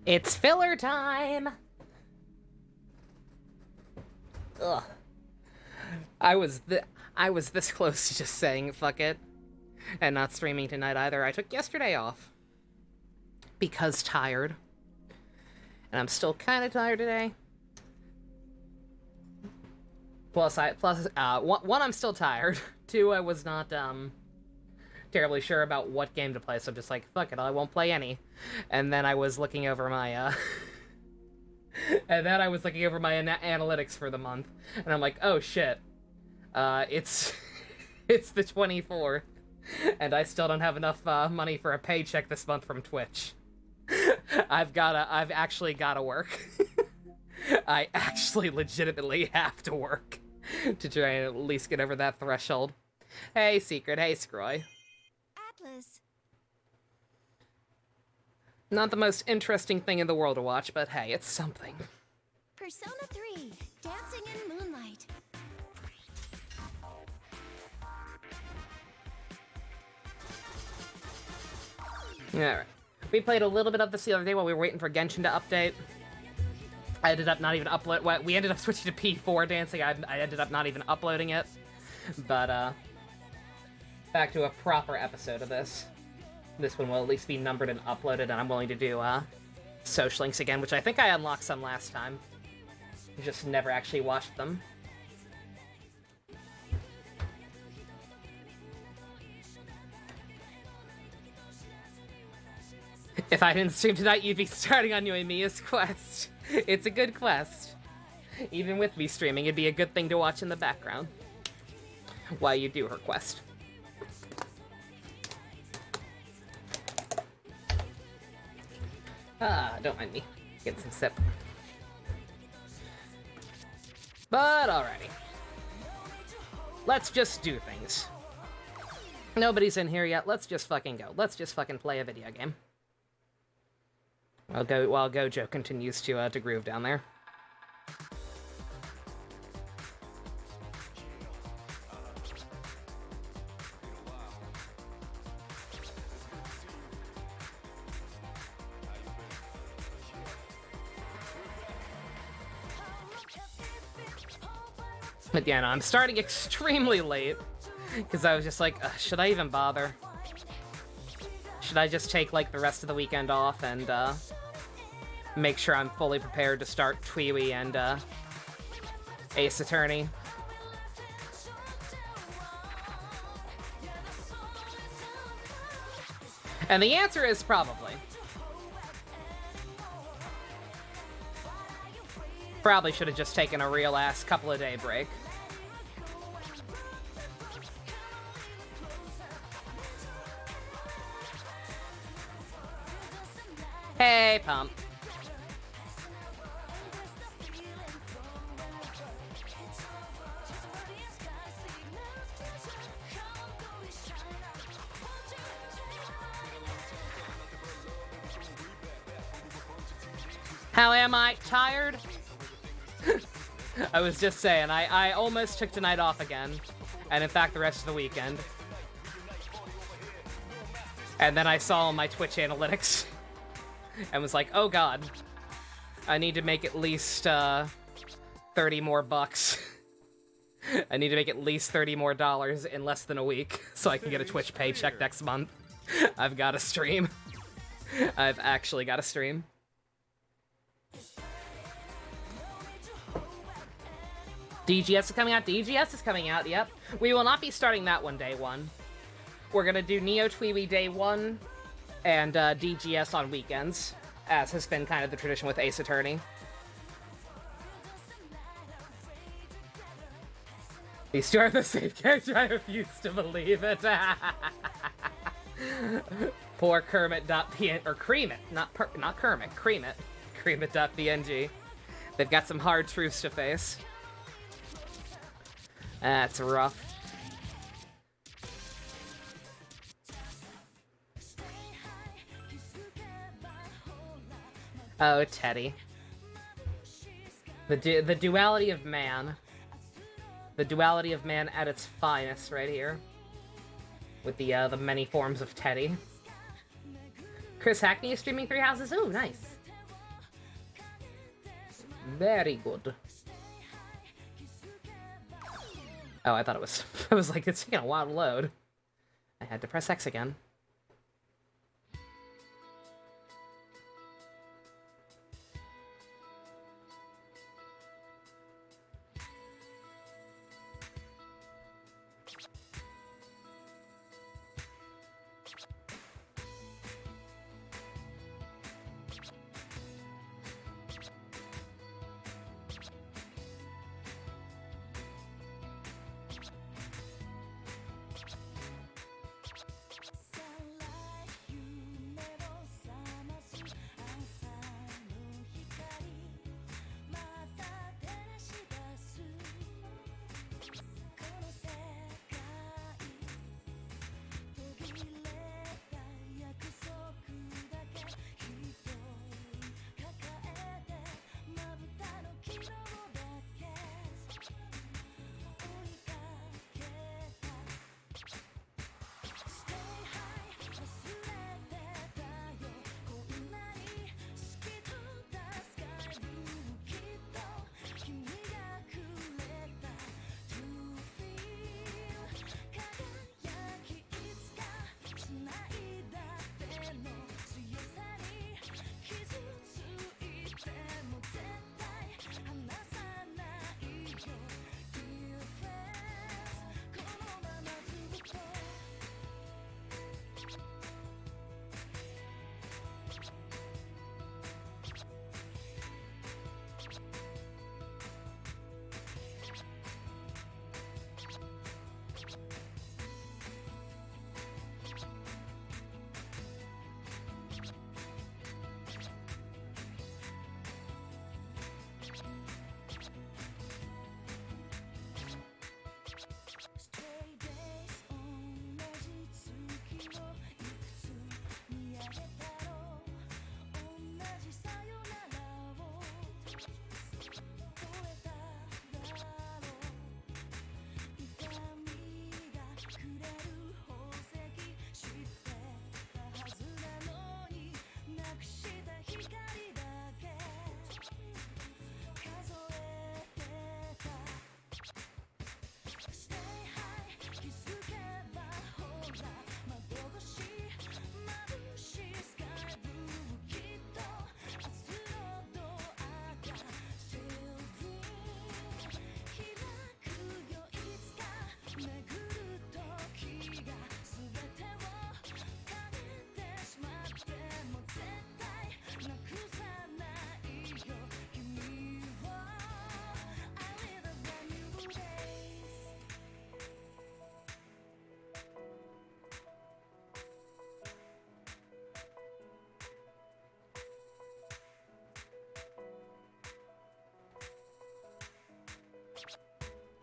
It's filler time! Ugh. I was this close to just saying fuck it and not streaming tonight either. I took yesterday off because tired. And I'm still kind of tired today. Plus, one, I'm still tired. Two, I was not, terribly sure about what game to play, so I'm just like, fuck it, I won't play any. And then I was looking over my, analytics for the month, and I'm like, oh shit. It's the 24th, and I still don't have enough, money for a paycheck this month from Twitch. I've actually gotta work. I actually legitimately have to work to try and at least get over that threshold. Hey, Secret. Hey, Scroy. Atlas. Not the most interesting thing in the world to watch, but hey, it's something. Persona 3, Dancing in Moonlight. Alright. We played a little bit of this the other day while we were waiting for Genshin to update. I ended up not even we ended up switching to P4 dancing. I ended up not even uploading it. But, back to a proper episode of this. This one will at least be numbered and uploaded, and I'm willing to do, social links again, which I think I unlocked some last time. Just never actually watched them. If I didn't stream tonight, you'd be starting on Noemia's quest. It's a good quest. Even with me streaming, it'd be a good thing to watch in the background while you do her quest. Don't mind me. Get some sip. But alrighty. Let's just do things. Nobody's in here yet. Let's just fucking go. Let's just fucking play a video game. While Gojo continues to groove down there. Again, I'm starting extremely late, because I was just like, should I even bother? Should I just take, like, the rest of the weekend off and, make sure I'm fully prepared to start Twiwi and, Ace Attorney? And the answer is probably. Probably should have just taken a real-ass couple-of-day break. Hey, Pump. How am I? Tired? I was just saying, I almost took tonight off again. And in fact, the rest of the weekend. And then I saw my Twitch analytics. And was like, oh god. I need to make at least, 30 more bucks. I need to make at least $30 more in less than a week. So I can get a Twitch paycheck next month. I've got to stream. I've actually got to stream. DGS is coming out. DGS is coming out, yep. We will not be starting that one day one. We're gonna do Neo Twiwi day one, and DGS on weekends, as has been kind of the tradition with Ace Attorney. These two are the same character, I refuse to believe it. Poor Kermit.png, or Cream it, not Kermit, Cream it. Cream it.png. They've got some hard truths to face. That's rough. Oh, Teddy. The duality of man. The duality of man at its finest right here. With the many forms of Teddy. Chris Hackney is streaming Three Houses. Ooh, nice. Very good. Oh, I thought it was... I was like, it's taking a while to load. I had to press X again.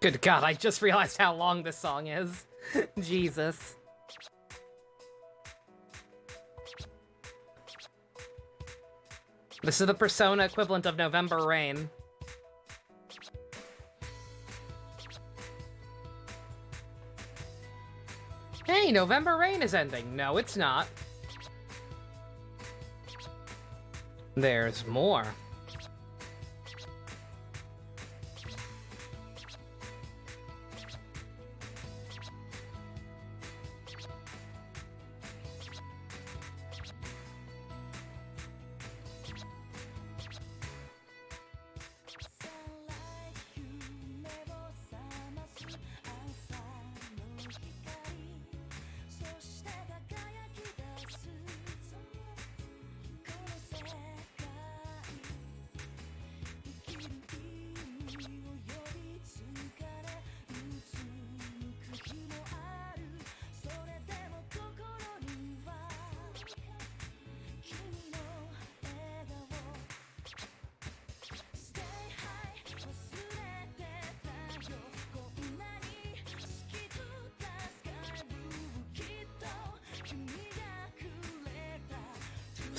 Good God, I just realized how long this song is. Jesus. This is the Persona equivalent of November Rain. Hey, November Rain is ending. No, it's not. There's more.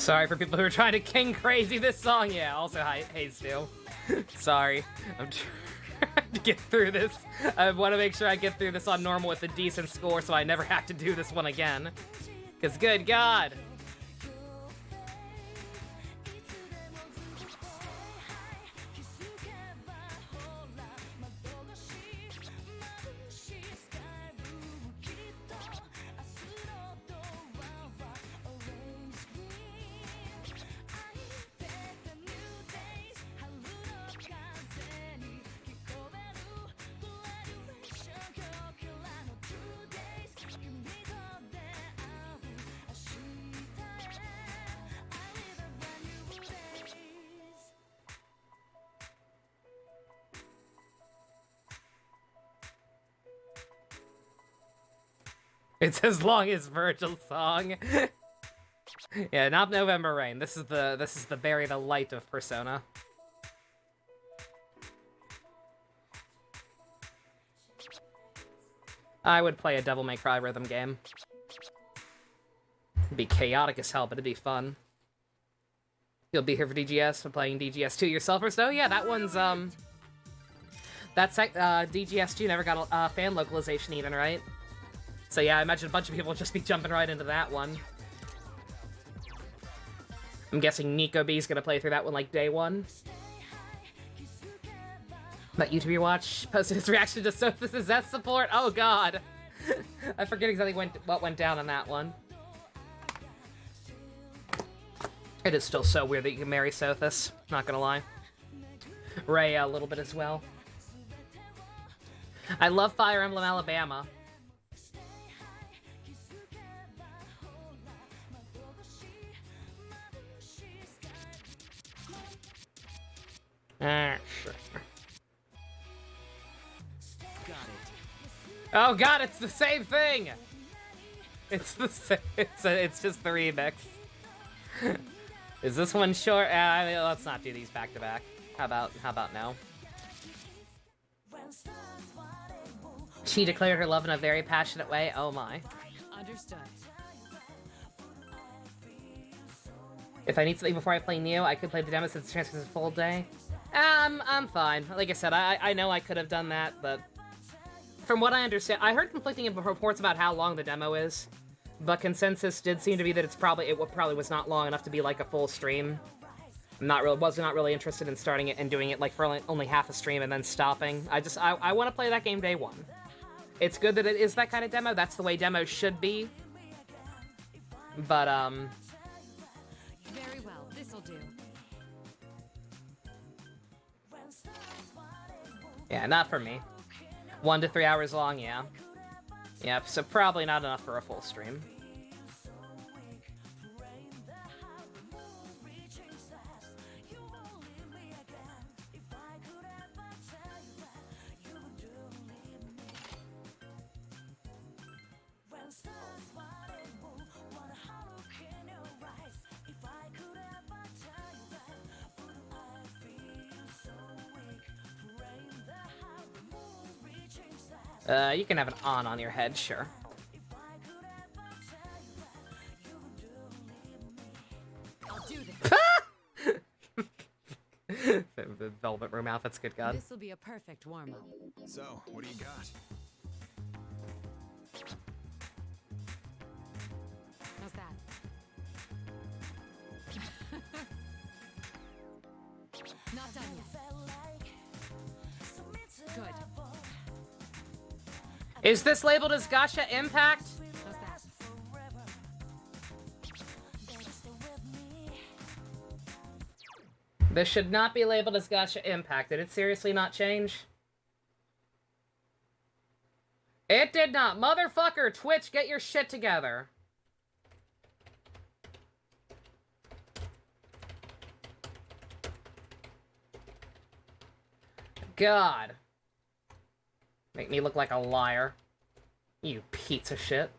Sorry for people who are trying to king crazy this song. Yeah, also hi, hey Stu. Sorry. I'm trying to get through this. I want to make sure I get through this on normal with a decent score so I never have to do this one again. Because good God. It's as long as Virgil's song. Yeah, not November Rain. This is the Bury the Light of Persona. I would play a Devil May Cry rhythm game. It'd be chaotic as hell, but it'd be fun. You'll be here for DGS for playing DGS 2 yourself or so? Yeah, that one's, that's, DGS 2 never got a fan localization even, right? So yeah, I imagine a bunch of people will just be jumping right into that one. I'm guessing Nico B's gonna play through that one like day one. That YouTuber watch posted his reaction to Sophus' Zest support. Oh god. I forget exactly what went down on that one. It is still so weird that you can marry Sophus, not gonna lie. Ray a little bit as well. I love Fire Emblem Alabama. Sure. Oh god, it's the same thing! It's the same, it's just the remix. Is this one short? Let's not do these back to back. How about no? She declared her love in a very passionate way. Oh my. Understood. If I need something before I play Neo, I could play the demo since the transfer is a full day. I'm fine. Like I said, I know I could have done that, but from what I understand, I heard conflicting reports about how long the demo is, but consensus did seem to be that it probably was not long enough to be like a full stream. Was not really interested in starting it and doing it like for only half a stream and then stopping. I want to play that game day one. It's good that it is that kind of demo. That's the way demos should be. But Very well. This'll do. yeah, not for me. 1 to 3 hours long, yeah. Yep, so probably not enough for a full stream. You can have an on your head, sure. I'll do The Velvet Room outfit's good, God. This'll be a perfect warm-up. So, what do you got? How's that? Not done yet. Good. Is this labeled as Gacha Impact? How's that? This should not be labeled as Gacha Impact. Did it seriously not change? It did not. Motherfucker, Twitch, get your shit together. God. Make me look like a liar. You piece of shit.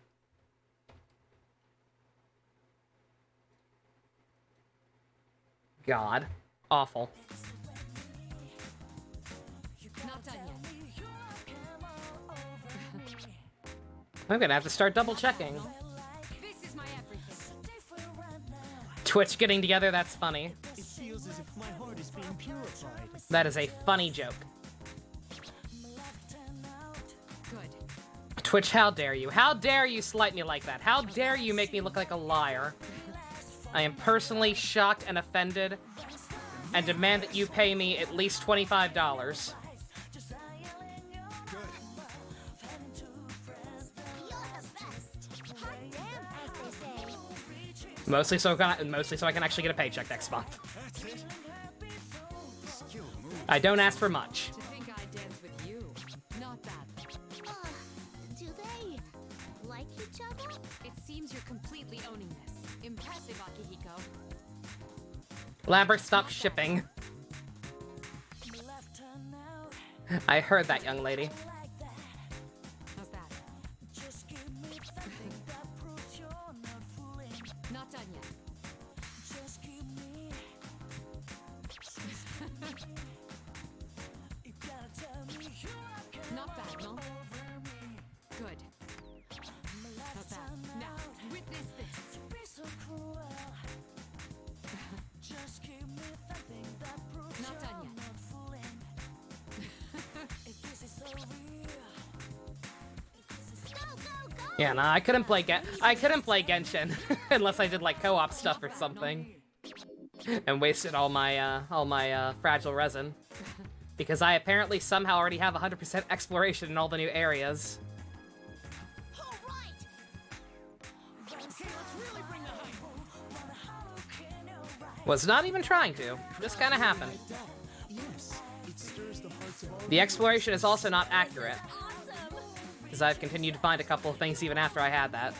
God. Awful. Not done yet. I'm gonna have to start double checking. This is my everything. Twitch getting together, that's funny. It feels as if my heart is being purified. That is a funny joke. Good. Twitch, how dare you? How dare you slight me like that? How dare you make me look like a liar? I am personally shocked and offended and demand that you pay me at least $25. You're the best. Hot damn, as they say. Mostly so I can actually get a paycheck next month. That's it. Skill move. I don't ask for much. To think I dance with you. Not bad. Do they like each other? It seems you're completely owning this. Impressive, Akihiko. Lambert, stop shipping. I heard that, young lady. How's that? Not bad, no? Good. Not bad. Now, witness this. Not done yet. Yeah, nah, I couldn't play Genshin unless I did like co-op stuff or something, and wasted all my fragile resin, because I apparently somehow already have 100% exploration in all the new areas. Was not even trying to, just kind of happened. Yes, it stirs the hearts of all. The exploration is also not accurate, because I've continued to find a couple of things even after I had that.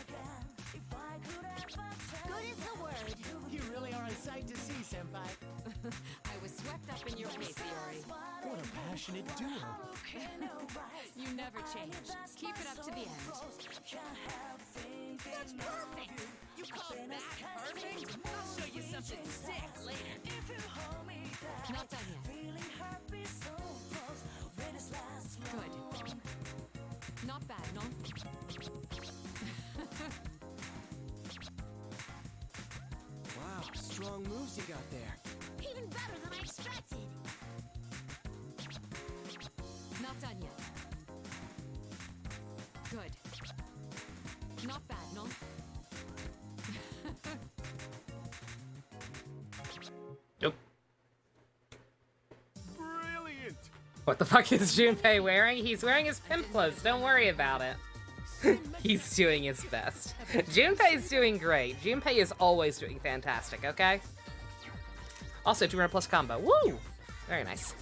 You really are a sight to see, senpai. I was swept up in your pace, Yuri. What a passionate duo. You never change. Keep it up to the end. That's perfect! You call that perfect? I'll show you something sick later. Not done yet. Good. Not bad, no? Wow, strong moves you got there. Even better than I expected. Not done yet. Good. Not bad, no? Nope. Brilliant! What the fuck is Junpei wearing? He's wearing his pimp clothes, don't worry about it. He's doing his best. Junpei's doing great. Junpei is always doing fantastic, okay? Also, 200 plus combo. Woo! Very nice.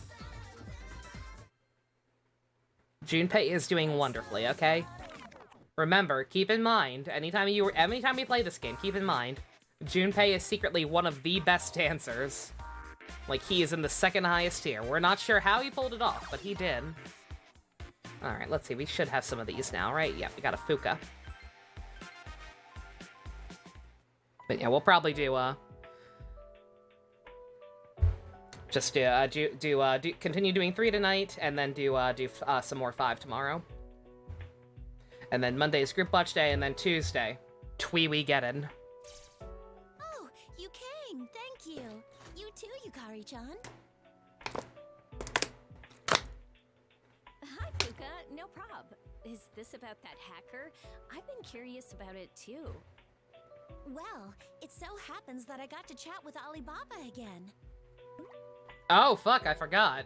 Junpei is doing wonderfully, okay? Remember, keep in mind, anytime you play this game, keep in mind, Junpei is secretly one of the best dancers. Like, he is in the second highest tier. We're not sure how he pulled it off, but he did. Alright, let's see. We should have some of these now, right? Yeah, we got a Fuka. But yeah, we'll probably do, just continue doing 3 tonight, and then do some more 5 tomorrow. And then Monday is group watch day, and then Tuesday, Twee get in. Oh, you came. Thank you. You too, Yukari-chan. Hi, Fuka. No prob. Is this about that hacker? I've been curious about it too. Well, it so happens that I got to chat with Alibaba again. Oh, fuck, I forgot.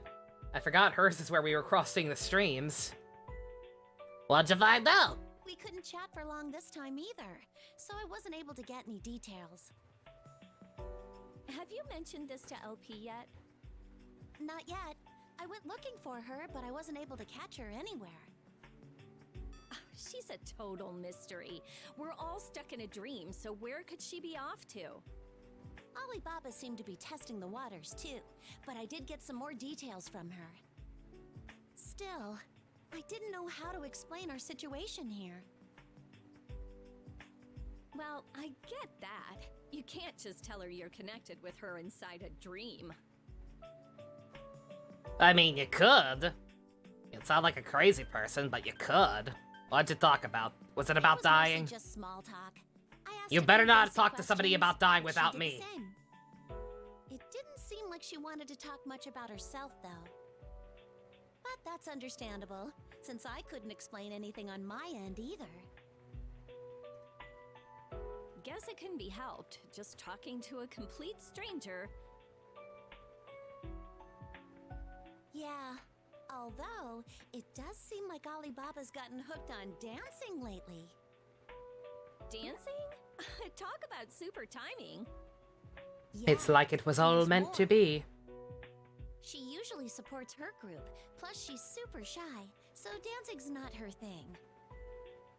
I forgot hers is where we were crossing the streams. What'd you find out? We couldn't chat for long this time either, so I wasn't able to get any details. Have you mentioned this to LP yet? Not yet. I went looking for her, but I wasn't able to catch her anywhere. She's a total mystery. We're all stuck in a dream, so where could she be off to? Alibaba seemed to be testing the waters too, but I did get some more details from her. Still, I didn't know how to explain our situation here. Well, I get that. You can't just tell her you're connected with her inside a dream. I mean, you could. You sound like a crazy person, but you could. What'd you talk about? Was it about It was mostly dying? just small talk. I asked You a better few not basic talk to somebody questions, about dying and she without did me. the same. It didn't seem like she wanted to talk much about herself, though. But that's understandable, since I couldn't explain anything on my end either. Guess it can be helped, just talking to a complete stranger. Yeah, although it does seem like Alibaba's gotten hooked on dancing lately. Dancing? Talk about super timing. It's Yeah, like it was all there's meant to more. be. She usually supports her group, plus she's super shy, so dancing's not her thing.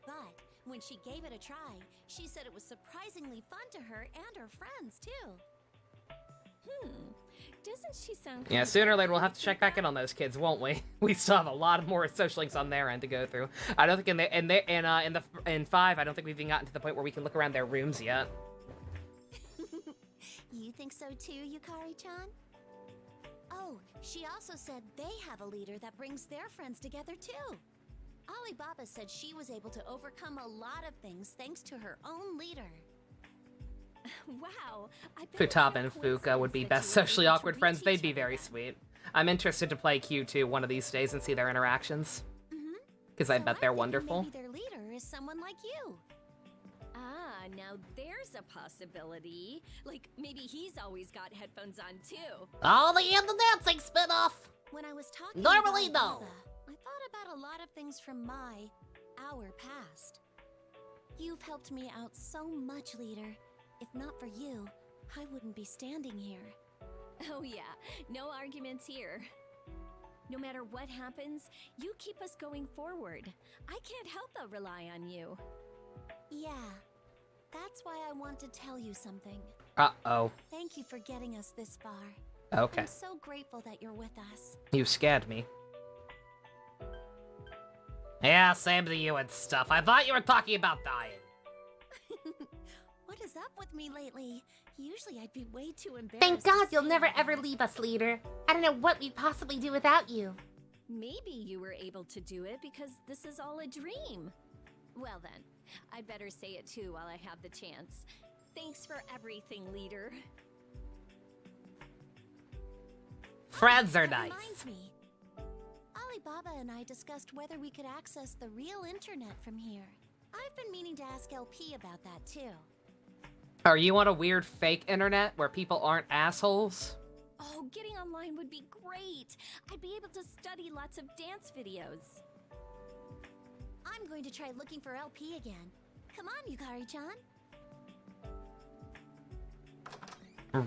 But when she gave it a try, she said it was surprisingly fun to her and her friends, too. Doesn't she sound Yeah, sooner or later we'll have to check back in on those kids, won't we? We still have a lot more social links on their end to go through. I don't think in 5, I don't think we've even gotten to the point where we can look around their rooms yet. You think so too, Yukari-chan? Oh, she also said they have a leader that brings their friends together too. Alibaba said she was able to overcome a lot of things thanks to her own leader. Wow. I bet it's Futaba no and Fuka would be coincidence that best you were socially able to awkward reach friends. They'd each be other very then. sweet. I'm interested to play Q2 one of these days and see their interactions. Mm-hmm. Because I bet they're wonderful. Maybe their leader is someone like you. Ah, now there's a possibility. Like, maybe he's always got headphones on too. Oh, the And the Dancing spinoff! When I was talking Normally, with no. Alibaba, I thought about a lot of things from our past. You've helped me out so much, leader. If not for you, I wouldn't be standing here. Oh yeah, no arguments here. No matter what happens, you keep us going forward. I can't help but rely on you. Yeah, that's why I want to tell you something. Uh-oh. Thank you for getting us this far. Okay. I'm so grateful that you're with us. You scared me. Yeah, same to you and stuff. I thought you were talking about dying. What is up with me lately? Usually I'd be way too embarrassed. Thank God to you'll say never that. ever leave us, leader. I don't know what we'd possibly do without you. Maybe you were able to do it because this is all a dream. Well then, I'd better say it too while I have the chance. Thanks for everything, leader. Friends are That nice. reminds me. Alibaba and I discussed whether we could access the real internet from here. I've been meaning to ask LP about that too. Are you on a weird fake internet where people aren't assholes? Oh, getting online would be great. I'd be able to study lots of dance videos. I'm going to try looking for LP again. Come on, Yukari-chan.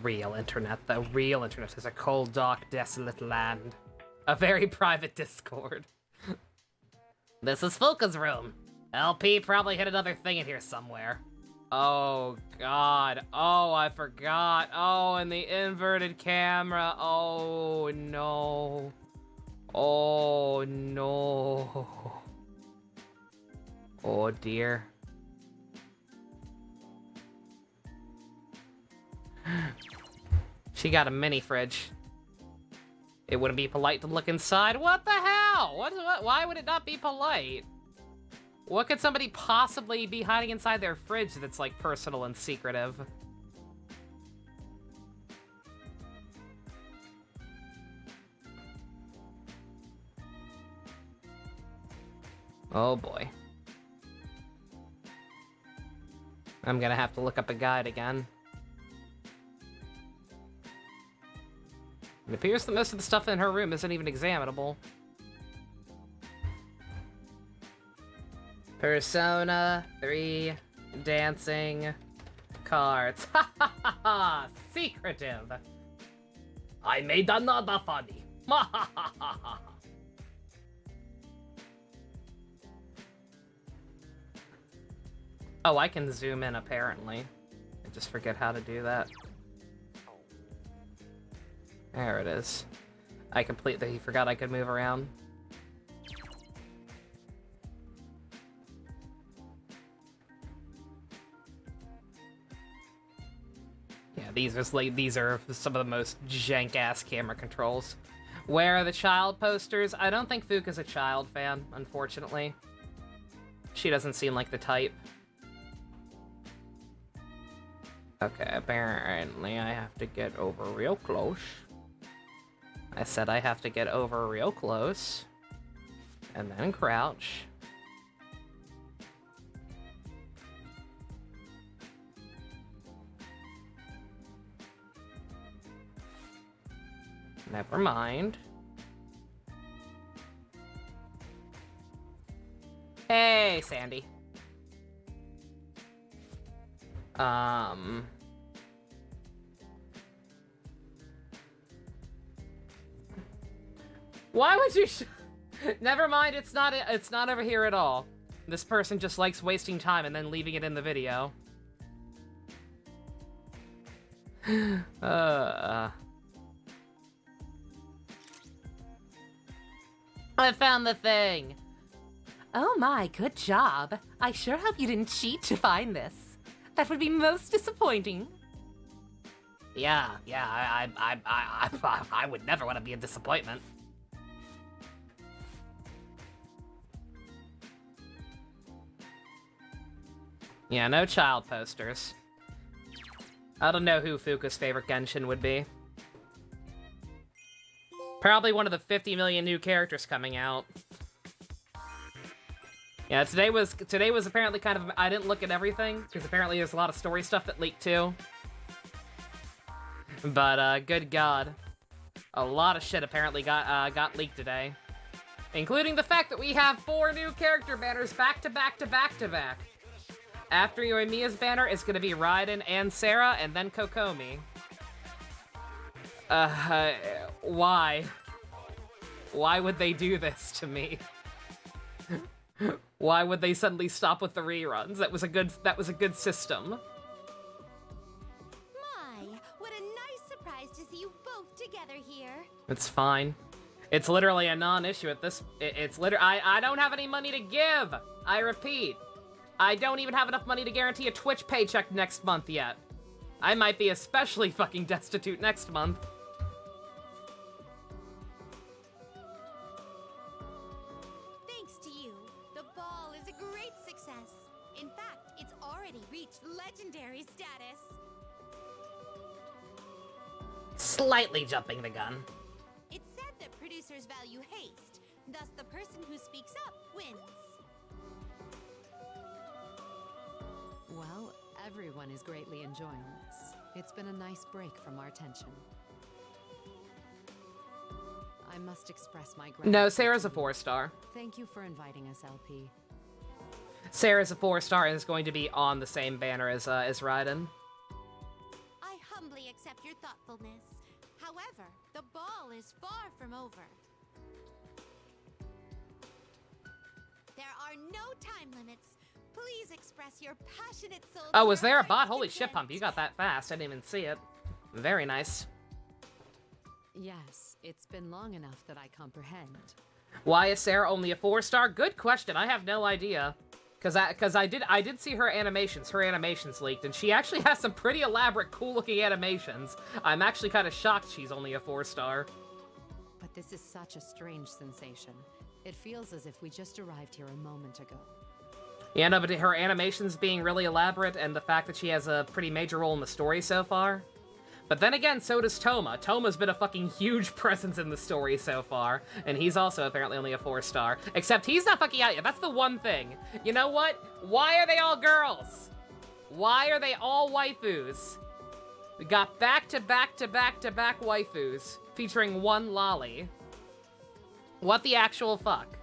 Real internet, though. Real internet is a cold, dark, desolate land. A very private Discord. This is Fuka's room. LP probably hid another thing in here somewhere. Oh, God. Oh, I forgot. Oh, and the inverted camera. Oh, no. Oh, no. Oh, dear. She got a mini fridge. It wouldn't be polite to look inside. What the hell? Why would it not be polite? What could somebody possibly be hiding inside their fridge that's, like, personal and secretive? Oh, boy. I'm gonna have to look up a guide again. It appears that most of the stuff in her room isn't even examinable. Persona 3 dancing cards. Ha ha ha ha! Secretive! I made another funny. Ha ha ha ha ha! Oh, I can zoom in apparently. I just forget how to do that. There it is. I completely forgot I could move around. Yeah, these are some of the most jank-ass camera controls. Where are the child posters? I don't think Fuka's a child fan, unfortunately. She doesn't seem like the type. Okay, apparently I have to get over real close. I said I have to get over real close. And then crouch. Never mind. Hey, Sandy. Why would you Never mind, it's not over here at all. This person just likes wasting time and then leaving it in the video. I found the thing. Oh my, good job. I sure hope you didn't cheat to find this. That would be most disappointing. Yeah, I would never want to be a disappointment. Yeah, no child posters. I don't know who Fuka's favorite Genshin would be. Probably one of the 50 million new characters coming out. Yeah, today was apparently kind of... I didn't look at everything, because apparently there's a lot of story stuff that leaked too. But, good god. A lot of shit apparently got leaked today. Including the fact that we have 4 new character banners back to back to back to back. After Yoimiya's banner, it's gonna be Raiden and Sarah, and then Kokomi. Why? Why would they do this to me? Why would they suddenly stop with the reruns? That was a good system. My, what a nice surprise to see you both together here. It's fine. It's literally a non-issue at this. It's literally. I don't have any money to give. I repeat, I don't even have enough money to guarantee a Twitch paycheck next month yet. I might be especially fucking destitute next month. Thanks to you, the ball is a great success. In fact, it's already reached legendary status. Slightly jumping the gun. It's said that producers value haste, thus the person who speaks up wins. Well, everyone is greatly enjoying this. It's been a nice break from our tension. I must express my gratitude. No, Sarah's a 4-star. Thank you for inviting us, LP. Sarah's a 4-star and is going to be on the same banner as Raiden. I humbly accept your thoughtfulness. However, the ball is far from over. There are no time limits. Please express your passionate soul. Oh, to was your there a bot? heart's Holy shit, content. Pump, you got that fast. I didn't even see it. Very nice. Yes, it's been long enough that I comprehend. Why is Sarah only a 4-star? Good question. I have no idea. Cause I did see her animations. Her animations leaked, and she actually has some pretty elaborate, cool-looking animations. I'm actually kind of shocked she's only a 4-star. But this is such a strange sensation. It feels as if we just arrived here a moment ago. Yeah, no, but her animations being really elaborate, and the fact that she has a pretty major role in the story so far. But then again, so does Toma. Toma's been a fucking huge presence in the story so far, and he's also apparently only a 4-star. Except he's not fucking out yet. That's the one thing. You know what? Why are they all girls? Why are they all waifus? We got back-to-back-to-back-to-back waifus, featuring one lolly. What the actual fuck?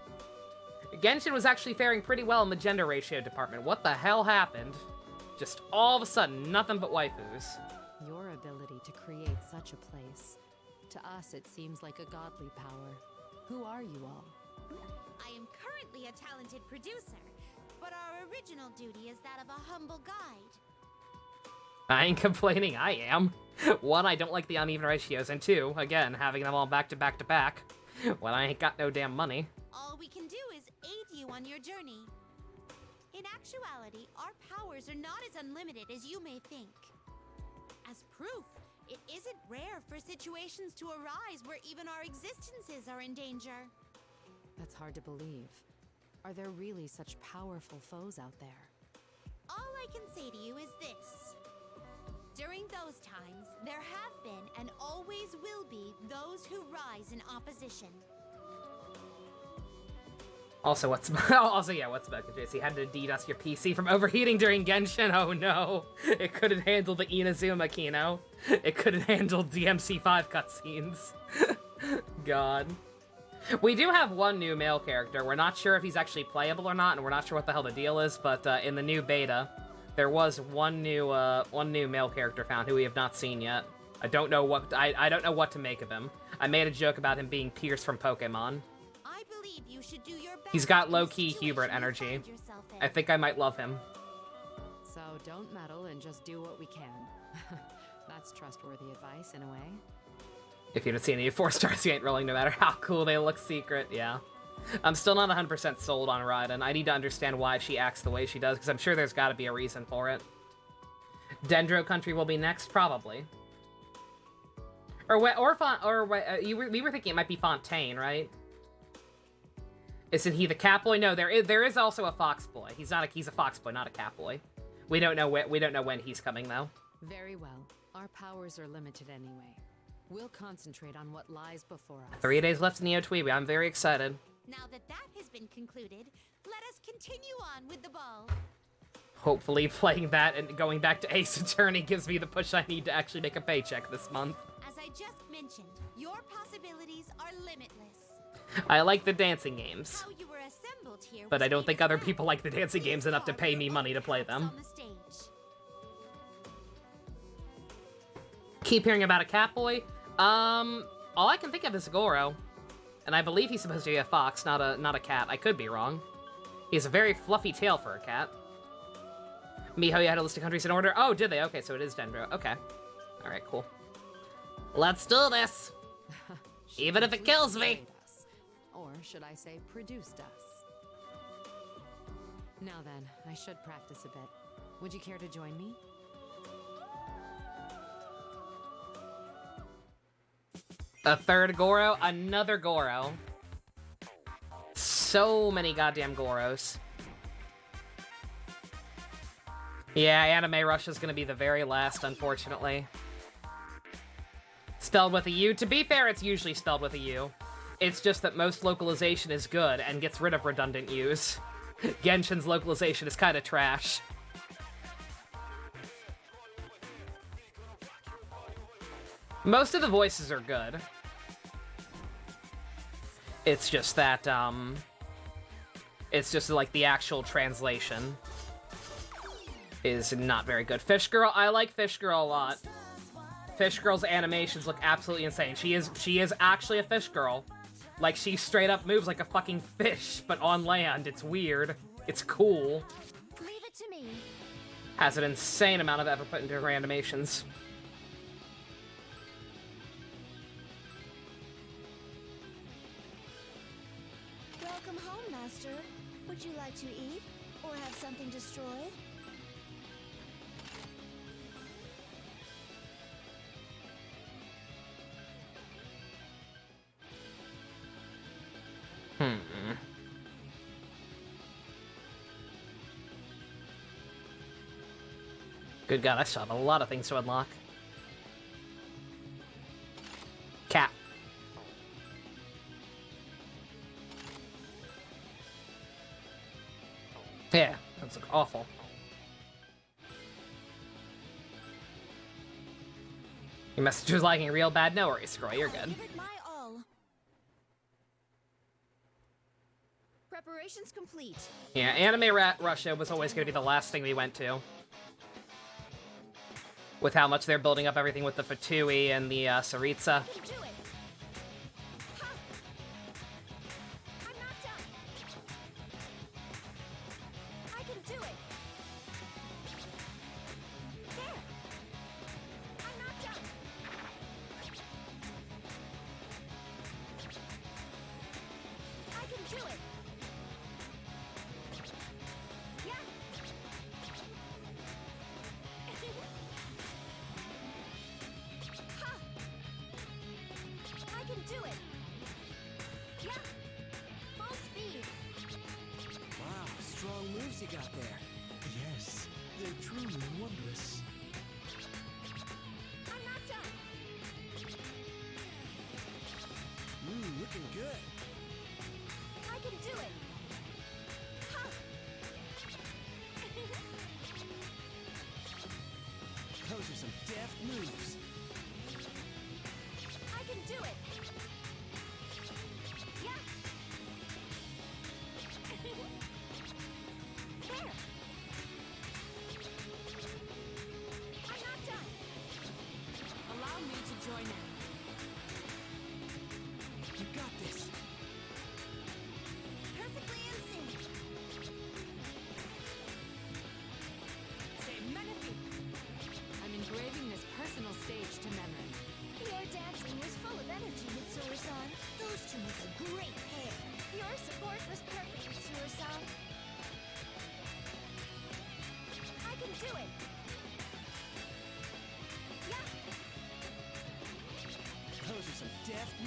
Genshin was actually faring pretty well in the gender ratio department. What the hell happened? Just all of a sudden, nothing but waifus. Your ability to create such a place. To us, it seems like a godly power. Who are you all? I am currently a talented producer, but our original duty is that of a humble guide. I ain't complaining, I am. 1, I don't like the uneven ratios, and 2, again, having them all back-to-back-to-back, when I ain't got no damn money. All we can do is aid you on your journey. In actuality, our powers are not as unlimited as you may think. As proof, it isn't rare for situations to arise where even our existences are in danger. That's hard to believe. Are there really such powerful foes out there? All I can say to you is this. During those times, there have been and always will be those who rise in opposition. Also, what's smoking, JC? Had to DDoS your PC from overheating during Genshin? Oh no. It couldn't handle the Inazuma Kino. It couldn't handle DMC5 cutscenes. God. We do have one new male character. We're not sure if he's actually playable or not, and we're not sure what the hell the deal is, but in the new beta, there was one new male character found who we have not seen yet. I don't know what I don't know what to make of him. I made a joke about him being Pierce from Pokemon. I believe you should do your best. He's got in the low-key situation Hubert you energy. find yourself in. I think I might love him. So don't meddle and just do what we can. That's trustworthy advice in a way. If you don't see any 4-stars, you ain't rolling no matter how cool they look secret, yeah. I'm still not 100% sold on Raiden. I need to understand why she acts the way she does, because I'm sure there's gotta be a reason for it. Dendro Country will be next, probably. We were thinking it might be Fontaine, right? Isn't he the cat boy? No, there is also a fox boy. He's a fox boy, not a cat boy. We don't know when he's coming though. Very well. Our powers are limited anyway. We'll concentrate on what lies before us. 3 days left in the Otweeby. I'm very excited. Now that has been concluded, let us continue on with the ball. Hopefully playing that and going back to Ace Attorney gives me the push I need to actually make a paycheck this month. As I just mentioned, your possibilities are limitless. I like the dancing games, How you were assembled here but was I don't made think as other well. people like the dancing games enough to pay me money to play them. On the stage. Keep hearing about a cat boy. All I can think of is Goro, and I believe he's supposed to be a fox, not a cat. I could be wrong. He has a very fluffy tail for a cat. Miho, you had a list of countries in order. Oh, did they? Okay, so it is Dendro. Okay. All right, cool. Let's do this. Even if it kills me. Played us. Or should I say produced us? Now then, I should practice a bit. Would you care to join me? A third Goro, another Goro. So many goddamn Goros. Yeah, Anime Russia's gonna be the very last, unfortunately. Spelled with a U. To be fair, it's usually spelled with a U. It's just that most localization is good and gets rid of redundant U's. Genshin's localization is kind of trash. Most of the voices are good. It's just that, it's just like the actual translation is not very good. Fish Girl, I like Fish Girl a lot. Fish Girl's animations look absolutely insane. She is actually a fish girl. Like, she straight up moves like a fucking fish, but on land. It's weird. It's cool. Leave it to me. Has an insane amount of effort put into her animations. Welcome home, Master. Would you like to eat or have something destroyed? Good God, I still have a lot of things to unlock. Cat. Yeah, that's awful. Your message was lagging real bad. No worries, Scroll, you're good. Give it my all. Preparations complete. Yeah, Anime Russia was always going to be the last thing we went to. With how much they're building up everything with the Fatui and the Saritsa. I can do it. Ha! I'm not done. I can do it. There. I'm not done. I can do it. Yeah. Ha! I can do it. Yeah. Full speed. Wow, strong moves you got there. Yes, they're truly wondrous. I'm not done. Looking good. I can do it. Ha! Those are some deft moves. I can do it. Yeah. There. I'm not done. Allow me to join in. You got this. Perfectly in sync. Say magnifique. I'm engraving this personal stage to memory. Your dancing was full of energy, Mitsuru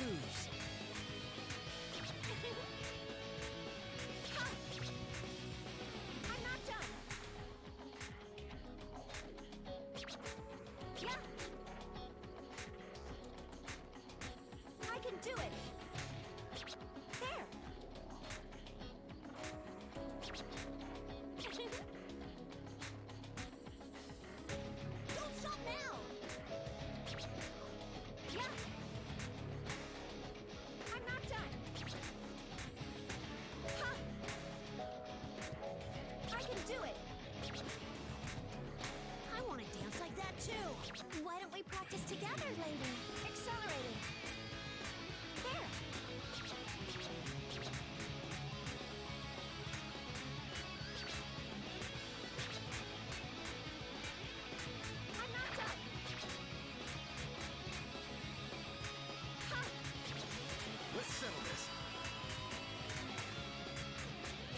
moves. I'm not done. Yeah. I can do it. There. Don't stop now. Yeah. I'm not done. Ha. I can do it. I want to dance like that too. Why don't we practice together later? Accelerating. There. I'm not done. Ha. Let's settle this.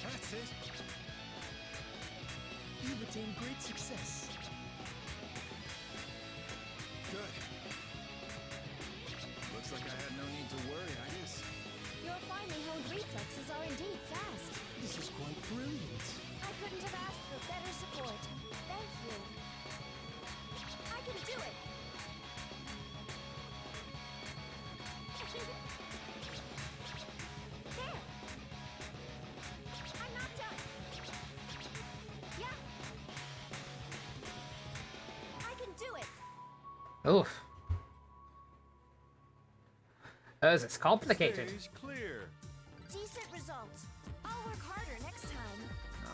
That's it. You've attained great success. Good. Looks like I had no need to worry, I guess. Your finely honed reflexes are indeed fast. This is quite brilliant. I couldn't have asked for better support. Thank you. I can do it. There. I'm not done. Yeah. I can do it. Oof. Oh, this is complicated. Stage clear. Decent results. I'll work harder next time.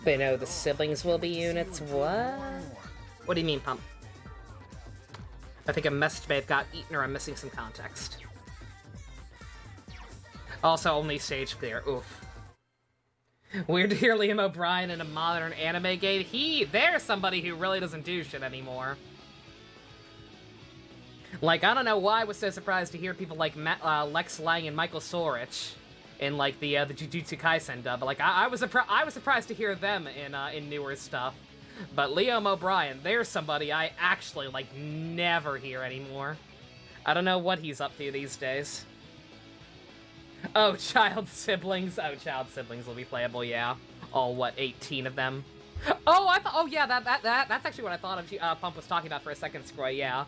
They know the siblings will be units. What? What do you mean, Pump? I think a message may have got eaten or I'm missing some context. Also, only stage clear. Oof. Weird to hear Liam O'Brien in a modern anime game. There's somebody who really doesn't do shit anymore. Like, I don't know why I was so surprised to hear people like Lex Lang and Michael Sorich in like the Jujutsu Kaisen dub. But like, I was surprised to hear them in newer stuff. But Liam O'Brien, there's somebody I actually like never hear anymore. I don't know what he's up to these days. Oh, child siblings. Oh, child siblings will be playable. Yeah, all what 18 of them. Oh, I thought. Oh yeah, that's actually what I thought of. Pump was talking about for a second. Scroy. Yeah.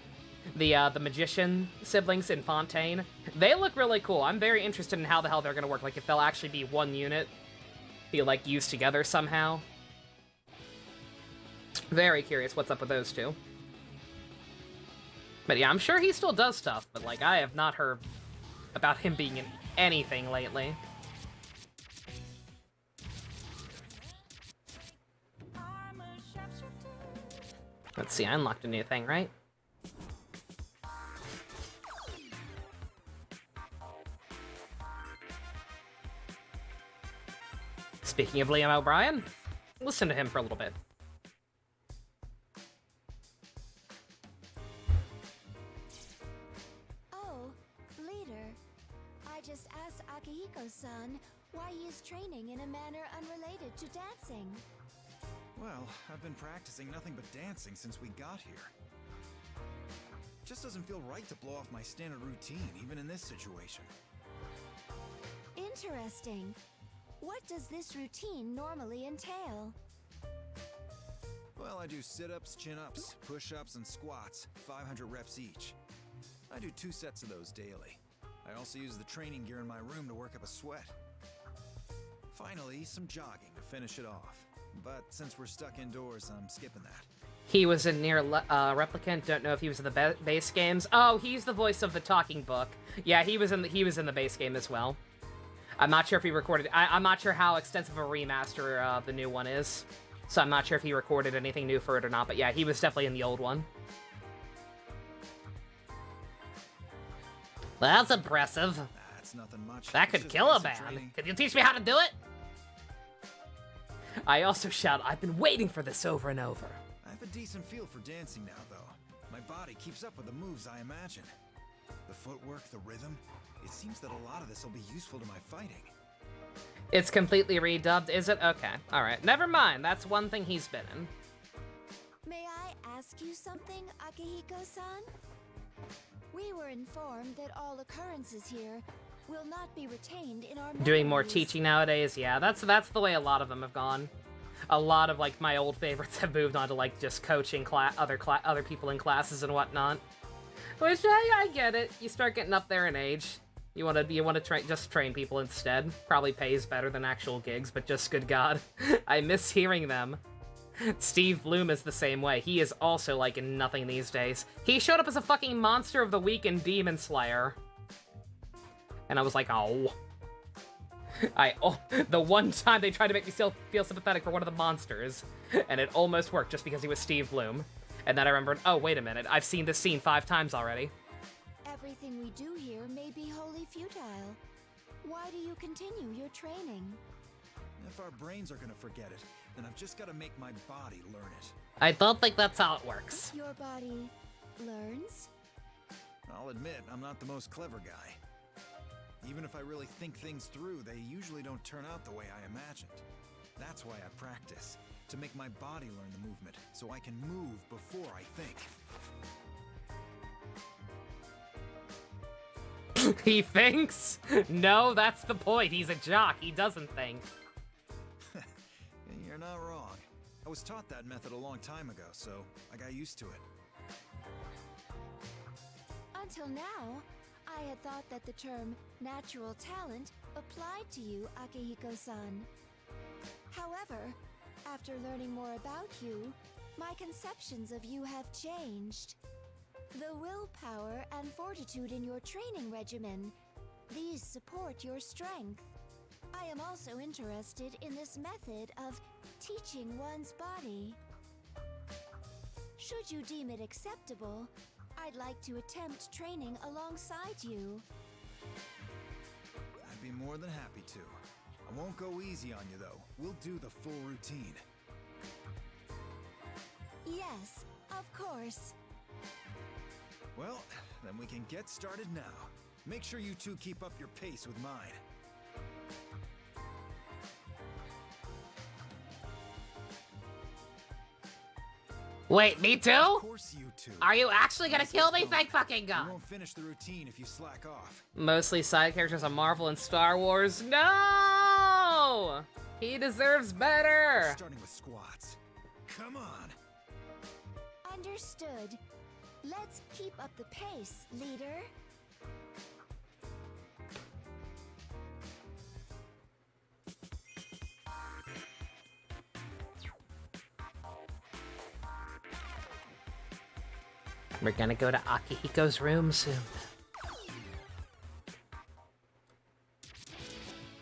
The magician siblings in Fontaine. They look really cool. I'm very interested in how the hell they're gonna work. Like, if they'll actually be one unit, be like used together somehow. Very curious what's up with those two. But yeah, I'm sure he still does stuff, but like, I have not heard about him being in anything lately. Let's see, I unlocked a new thing, right? Speaking of Liam O'Brien, listen to him for a little bit. Oh, leader. I just asked Akihiko-san why he is training in a manner unrelated to dancing. Well, I've been practicing nothing but dancing since we got here. Just doesn't feel right to blow off my standard routine, even in this situation. Interesting. What does this routine normally entail? Well, I do sit-ups, chin-ups, push-ups, and squats, 500 reps each. I do 2 sets of those daily. I also use the training gear in my room to work up a sweat. Finally, some jogging to finish it off. But since we're stuck indoors, I'm skipping that. He was in Nier Replicant. Don't know if he was in the base games. Oh, he's the voice of the talking book. Yeah, he was in the base game as well. I'm not sure if he recorded. I'm not sure how extensive a remaster the new one is, so I'm not sure if he recorded anything new for it or not. But yeah, he was definitely in the old one. That's impressive. That's nothing much. That It's could just kill a basic man. training. Could you teach me how to do it? I also shout, I've been waiting for this over and over. I have a decent feel for dancing now, though. My body keeps up with the moves I imagine. The footwork, the rhythm. It seems that a lot of this will be useful to my fighting. It's completely redubbed, is it? Okay, alright. Never mind, that's one thing he's been in. May I ask you something, Akihiko-san? We were informed that all occurrences here will not be retained in our Doing more memories. teaching nowadays, yeah, that's the way a lot of them have gone. A lot of like my old favorites have moved on to like just coaching other people in classes and whatnot. Which I get it. You start getting up there in age. You want to just train people instead. Probably pays better than actual gigs, but just good God, I miss hearing them. Steve Bloom is the same way. He is also like in nothing these days. He showed up as a fucking Monster of the Week in Demon Slayer. And I was like, oh. The one time they tried to make me feel sympathetic for one of the monsters, and it almost worked just because he was Steve Bloom. And then I remembered, oh, wait a minute, I've seen this scene 5 times already. Everything we do here may be wholly futile. Why do you continue your training? If our brains are gonna forget it, then I've just gotta make my body learn it. I don't think that's how it works. Your body learns? I'll admit, I'm not the most clever guy. Even if I really think things through, they usually don't turn out the way I imagined. That's why I practice, to make my body learn the movement, so I can move before I think. He thinks? No, that's the point. He's a jock. He doesn't think. You're not wrong. I was taught that method a long time ago, so I got used to it. Until now, I had thought that the term natural talent applied to you, Akihiko-san. However, after learning more about you, my conceptions of you have changed. The willpower and fortitude in your training regimen, these support your strength. I am also interested in this method of teaching one's body. Should you deem it acceptable, I'd like to attempt training alongside you. I'd be more than happy to. I won't go easy on you, though. We'll do the full routine. Yes, of course. Well, then we can get started now. Make sure you two keep up your pace with mine. Wait, me too? Of course you two. Are you actually gonna kill me? Thank fucking You God. won't finish the routine if you slack off. Mostly side characters on Marvel and Star Wars. No! He deserves better. Starting with squats. Come on. Understood. Let's keep up the pace, leader. We're gonna go to Akihiko's room soon.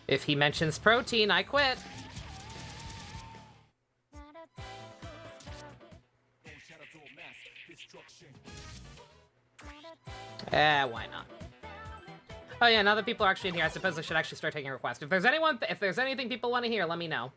If he mentions protein, I quit. Why not? Oh yeah, now that people are actually in here, I suppose I should actually start taking requests. If there's anything people want to hear, let me know.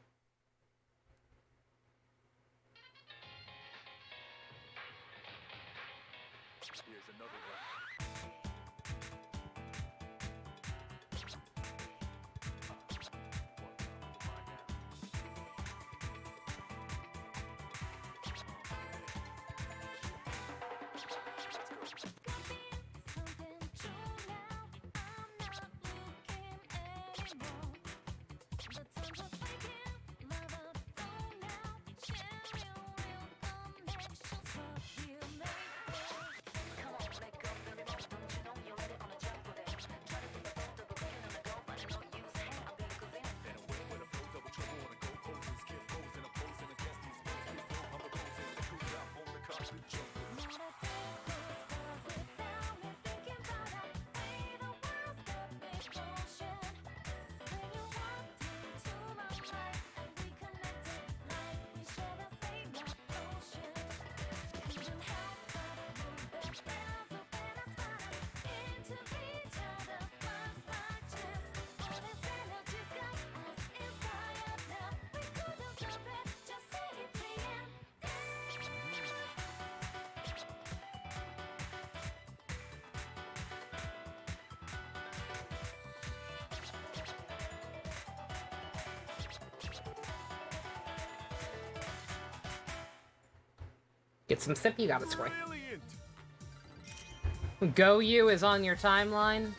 Get some sippy, got it, score. Go-You is on your timeline?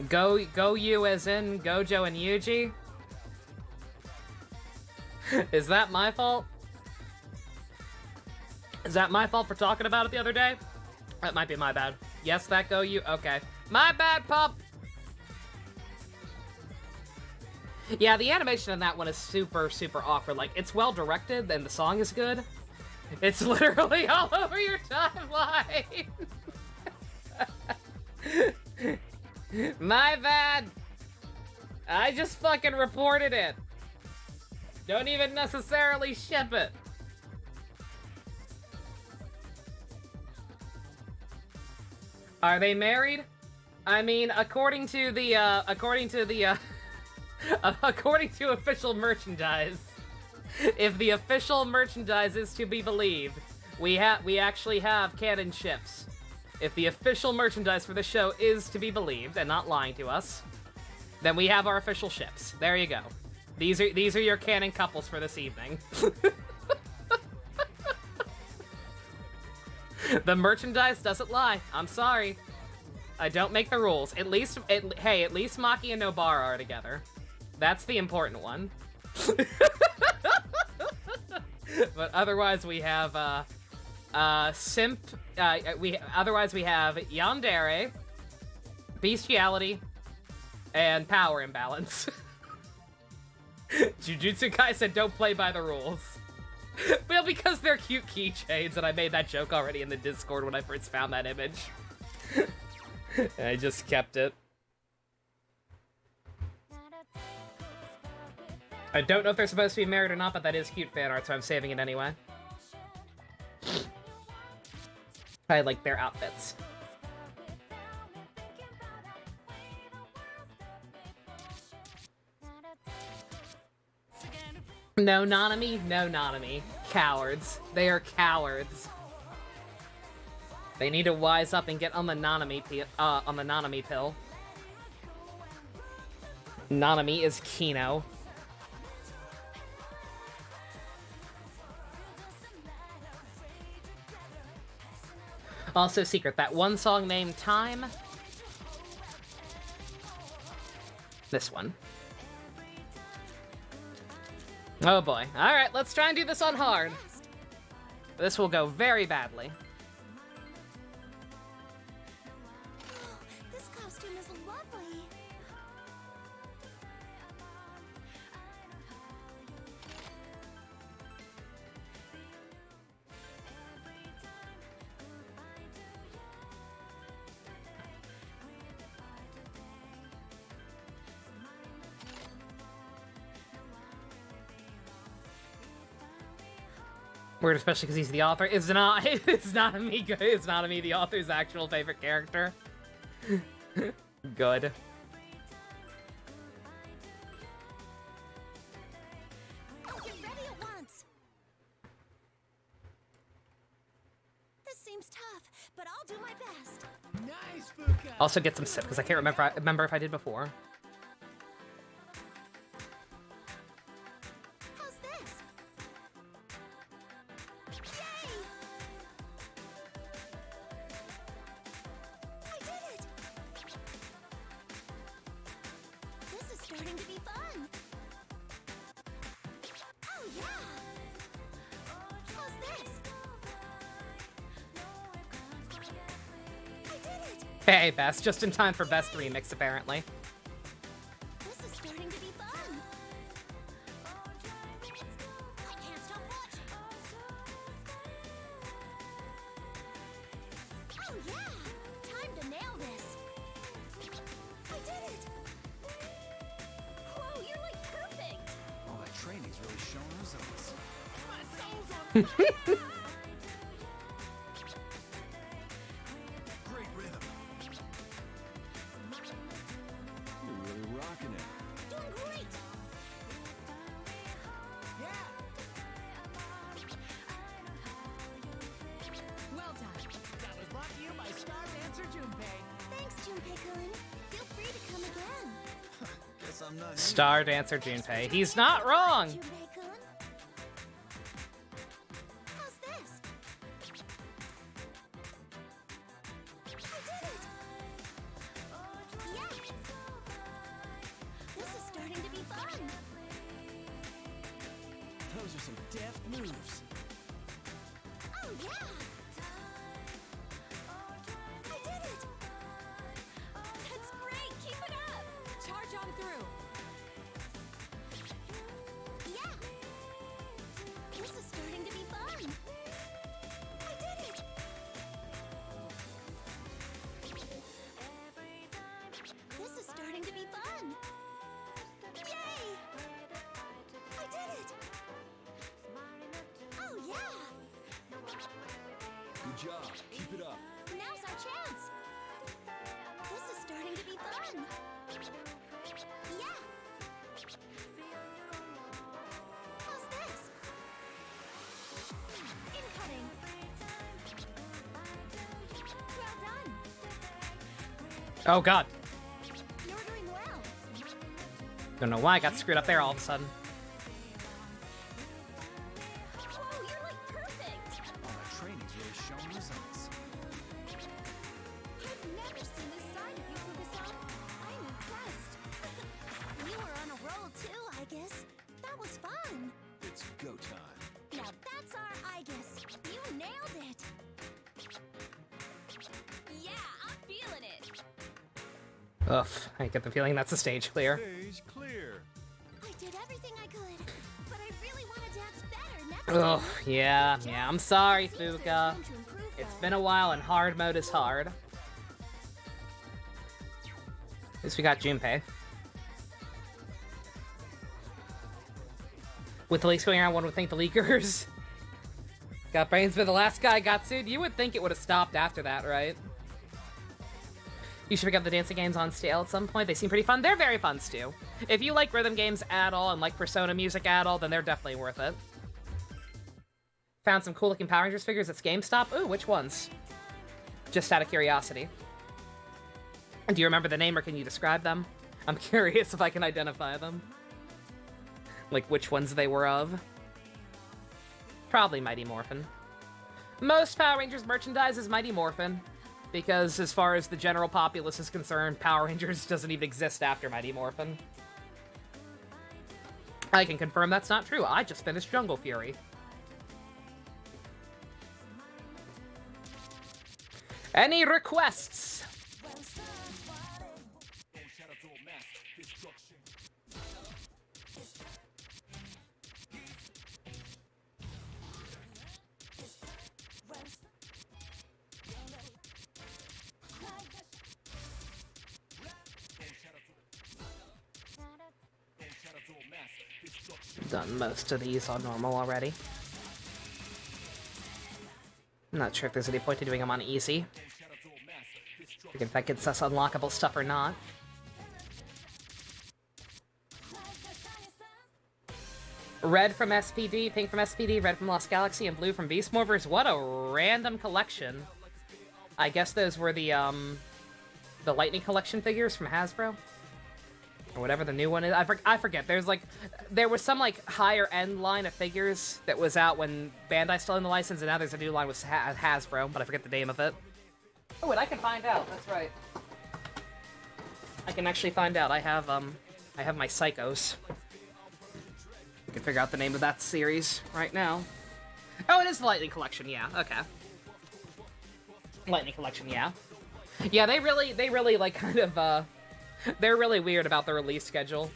Go-You as in Gojo and Yuji? Is that my fault? Is that my fault for talking about it the other day? That might be my bad. Yes, that Go-You? Okay. My bad, pup! Yeah, the animation in that one is super, super awkward. Like, it's well directed, and the song is good. It's literally all over your timeline! My bad! I just fucking reported it. Don't even necessarily ship it. Are they married? I mean, according to official merchandise, if the official merchandise is to be believed, we actually have canon ships. If the official merchandise for the show is to be believed and not lying to us, then we have our official ships. There you go. These are your canon couples for this evening. The merchandise doesn't lie. I'm sorry. I don't make the rules. At least Maki and Nobara are together. That's the important one. But otherwise we have Simp. Otherwise we have Yandere, Bestiality, and Power Imbalance. Jujutsu Kaisen don't play by the rules. Well, because they're cute keychains, and I made that joke already in the Discord when I first found that image. And I just kept it. I don't know if they're supposed to be married or not, but that is cute fan art, so I'm saving it anyway. I like their outfits. No Nanami, no Nanami. Cowards. They are cowards. They need to wise up and get on the Nanami pill. Nanami is Kino. Also secret, that one song named Time. This one. Oh boy. Alright, let's try and do this on hard. This will go very badly. This costume is lovely. Weird, especially because he's the author. It's not me, the author's actual favorite character. Good. I'll get ready at once. This seems tough, but I'll do my best. Nice, Fuka. Also get some sip, because I can't remember if I did before. How's this? Yay! I did it! This is starting to be fun. Oh yeah! How's this? I did it! Hey, Best, just in time for Best Remix, apparently. This is starting to be fun. I can't stop watching. Oh yeah! Time to nail this. I did it! Whoa, you're like perfect. All that training's really showing results. My soul's on Great rhythm. You're really rocking it. Doing great! Yeah. Well done. That was brought to you by Star Dancer Junpei. Thanks, Junpei-kun. Feel free to come again. Guess I'm not. Star Dancer Junpei. He's not wrong! Junpei-kun. How's this? job. Keep it up. Now's our chance. This is starting to be fun. Yeah. How's this? Incoming. Well done. Oh god. You're doing well. Don't know why I got screwed up there all of a sudden. Whoa, you're like perfect. Oh, that training's really shown results. I've never seen this side of you, Fukusan. I'm impressed. You were on a roll too, I guess. That was fun. It's go time. Now that's our I guess. You nailed it. Yeah, I'm feeling it. Ugh, I get the feeling that's a stage clear. Stage clear. I did everything I could, but I really want to dance better next Ugh, time. yeah, I'm sorry, Seems there's Fuka. room to improve, It's though. been a while and hard mode is hard. At least we got Junpei. With the leaks going around, one would think the leakers got brains, but the last guy got sued. You would think it would have stopped after that, right? You should pick up the dancing games on sale at some point. They seem pretty fun. They're very fun, Stu. If you like rhythm games at all and like Persona music at all, then they're definitely worth it. Found some cool looking Power Rangers figures at GameStop. Ooh, which ones? Just out of curiosity. Do you remember the name or can you describe them? I'm curious if I can identify them. Like which ones they were of. Probably Mighty Morphin. Most Power Rangers merchandise is Mighty Morphin. Because as far as the general populace is concerned, Power Rangers doesn't even exist after Mighty Morphin. I can confirm that's not true. I just finished Jungle Fury. Any requests? Done most of these on normal already. I'm not sure if there's any point to doing them on easy. If that gets us unlockable stuff or not. Red from SPD, pink from SPD, red from Lost Galaxy, and blue from Beast Morphers. What a random collection. I guess those were the Lightning Collection figures from Hasbro. Or whatever the new one is. I forget. There was some, like, higher-end line of figures that was out when Bandai still owned the license, and now there's a new line with Hasbro, but I forget the name of it. Oh, and I can find out. That's right. I can actually find out. I have my Psychos. I can figure out the name of that series right now. Oh, it is the Lightning Collection, yeah. Okay. Lightning Collection, yeah. Yeah, they really, like, kind of, they're really weird about the release schedule.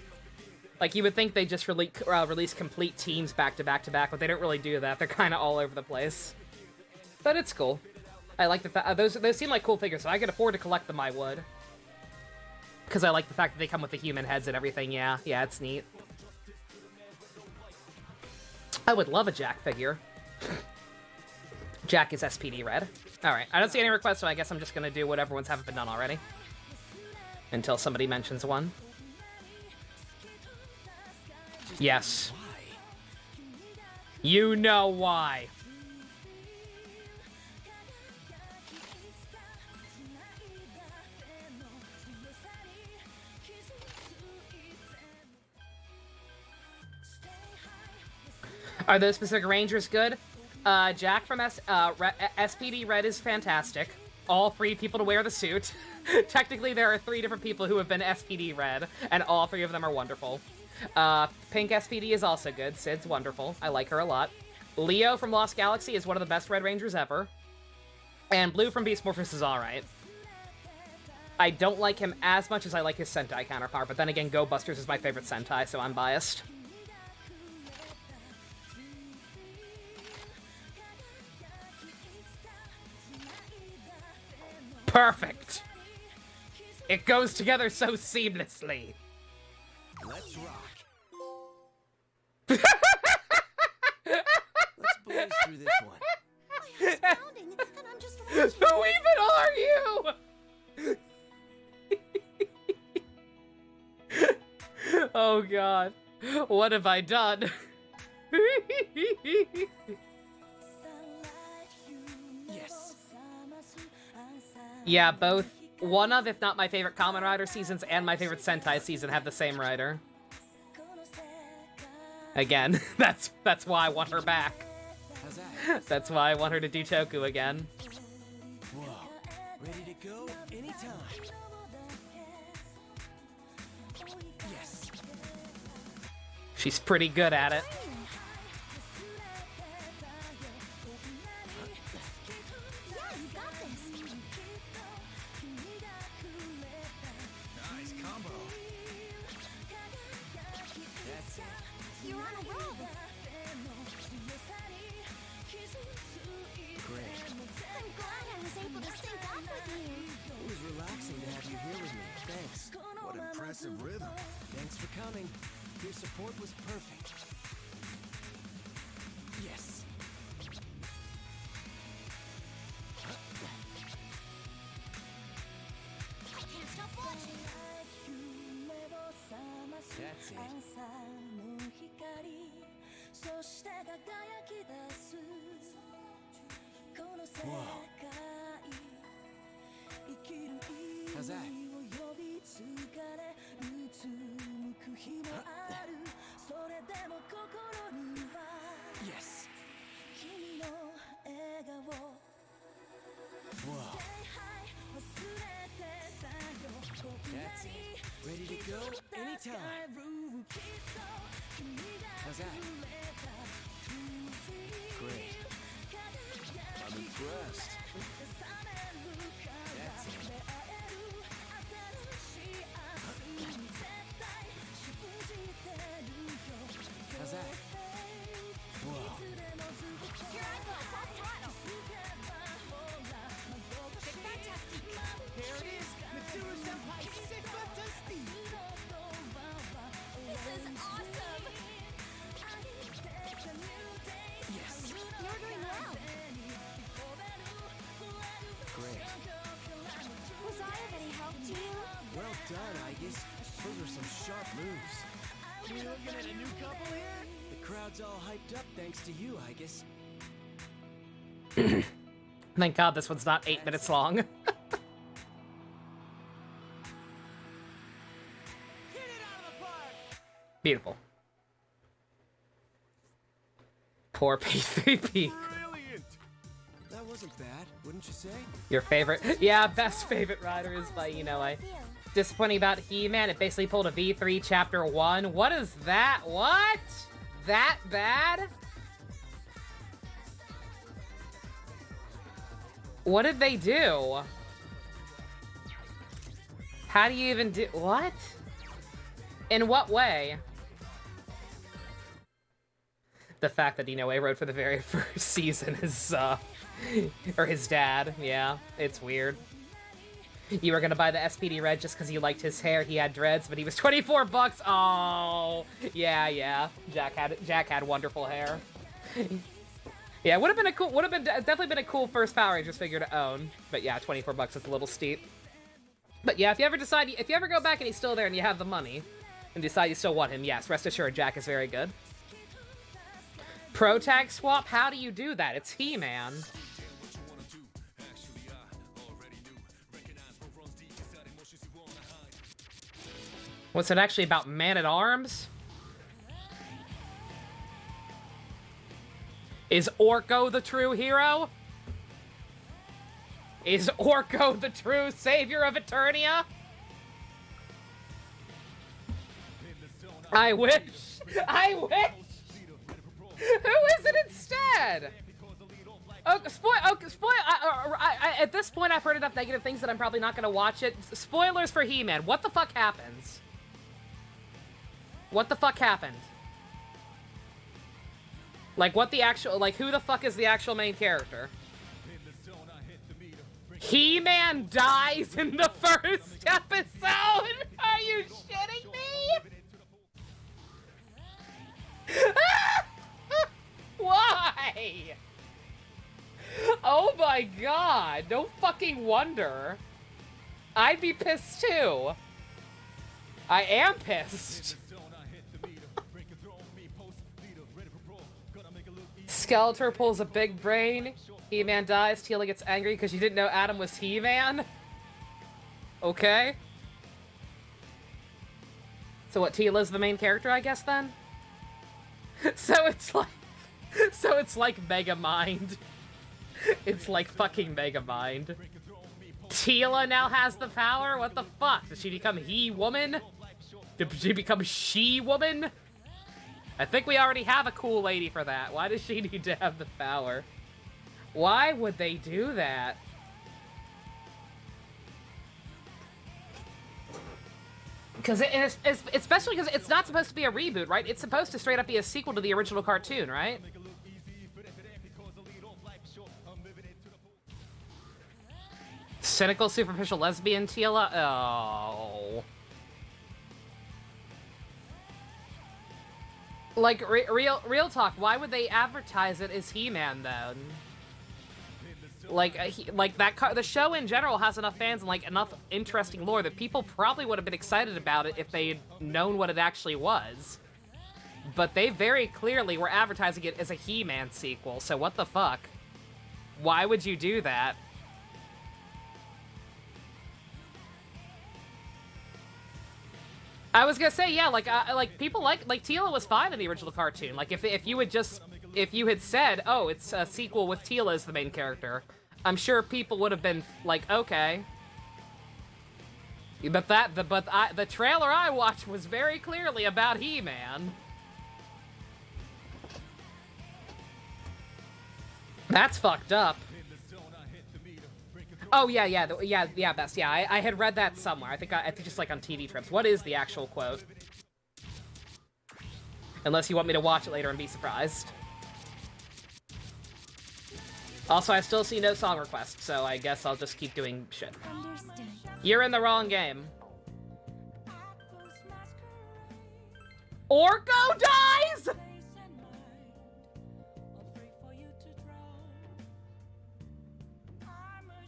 Like, you would think they just release complete teams back to back to back, but they don't really do that. They're kind of all over the place. But it's cool. I like the fact those seem like cool figures, so I could afford to collect them, I would. Because I like the fact that they come with the human heads and everything, yeah. Yeah, it's neat. I would love a Jack figure. Jack is SPD red. Alright, I don't see any requests, so I guess I'm just gonna do whatever ones haven't been done already. Until somebody mentions one. Yes. You know why. Are those specific Rangers good? Jack from SPD Red is fantastic. All 3 people to wear the suit. Technically, there are 3 different people who have been SPD Red, and all 3 of them are wonderful. Pink SPD is also good. Sid's wonderful. I like her a lot. Leo from Lost Galaxy is one of the best Red Rangers ever. And Blue from Beast Morphers is alright. I don't like him as much as I like his Sentai counterpart, but then again, Go Busters is my favorite Sentai, so I'm biased. Perfect! It goes together so seamlessly. Let's rock. Let's blaze through this one. My heart's pounding, and I'm Who even are you? Oh god. What have I done? Yes. Yeah, both one of, if not my favorite Kamen Rider seasons and my favorite Sentai season have the same writer. Again, that's why I want her back. How's that? That's why I want her to do Toku again. Whoa. Ready to go? Anytime. Yes. She's pretty good at it. Yeah, you got this. Nice combo. That's it. You're on a roll. Great. I'm glad I was able to sync up with you. It was relaxing to have you here with me. Thanks. What impressive rhythm. Thanks for coming. Your support was perfect. Yes. I can't stop watching. That's it. Whoa. How's that? Yes. Whoa. That's it. Ready to go? Anytime. How's that? Great. I'm impressed. That's it. How's that? Whoa. Your eyeballs on throttle. Fantastic. There it is. Mitsuru Senpai Sigma to Steve. This is awesome! Yes. You're doing well. Great. Was I of any help to you? Well done, Aegis. Those are some sharp moves. We looking at a new couple here? The crowd's all hyped up thanks to you, Aegis. Thank god this one's not 8 minutes long. Hit it out of the park. Beautiful. Poor P3P. Brilliant. That wasn't bad, wouldn't you say? Your favorite? Yeah, best favorite rider is by, I... Feel. Disappointing about He-Man, it basically pulled a V3 Chapter 1. What is that? What? That bad? What did they do? How do you even do... What? In what way? The fact that, A wrote for the very first season is, or his dad. Yeah, it's weird. You were gonna buy the SPD Red just because you liked his hair. He had dreads, but he was 24 bucks. Oh, yeah. Jack had wonderful hair. Yeah, would have definitely been a cool first Power Rangers figure to own. But yeah, 24 bucks is a little steep. But yeah, if you ever go back and he's still there and you have the money and decide you still want him, yes, rest assured, Jack is very good. Pro tag swap? How do you do that? It's He-Man. What's it actually about? Man-at-Arms? Is Orko the true hero? Is Orko the true savior of Eternia? I wish. I wish. Who is it instead? At this point, I've heard enough negative things that I'm probably not going to watch it. Spoilers for He-Man. What the fuck happens? What the fuck happened? Like, who the fuck is the actual main character? He-Man dies in the first episode? Are you shitting me? Why? Oh my god, no fucking wonder. I'd be pissed too. I am pissed. Skeletor pulls a big brain. He-Man dies. Teela gets angry because she didn't know Adam was He-Man. Okay. So what, Teela's the main character, I guess, then? So it's like Megamind. It's like fucking Megamind. Teela now has the power? What the fuck? Does she become He-Woman? Did she become She-Woman? I think we already have a cool lady for that. Why does she need to have the power? Why would they do that? Because especially because it's not supposed to be a reboot, right? It's supposed to straight up be a sequel to the original cartoon, right? Cynical, superficial lesbian Teela? Oh. Like, real talk, why would they advertise it as He-Man, then? Like, the show in general has enough fans and, like, enough interesting lore that people probably would have been excited about it if they had known what it actually was. But they very clearly were advertising it as a He-Man sequel, so what the fuck? Why would you do that? I was gonna say, yeah, like people like Teela was fine in the original cartoon. Like if you had said, oh, it's a sequel with Teela as the main character, I'm sure people would have been like, okay. But the trailer I watched was very clearly about He-Man. That's fucked up. Oh yeah, Best. Yeah, I had read that somewhere. I think just like on TV trips. What is the actual quote? Unless you want me to watch it later and be surprised. Also, I still see no song requests, so I guess I'll just keep doing shit. Understood. You're in the wrong game. Orko dies?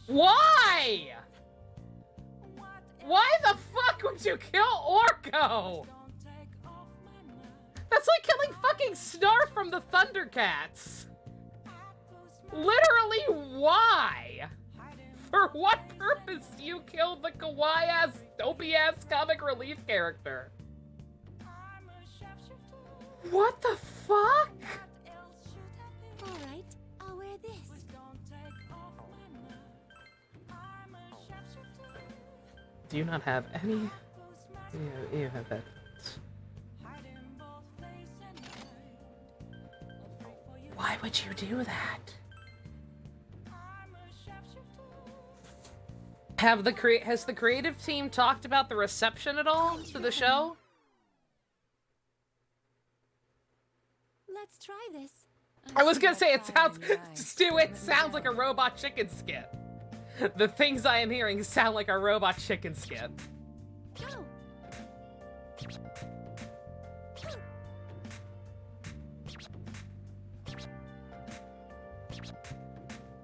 Why? Why the fuck would you kill Orko? That's like killing fucking Snarf from the Thundercats. Literally, why? For what purpose do you kill the kawaii-ass, dopey-ass comic relief character? What the fuck? Alright, I'll wear this. Do you not have any? You have that. Why would you do that? Has the creative team talked about the reception at all to the show? Let's try this. I was gonna say it sounds, Stu, it sounds like a robot chicken skit. The things I am hearing sound like a robot chicken skit. Go.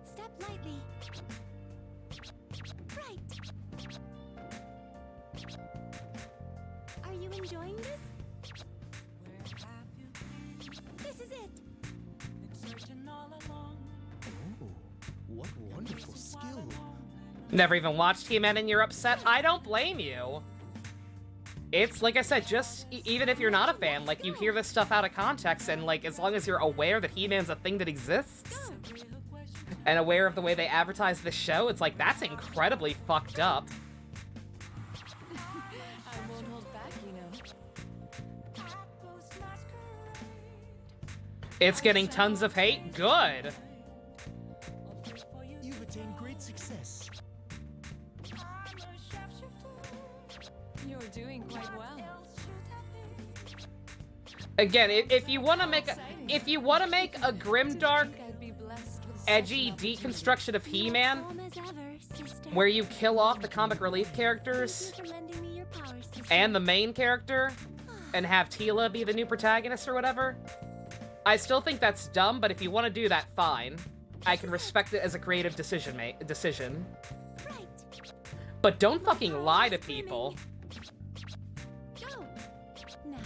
Step lightly. Right. Are you enjoying this? This is it. Oh, what wonderful skill. Never even watched He-Man and you're upset? I don't blame you. It's, like I said, just, even if you're not a fan, like, you hear this stuff out of context, and, like, as long as you're aware that He-Man's a thing that exists, and aware of the way they advertise the show, it's like, that's incredibly fucked up. I won't hold back, you know. It's getting tons of hate? Good. You've attained great success. You're doing quite well. Again, if you want to make a grimdark, I'd be blessed with edgy deconstruction of He-Man, Calm as ever, sister. where you kill off the comic relief characters Thank you for lending me your power, sister. and the main character, and have Teela be the new protagonist or whatever, I still think that's dumb, but if you want to do that, fine. I can respect it as a creative decision. Right. But don't fucking lie to people. Go. Now,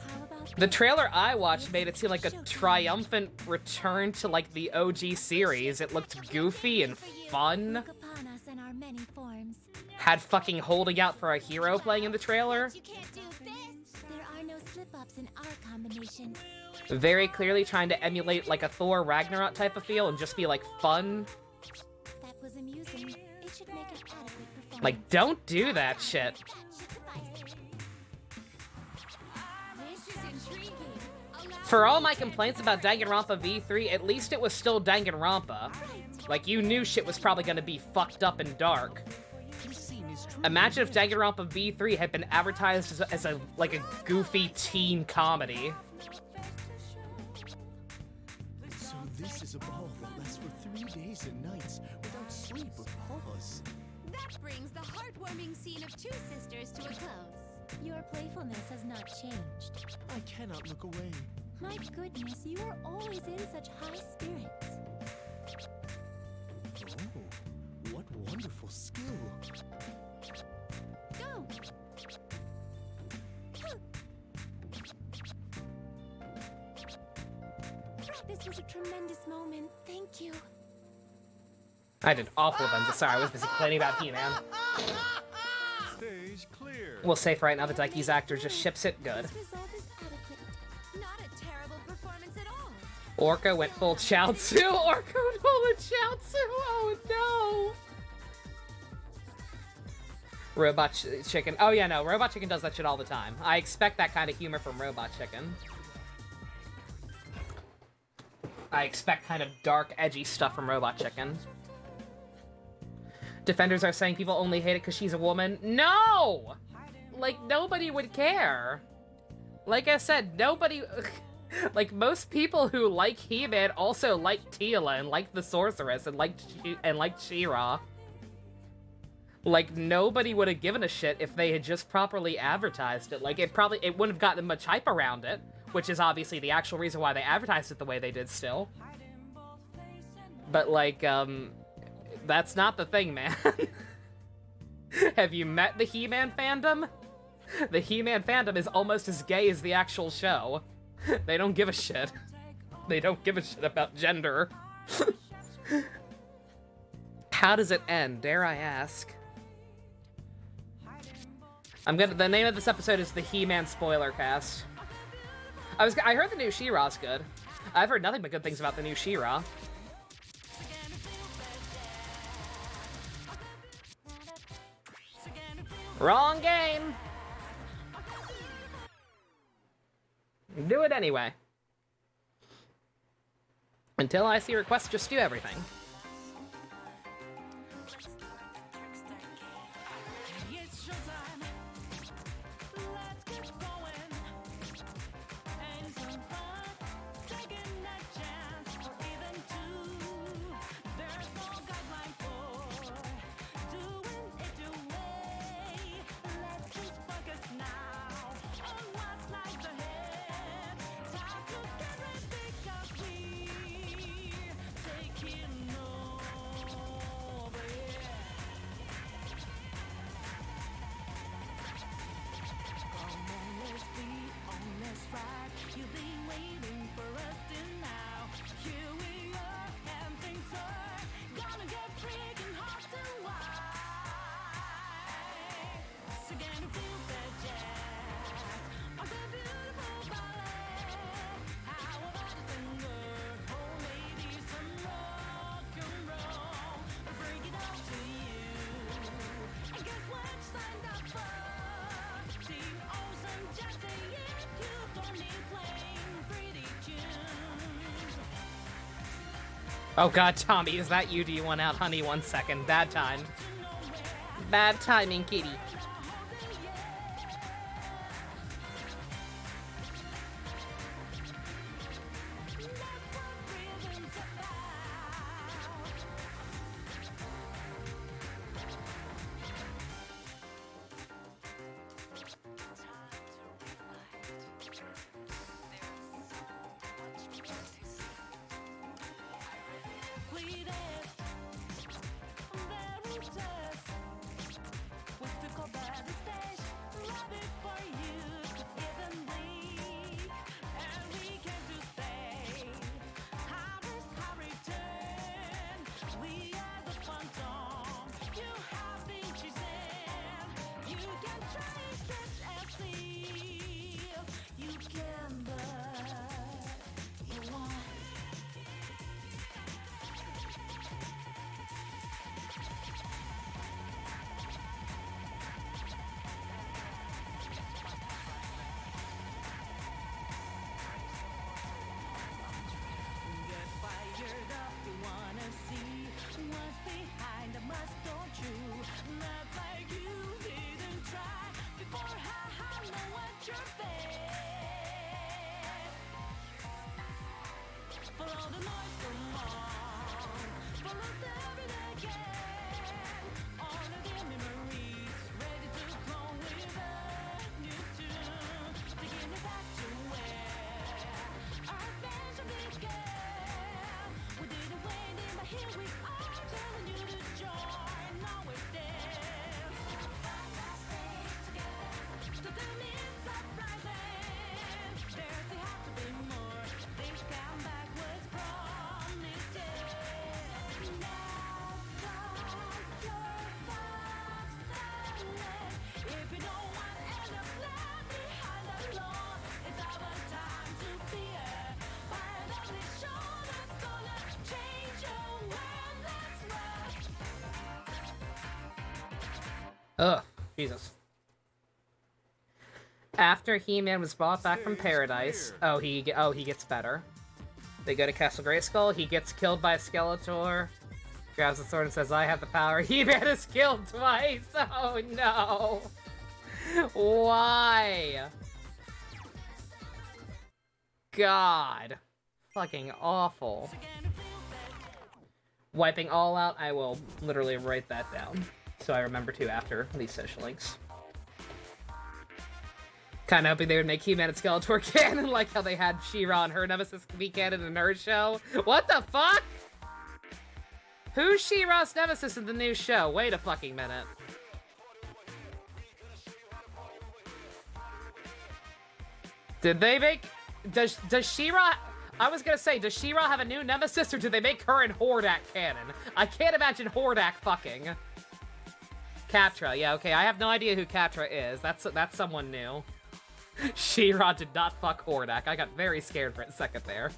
how about The trailer I watched made it seem like a triumphant return to, like, the OG series. It looked goofy and fun. Look upon us in our many forms. Had fucking holding out for a hero playing in the trailer. You can't do this. There are no slip-ups in our combination. Very clearly trying to emulate, like, a Thor Ragnarok type of feel and just be, like, fun. That was amusing. It should make an adequate performance. Like, don't do that shit. That should suffice. This is intriguing. For all my complaints about Danganronpa V3, at least it was still Danganronpa. Like, you knew shit was probably gonna be fucked up and dark. Imagine if Danganronpa V3 had been advertised as a like a goofy teen comedy. So this is a ball that lasts for 3 days and nights without sleep or pause. That brings the heartwarming scene of two sisters to a close. Your playfulness has not changed. I cannot look away. My goodness, you are always in such high spirits. Oh, what wonderful skill. Go! This was a tremendous moment. Thank you. I did awful events. Sorry, I was busy complaining about He-Man. Stage clear. We'll say for right now, the Daiki's actor just ships it good. This result is adequate. Not a terrible performance at all. Orca went full Chaozu. Orca went full Chaozu. Oh no. Robot Chicken. Oh yeah, no. Robot Chicken does that shit all the time. I expect that kind of humor from Robot Chicken. I expect kind of dark, edgy stuff from Robot Chicken. Defenders are saying people only hate it because she's a woman. No! Like, nobody would care. Like I said, nobody... like, most people who like He-Man also like Teela and like the Sorceress and like She-Ra. Like, nobody would have given a shit if they had just properly advertised it. Like, it wouldn't have gotten much hype around it, which is obviously the actual reason why they advertised it the way they did still. But, like, that's not the thing, man. Have you met the He-Man fandom? The He-Man fandom is almost as gay as the actual show. They don't give a shit. They don't give a shit about gender. How does it end, dare I ask? The name of this episode is the He-Man Spoilercast. I heard the new She-Ra's good. I've heard nothing but good things about the new She-Ra. Wrong game! Do it anyway. Until I see requests, just do everything. It's showtime. Let's get going. And some fun. Taking a chance or even two. There's no guideline for doing it your way. Let's just focus now on what's lies ahead. Time to get ready because we're taking over. Come on, let's be on this ride. You've been waiting for us till now. Here we are, and things are gonna get freaking hard to why. So can you feel that jazz? On the beautiful ballet. How about a finger? Oh, maybe some rock and roll. Bring it up to you. And guess what you signed up for? Team Awesome, just say it. You don't need playing pretty tunes. Oh god, Tommy, is that you? Do you want out, honey? 1 second. Bad time. Bad timing, kitty. sweetest, very best. Was to call by the stage, love it for you to evenly, and we came to stay. How risk, how return. We are the phantom. You have been chosen. You can try and catch and steal. You can, but you won't. Get fired up, you wanna see what's behind the mask, don't you? Not like you didn't try before, know what you're fed. Follow the noise, come on. Follow the beat again. All of the memories ready to flow with a new tune. Taking it back to where our adventure began. We didn't wait in, but here we are, telling you to join. Now we're there. To the midst uprising, there still have to be more. This comeback was promised, yeah. Now don't your thoughts silent. If you don't want to end up left behind alone, it's our time to fear. Fire on his shoulders, gonna change your world. Let's rock. Ugh, Jesus. After He-Man was brought back from paradise, he gets better. They go to Castle Grayskull. He gets killed by a Skeletor. Grabs the sword and says, "I have the power." He-Man is killed twice. Oh no! Why? God, fucking awful. Wiping all out. I will literally write that down so I remember to after these social links. Kind of hoping they would make He-Man and Skeletor canon, like how they had She-Ra and her nemesis be canon in her show. What the fuck? Who's She-Ra's nemesis in the new show? Wait a fucking minute. Did they make... Does She-Ra... I was gonna say, does She-Ra have a new nemesis, or did they make her and Hordak canon? I can't imagine Hordak fucking. Catra, yeah, okay, I have no idea who Catra is. That's someone new. She-Ra did not fuck Hordak. I got very scared for a second there.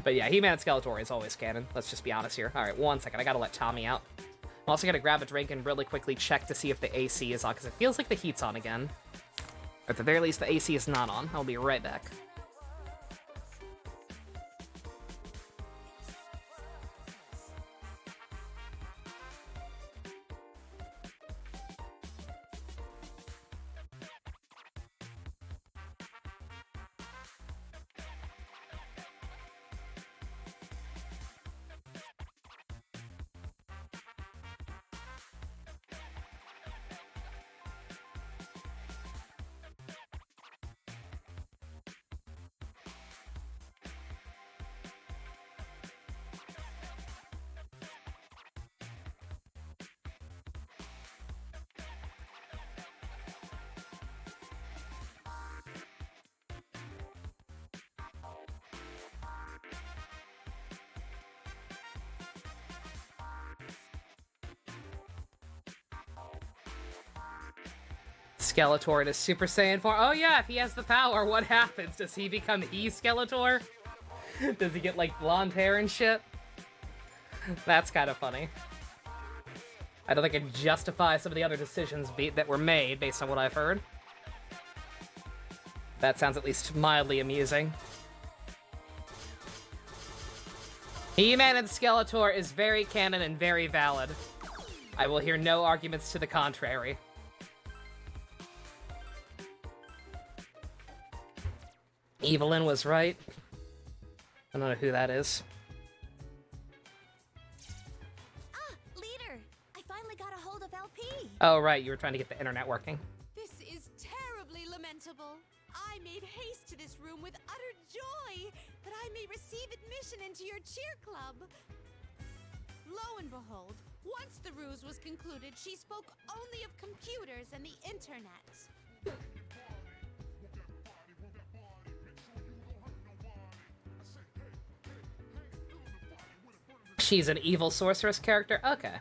But yeah, He-Man and Skeletor is always canon. Let's just be honest here. Alright, 1 second. I gotta let Tommy out. I'm also gonna grab a drink and really quickly check to see if the AC is on, because it feels like the heat's on again. Or at the very least, the AC is not on. I'll be right back. Skeletor in his Super Saiyan form. Oh yeah, if he has the power, what happens? Does he become Skeletor? Does he get, like, blonde hair and shit? That's kind of funny. I don't think I can justify some of the other decisions that were made based on what I've heard. That sounds at least mildly amusing. He-Man and Skeletor is very canon and very valid. I will hear no arguments to the contrary. Evelyn was right. I don't know who that is. Ah, leader! I finally got a hold of LP. Oh, right, you were trying to get the internet working. This is terribly lamentable. I made haste to this room with utter joy that I may receive admission into your cheer club. lo and behold, once the ruse was concluded, she spoke only of computers and the internet. She's an evil sorceress character? Okay.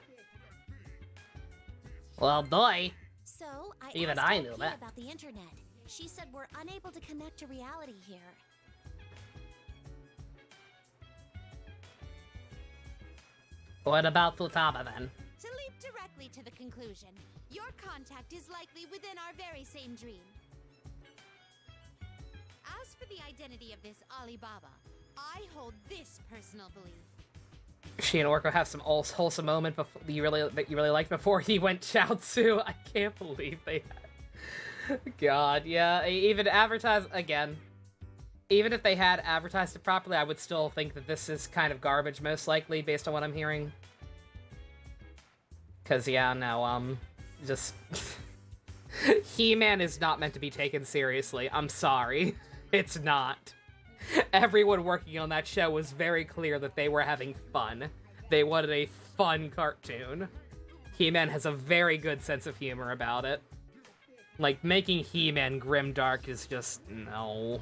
Well, boy. So, I Even asked I LP knew that. about the internet. She said we're unable to connect to reality here. What about Futaba then? To leap directly to the conclusion, your contact is likely within our very same dream. As for the identity of this Alibaba, I hold this personal belief. She and Orko have some wholesome moment that you really liked before he went Chaozu. I can't believe they had. God, yeah. Even advertise again. Even if they had advertised it properly, I would still think that this is kind of garbage, most likely, based on what I'm hearing. Cause yeah, no, just He-Man is not meant to be taken seriously. I'm sorry, it's not. Everyone working on that show was very clear that they were having fun. They wanted a fun cartoon. He-Man has a very good sense of humor about it. Like, making He-Man grimdark is just... no.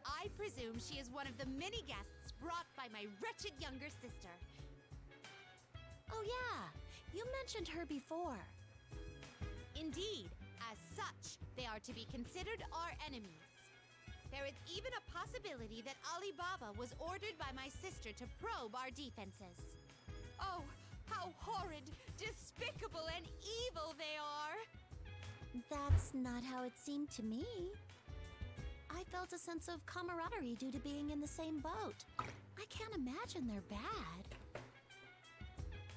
I presume she is one of the many guests brought by my wretched younger sister. Oh yeah, you mentioned her before. Indeed, as such, they are to be considered our enemies. There is even a possibility that Alibaba was ordered by my sister to probe our defenses. Oh, how horrid, despicable, and evil they are! That's not how it seemed to me. I felt a sense of camaraderie due to being in the same boat. I can't imagine they're bad.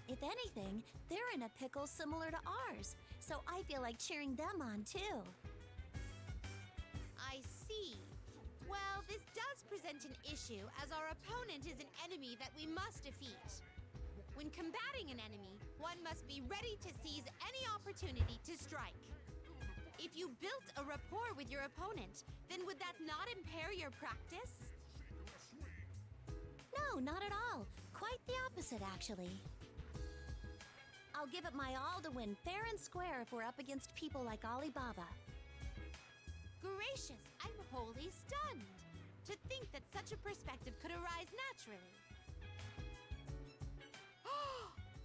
If anything, they're in a pickle similar to ours, so I feel like cheering them on too. I see. Well, this does present an issue, as our opponent is an enemy that we must defeat. When combating an enemy, one must be ready to seize any opportunity to strike. If you built a rapport with your opponent, then would that not impair your practice? No, not at all. Quite the opposite, actually. I'll give it my all to win fair and square if we're up against people like Alibaba. Gracious, I'm wholly stunned. To think that such a perspective could arise naturally.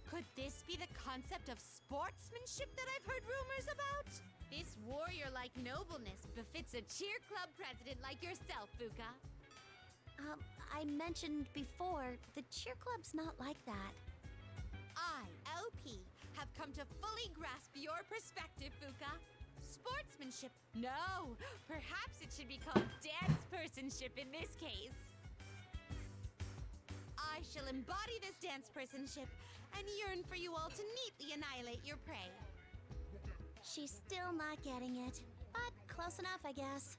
Could this be the concept of sportsmanship that I've heard rumors about? This warrior-like nobleness befits a cheer club president like yourself, Fuka. I mentioned before, the cheer club's not like that. I, LP, have come to fully grasp your perspective, Fuka. Sportsmanship? No! Perhaps it should be called dance-personship in this case. I shall embody this dance-personship and yearn for you all to neatly annihilate your prey. She's still not getting it, but close enough, I guess.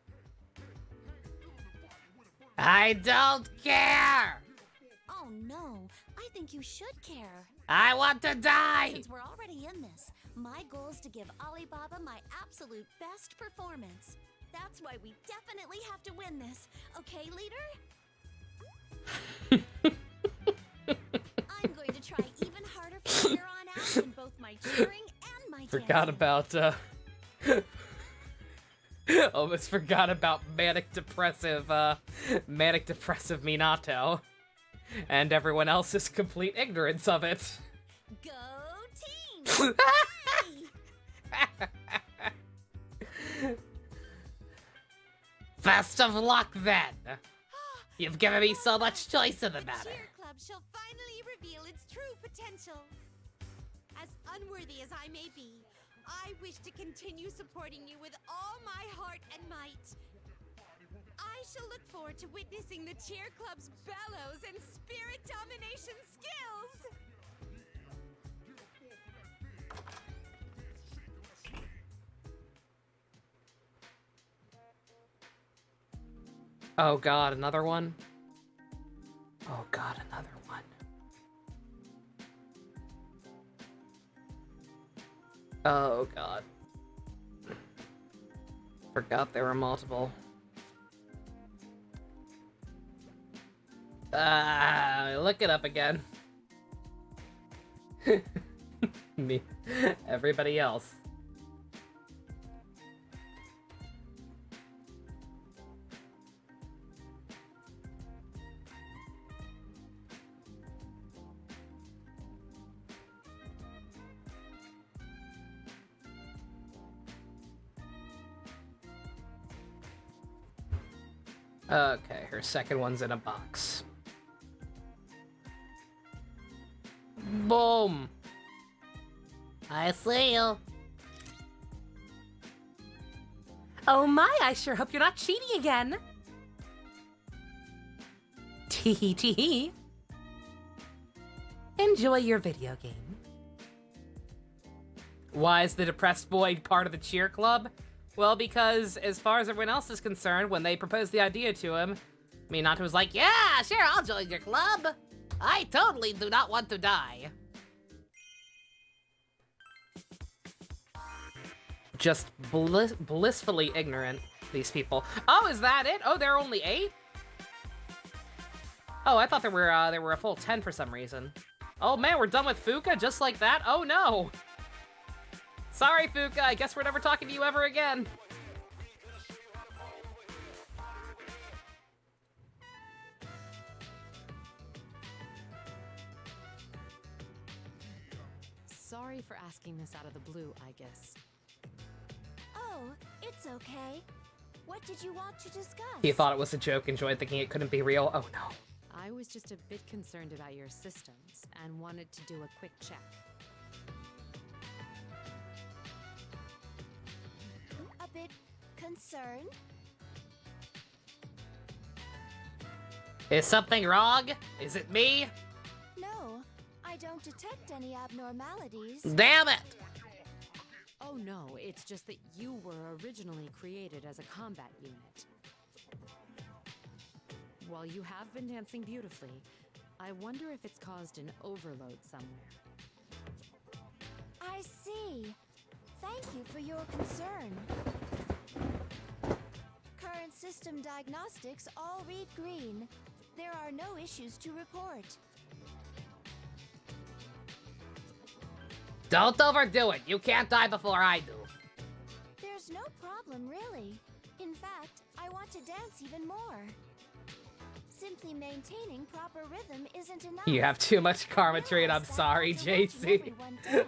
I don't care! Oh no, I think you should care. I want to die! Since we're already in this, my goal is to give Alibaba my absolute best performance. That's why we definitely have to win this. Okay, leader? I'm going to try even harder from here on out in both my cheering and my Forgot dancing. about, almost forgot about manic depressive Minato. And everyone else's complete ignorance of it. Go team! Best of luck then! You've given me so much choice in the The matter. cheer club shall finally reveal its true potential. As unworthy as I may be, I wish to continue supporting you with all my heart and might. I shall look forward to witnessing the cheer club's bellows and spirit domination skills. Oh god, another one? Oh god, another one. Oh god. Forgot there were multiple. Look it up again. Me, everybody else. Okay, her second one's in a box. Boom! I see you. Oh my, I sure hope you're not cheating again. Tee tee. Enjoy your video game. Why is the depressed boy part of the cheer club? Well, because as far as everyone else is concerned, when they proposed the idea to him, Minato was like, yeah, sure, I'll join your club. I totally do not want to die. Just blissfully ignorant, these people. Oh, is that it? Oh, there are only 8? Oh, I thought there were a full 10 for some reason. Oh man, we're done with Fuka just like that? Oh no! Sorry, Fuka, I guess we're never talking to you ever again. Sorry for asking this out of the blue, I guess. Oh, it's okay. What did you want to discuss? He thought it was a joke and joined thinking it couldn't be real. Oh no. I was just a bit concerned about your systems and wanted to do a quick check. A bit concerned? Is something wrong? Is it me? No, I don't detect any abnormalities. Damn it! Oh no, it's just that you were originally created as a combat unit. While you have been dancing beautifully, I wonder if it's caused an overload somewhere. I see. Thank you for your concern. Current system diagnostics all read green. There are no issues to report. Don't overdo it. You can't die before I do. There's no problem, really. In fact, I want to dance even more. Simply maintaining proper rhythm isn't enough. You have too much karma tree, and I'm sorry, JC.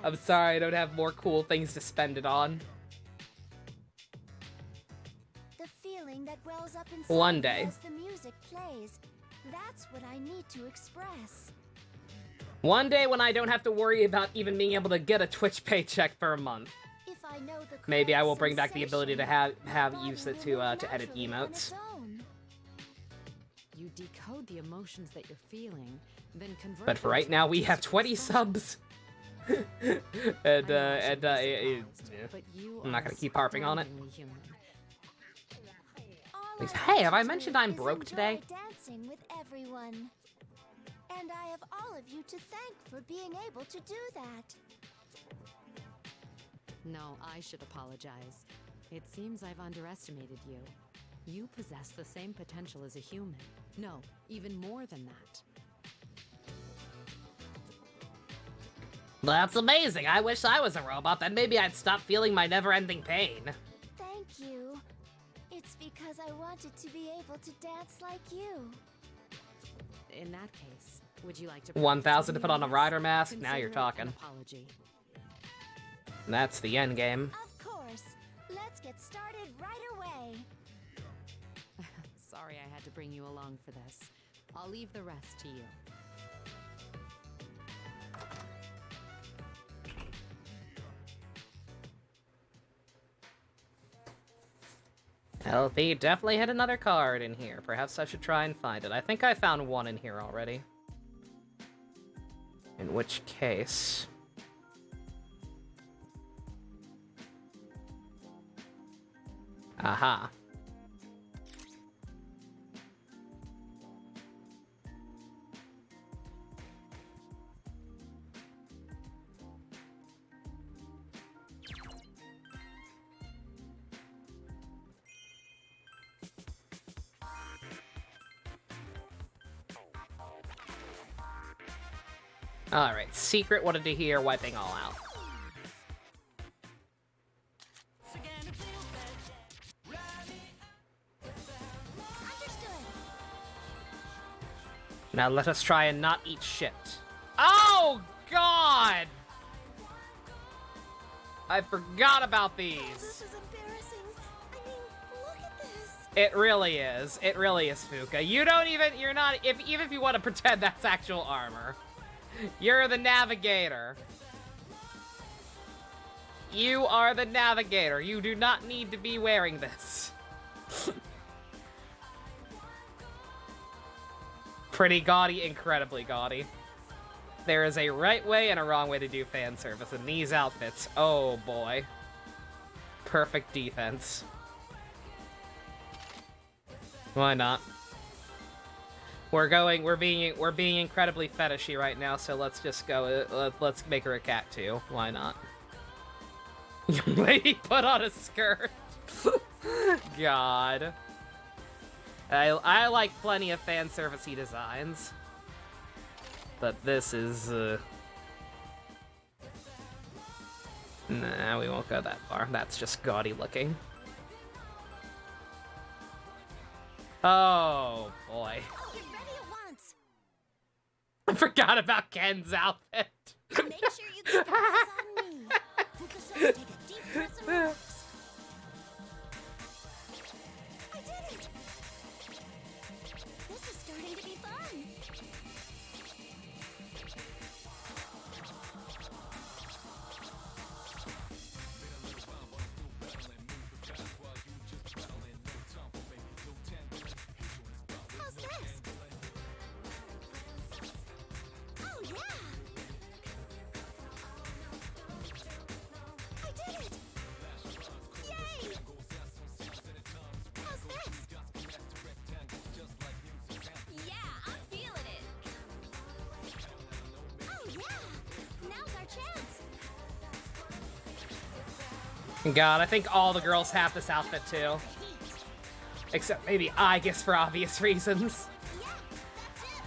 I'm sorry I don't have more cool things to spend it on. The feeling that wells up inside One day. as the music plays, that's what I need to express. One day when I don't have to worry about even being able to get a Twitch paycheck for a month. If I know the Maybe I correct will bring back the ability to sensation, have the use it body will move to edit naturally on emotes. its own. You decode the emotions that you're feeling, then convert. But for them right to now, we have artistic 20 expression. subs. I know I shouldn't be Yeah. surprised, but you I'm not are gonna keep harping on it. astoundingly human. All I Hey, have want I to mentioned do I'm is broke enjoy today? Dancing with everyone. And I have all of you to thank for being able to do that. No, I should apologize. It seems I've underestimated you. You possess the same potential as a human. No, even more than that. That's amazing. I wish I was a robot. Then maybe I'd stop feeling my never-ending pain. Thank you. It's because I wanted to be able to dance like you. In that case, would you like to 1,000 to put on a Yes. rider mask? Now Consider you're it talking. An apology. That's the end game. Of course. Let's get started right away. Sorry I had to bring you along for this. I'll leave the rest to you. LP definitely had another card in here. Perhaps I should try and find it. I think I found one in here already. In which case... Aha. Alright, secret wanted to hear wiping all out. Understood. Now let us try and not eat shit. Oh, God! I forgot about these. This is embarrassing. I mean, look at this. It really is. It really is, Fuka. You're not, even if you want to pretend that's actual armor. You're the navigator. You are the navigator. You do not need to be wearing this. Pretty gaudy, incredibly gaudy. There is a right way and a wrong way to do fan service in these outfits. Oh boy. Perfect defense. Why not? We're being incredibly fetishy right now, so let's just go, let's make her a cat too. Why not? Lady put on a skirt. God. I like plenty of fan servicey designs. But this is, nah, we won't go that far. That's just gaudy looking. Oh, boy. Get ready at once. I forgot about Ken's outfit. Make sure you keep your eyes on me. Focus on, take a deep breath and relax. I did it. This is starting to be fun. How's this? Oh yeah! I did it! Yay! How's this? Yeah, I'm feeling it. Oh yeah! Now's our chance. God, I think all the girls have this outfit too. Except maybe I guess for obvious reasons. Yeah, that's it.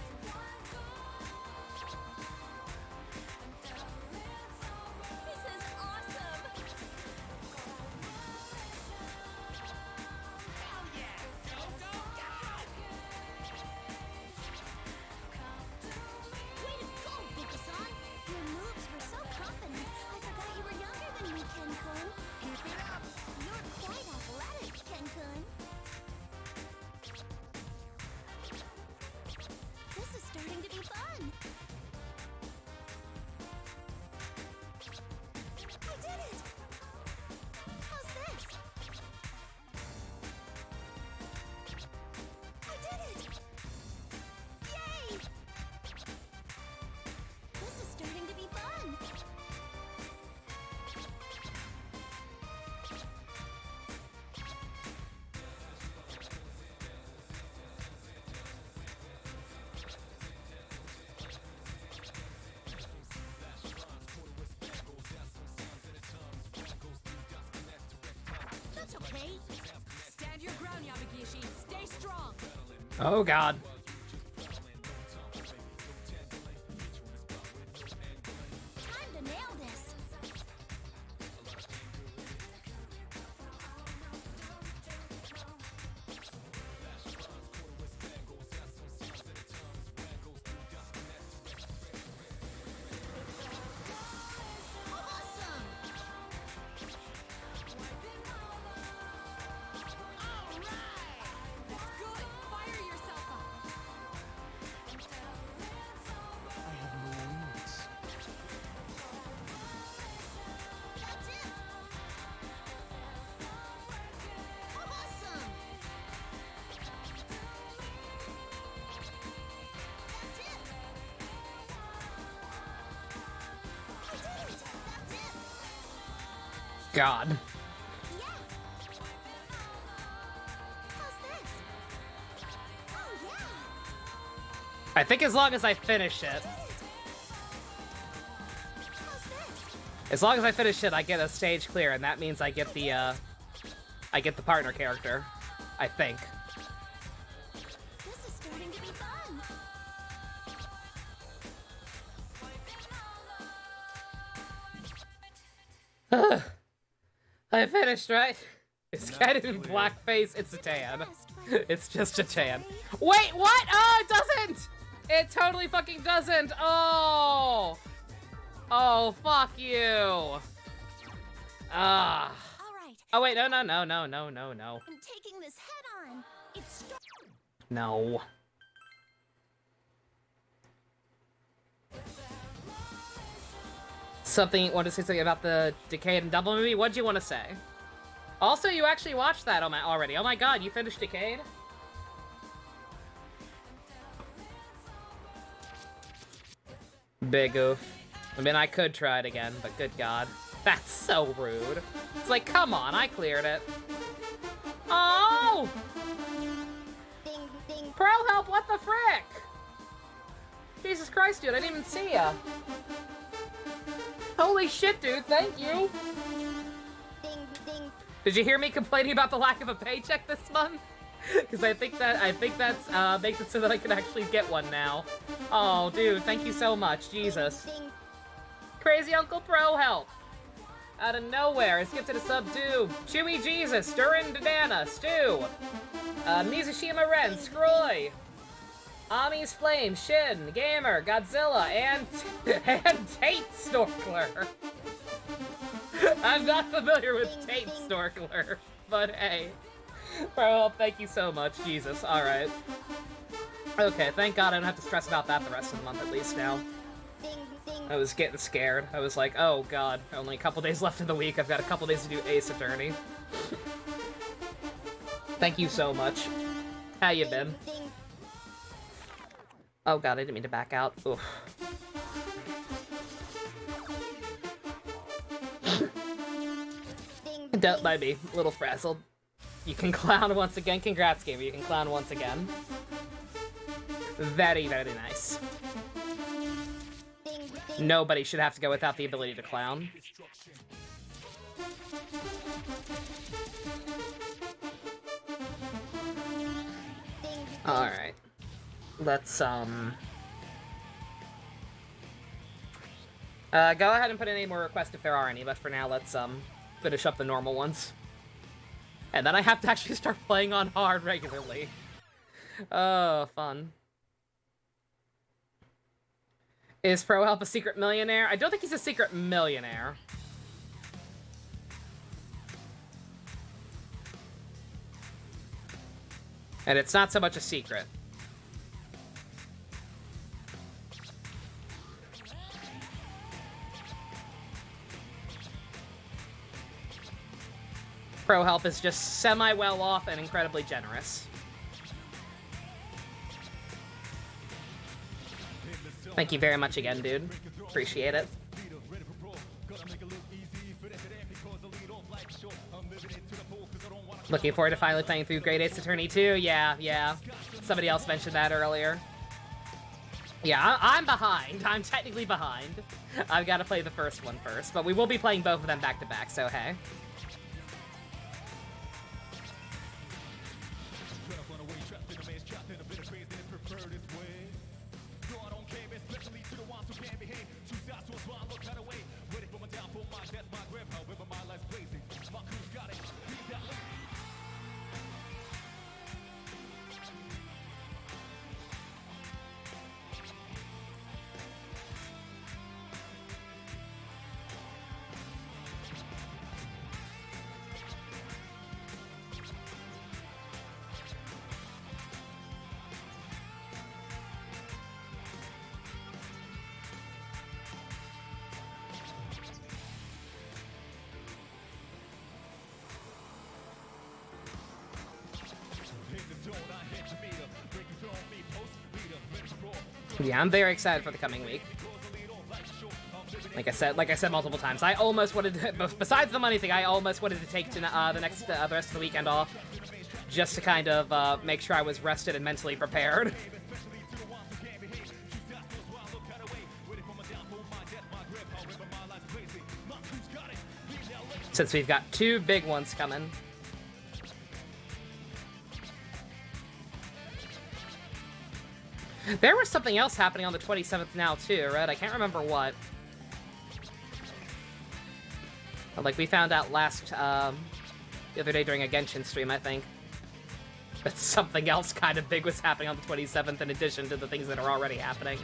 This is awesome. Way to go, Fukasan! Your moves were so confident, I forgot you were younger than me, Ken-kun. Keep it up! You're quite athletic, Ken-kun. This is starting to be fun. I did it! How's this? I did it! Yay! This is starting to be fun. That's okay. Stand your ground, Yamagishi. Stay strong. Oh, God. Time to nail this. Awesome! That's good. Fire yourself up. I have no limits. That's it! Awesome! That's it! I did it! That's it! God. Yeah! How's this? Oh yeah! I think as long as I finish it, Did it! How's this? as long as I finish it, I get a stage clear, and that means I get the partner character. I think. This is starting to be fun. I finished, right? It's kind of in blackface. It's a tan. It's just a tan. Wait, what? Oh, it doesn't! It totally fucking doesn't! Oh! Oh, fuck you! Ah. Alright, Oh, wait, no. I'm taking this head on. It's No. Something, want to say something about the Decade and Double movie? What'd you want to say? Also, you actually watched that already. Oh my god, you finished Decade? Big oof. I mean, I could try it again, but good god. That's so rude. It's like, come on, I cleared it. Oh! Pro help, what the frick? Jesus Christ, dude, I didn't even see ya. Holy shit, dude, thank you. Did you hear me complaining about the lack of a paycheck this month? Because I think that's makes it so that I can actually get one now. Oh, dude, thank you so much, Jesus. Crazy Uncle Pro help. Out of nowhere, it's gifted a subdue. Chewy Jesus, Durin Dana, Stu. Mizushima Ren, Scroy. Ami's Flame, Shin, Gamer, Godzilla, and Tate Storkler. I'm not familiar with Tate Storkler, but hey. Bro, thank you so much, Jesus. Alright. Okay, thank God I don't have to stress about that the rest of the month at least now. I was getting scared. I was like, oh god, only a couple days left in the week. I've got a couple days to do Ace Attorney. Thank you so much. How you been? Oh god, I didn't mean to back out. Oof. Don't mind me, a little frazzled. You can clown once again. Congrats, gamer. You can clown once again. Very, very nice. Nobody should have to go without the ability to clown. Alright. Let's, go ahead and put in any more requests if there are any, but for now, let's, finish up the normal ones. And then I have to actually start playing on hard regularly. Oh, fun. Is Pro Help a secret millionaire? I don't think he's a secret millionaire. And it's not so much a secret. Pro Help is just semi-well off and incredibly generous. Thank you very much again, dude. Appreciate it. Looking forward to finally playing through Great Ace Attorney 2. Yeah. Somebody else mentioned that earlier. Yeah, I'm behind. I'm technically behind. I've got to play the first one first, but we will be playing both of them back to back, so hey. Yeah, I'm very excited for the coming week. Like I said multiple times, I almost wanted to, besides the money thing, I almost wanted to take the rest of the weekend off, just to kind of make sure I was rested and mentally prepared. Since we've got two big ones coming. There was something else happening on the 27th now, too, right? I can't remember what. Like, we found out the other day during a Genshin stream, I think, that something else kind of big was happening on the 27th in addition to the things that are already happening.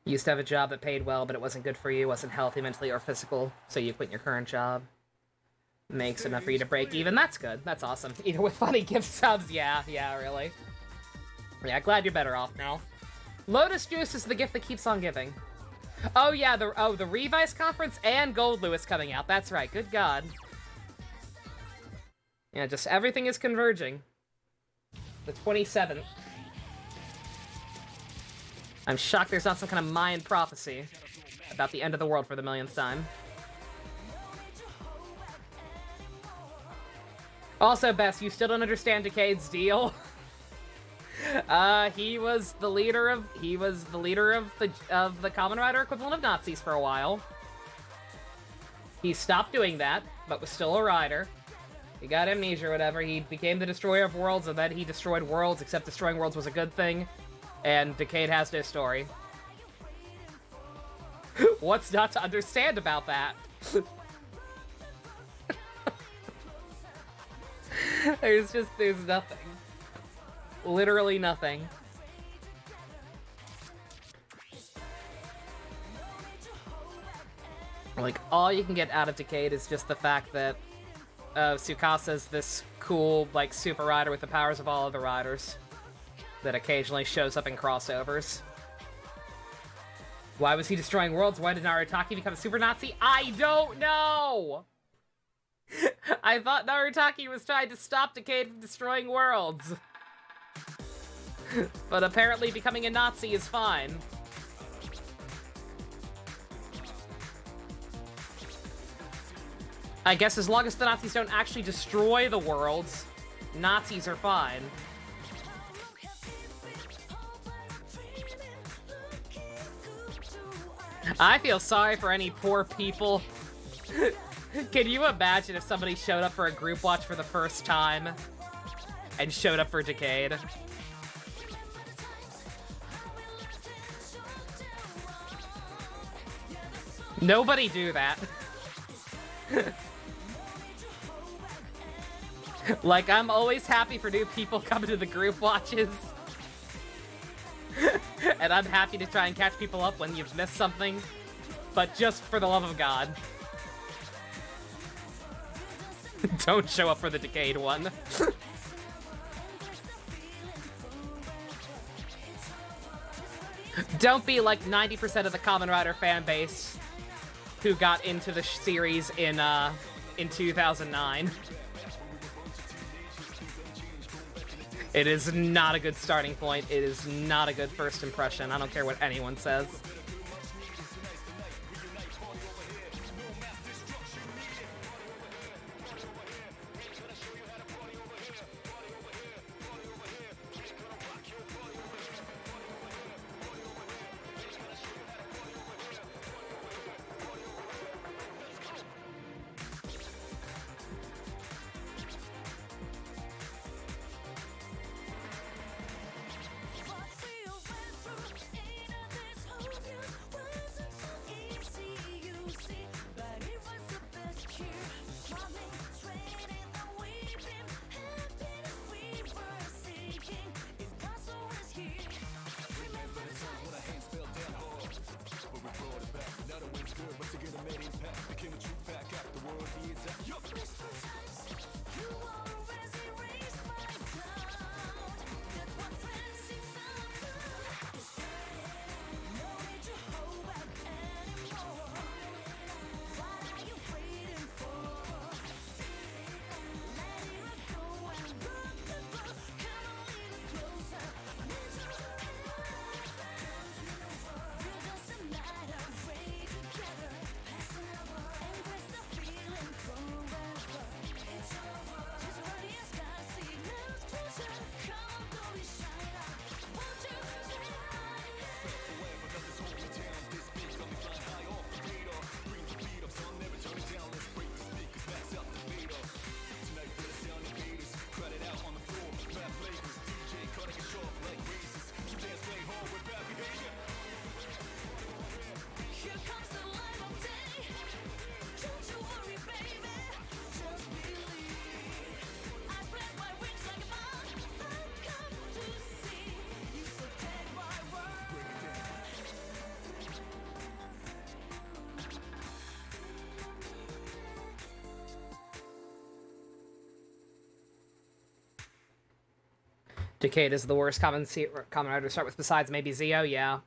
You used to have a job that paid well, but it wasn't good for you, wasn't healthy mentally or physical, so you quit your current job. Makes enough for you to break even. That's good. That's awesome. Either with funny gift subs, yeah, really. Yeah, glad you're better off now. Lotus Juice is the gift that keeps on giving. Oh yeah, the Revice conference and Gold Lewis coming out. That's right. Good God. Yeah, just everything is converging. The 27th. I'm shocked there's not some kind of Mayan prophecy about the end of the world for the millionth time. Also, Bess, you still don't understand Decade's deal. He was the leader of the Kamen Rider equivalent of Nazis for a while. He stopped doing that, but was still a rider. He got amnesia or whatever. He became the destroyer of worlds, and then he destroyed worlds, except destroying worlds was a good thing. And Decade has no story. What's not to understand about that? There's nothing. Literally nothing. Like, all you can get out of Decade is just the fact that Tsukasa's this cool, like, super rider with the powers of all other riders that occasionally shows up in crossovers. Why was he destroying worlds? Why did Narutaki become a super Nazi? I don't know! I thought Narutaki was trying to stop Decade from destroying worlds. But apparently becoming a Nazi is fine. I guess as long as the Nazis don't actually destroy the worlds, Nazis are fine. I feel sorry for any poor people. Can you imagine if somebody showed up for a group watch for the first time and showed up for Decade? Nobody do that. Like, I'm always happy for new people coming to the group watches. And I'm happy to try and catch people up when you've missed something. But just for the love of God. Don't show up for the Decade one. Don't be like 90% of the Kamen Rider fan base who got into the series in 2009. It is not a good starting point. It is not a good first impression. I don't care what anyone says. Decade is the worst common writer to start with, besides maybe Zio, yeah.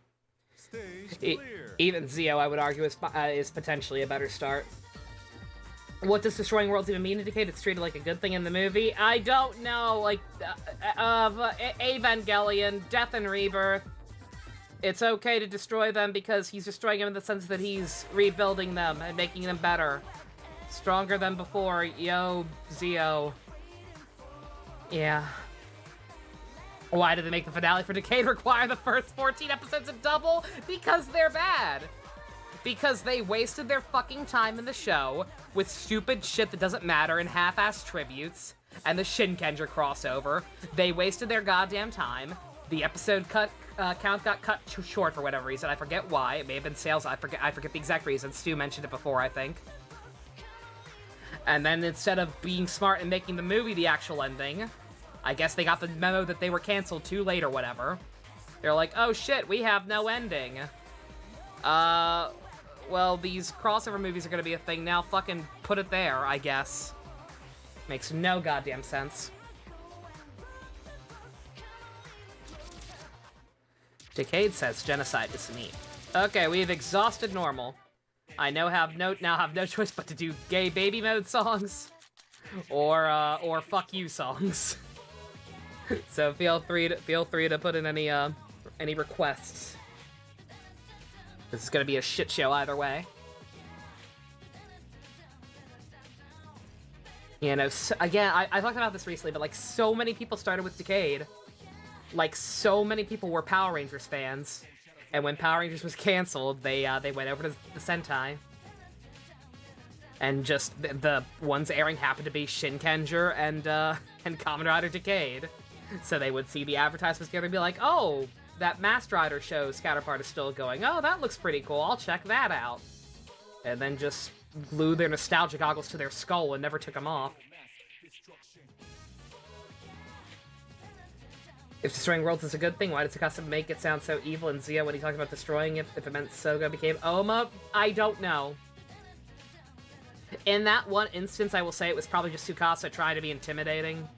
Stage clear. Even Zio, I would argue, is potentially a better start. What does destroying worlds even mean to Decade? It's treated like a good thing in the movie? I don't know, like, Evangelion, Death and Rebirth. It's okay to destroy them because he's destroying them in the sense that he's rebuilding them and making them better. Stronger than before, yo, Zio. Yeah. Why did they make the finale for Decade require the first 14 episodes of double? Because they're bad. Because they wasted their fucking time in the show with stupid shit that doesn't matter and half-assed tributes and the Shinkenger crossover. They wasted their goddamn time. The episode count got cut too short for whatever reason. I forget why. It may have been sales. I forget the exact reason. Stu mentioned it before, I think. And then instead of being smart and making the movie the actual ending, I guess they got the memo that they were canceled too late or whatever. They're like, oh shit, we have no ending. Well, these crossover movies are gonna be a thing now. Fucking put it there, I guess. Makes no goddamn sense. Decade says genocide is neat. Okay, we've exhausted normal. I now have no choice but to do gay baby mode songs, or fuck you songs. So feel free to put in any requests. This is gonna be a shit show either way. You know, again, I talked about this recently, but like so many people started with Decade. Like so many people were Power Rangers fans, and when Power Rangers was canceled, they went over to the Sentai. And just the ones airing happened to be Shinkenger and Kamen Rider Decade. So they would see the advertisements together and be like, oh, that Masked Rider show Scatterpart is still going. Oh, that looks pretty cool. I'll check that out. And then just glued their nostalgia goggles to their skull and never took them off. If destroying worlds is a good thing, why does Tsukasa make it sound so evil and Zio when he talked about destroying it if it meant Soga became Oma? I don't know. In that one instance, I will say it was probably just Tsukasa trying to be intimidating.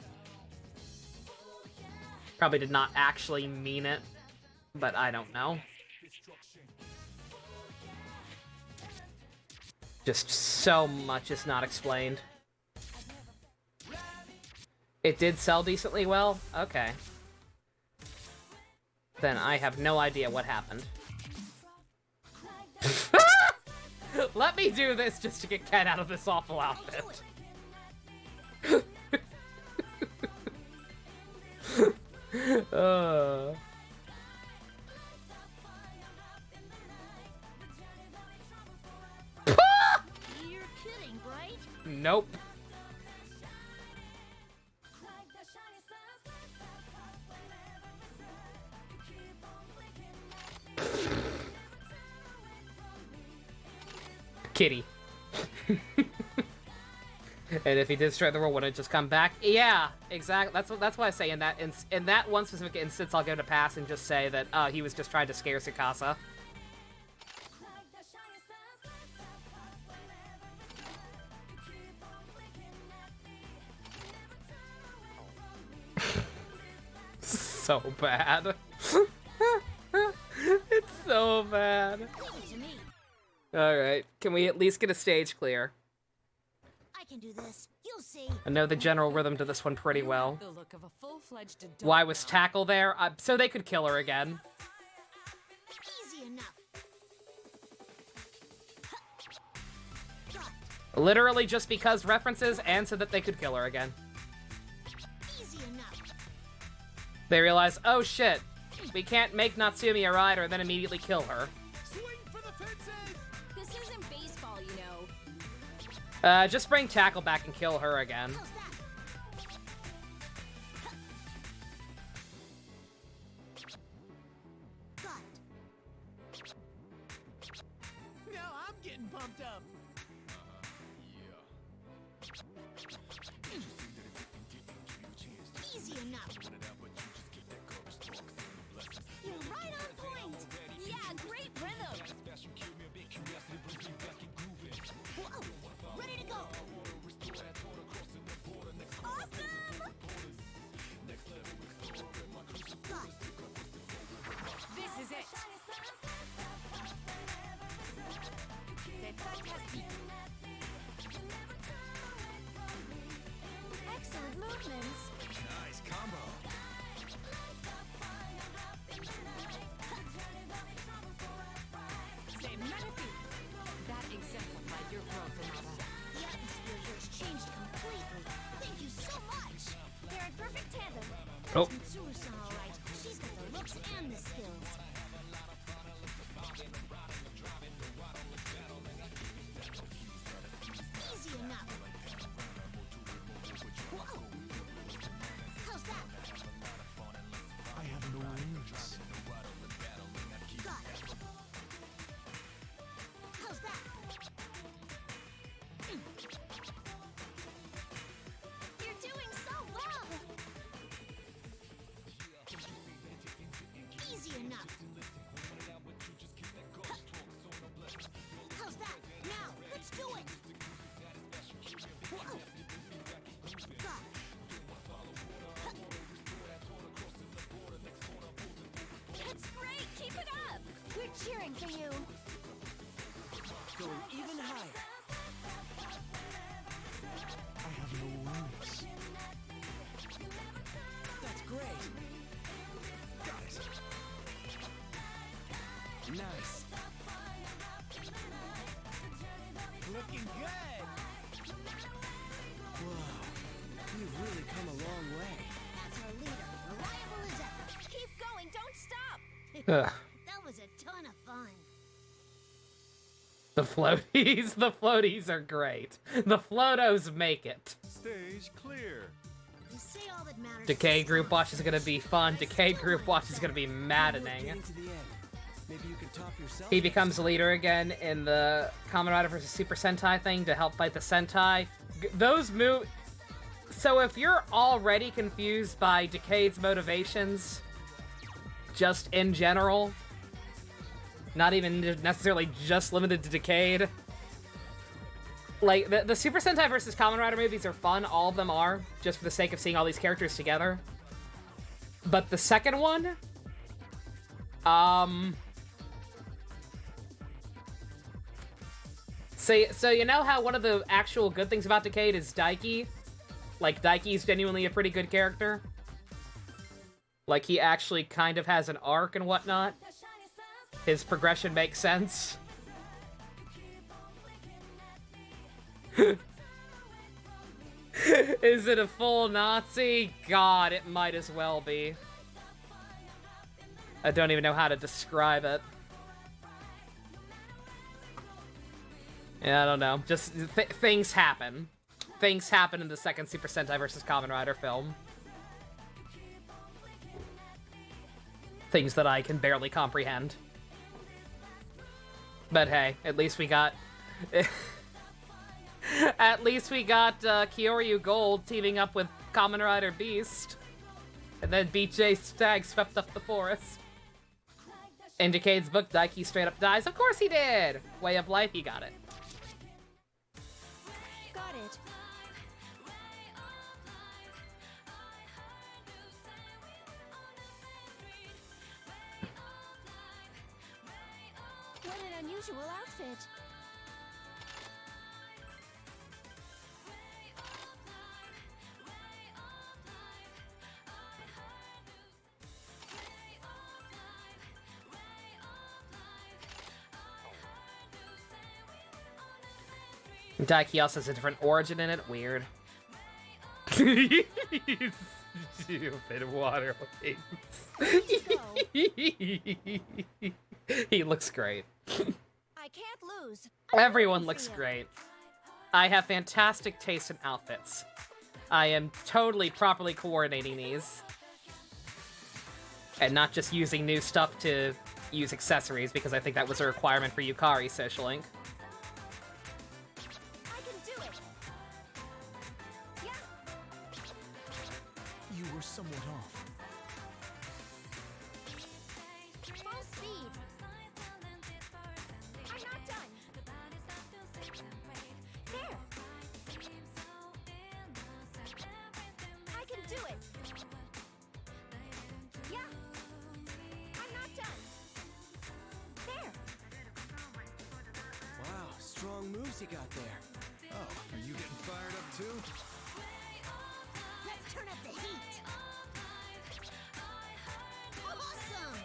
Probably did not actually mean it, but I don't know. Just so much is not explained. It did sell decently well? Okay. Then I have no idea what happened. Let me do this just to get Ken out of this awful outfit. You're kidding, right? Nope. Kitty. And if he did destroy the world, would it just come back? Yeah, exactly. That's why I say in that one specific instance, I'll give it a pass and just say that he was just trying to scare Tsukasa. So bad. It's so bad. Leave it to me. Alright, can we at least get a stage clear? I can do this. You'll see. I know the general rhythm to this one pretty well. The look of a full-fledged adult. Why was Tackle there? So they could kill her again. Easy enough. Literally just because references and so that they could kill her again. Easy enough. They realize, oh shit, we can't make Natsumi a rider and then immediately kill her. This isn't baseball, you know. Just bring Tackle back and kill her again. How's that? Got it. Now I'm getting pumped up. Easy enough. You're right on point. Yeah, great rhythm. Whoa, ready to go. Oh. Mitsuru's all right. She's got the looks and the skills. Easy enough. Whoa. How's that? I have no wings. Got it. How's that? You're doing so well. Easy enough. How's that? Now, let's do it. Whoa. Got it. It's great! Keep it up! We're cheering for you. Going even higher. I have no wings. That's great. Got it. Nice. Looking good. Whoa. You've really come a long way. That's our leader, reliable as ever. Keep going! Don't stop! Ugh. That was a ton of fun. The floaties. The floaties are great. The floatos make it. Stage clear. You say all that matters. Decay Group Watch is gonna be fun. Decay Group Watch is gonna be maddening. Getting to the end. Maybe you can top yourself. He becomes leader again in the Kamen Rider vs. Super Sentai thing to help fight the Sentai. Those move. So if you're already confused by Decade's motivations, just in general, not even necessarily just limited to Decade, like the Super Sentai vs. Kamen Rider movies are fun. All of them are, just for the sake of seeing all these characters together. But the second one, So you know how one of the actual good things about Decade is Daiki? Like, Daiki's genuinely a pretty good character. Like, he actually kind of has an arc and whatnot. His progression makes sense. Is it a full Nazi? God, it might as well be. I don't even know how to describe it. Yeah, I don't know. Just things happen. Things happen in the second Super Sentai vs. Kamen Rider film. Things that I can barely comprehend. But hey, at least we got... at least we got Kyoryu Gold teaming up with Kamen Rider Beast. And then BJ Stag swept up the forest. In Decade's book, Daiki straight up dies. Of course he did! Way of life, he got it. Got it. What an unusual outfit. Daiki also has a different origin in it. Weird. Stupid water He looks great. I can't lose. Everyone looks great. I have fantastic taste in outfits. I am totally properly coordinating these. And not just using new stuff to use accessories, because I think that was a requirement for Yukari Social Link. I can do it. Yeah. You were somewhat off. Full speed. I'm not done. There. I can do it. Yeah. I'm not done. There. Wow, strong moves you got there. Oh, are you getting fired up too? Let's turn up the heat. Awesome.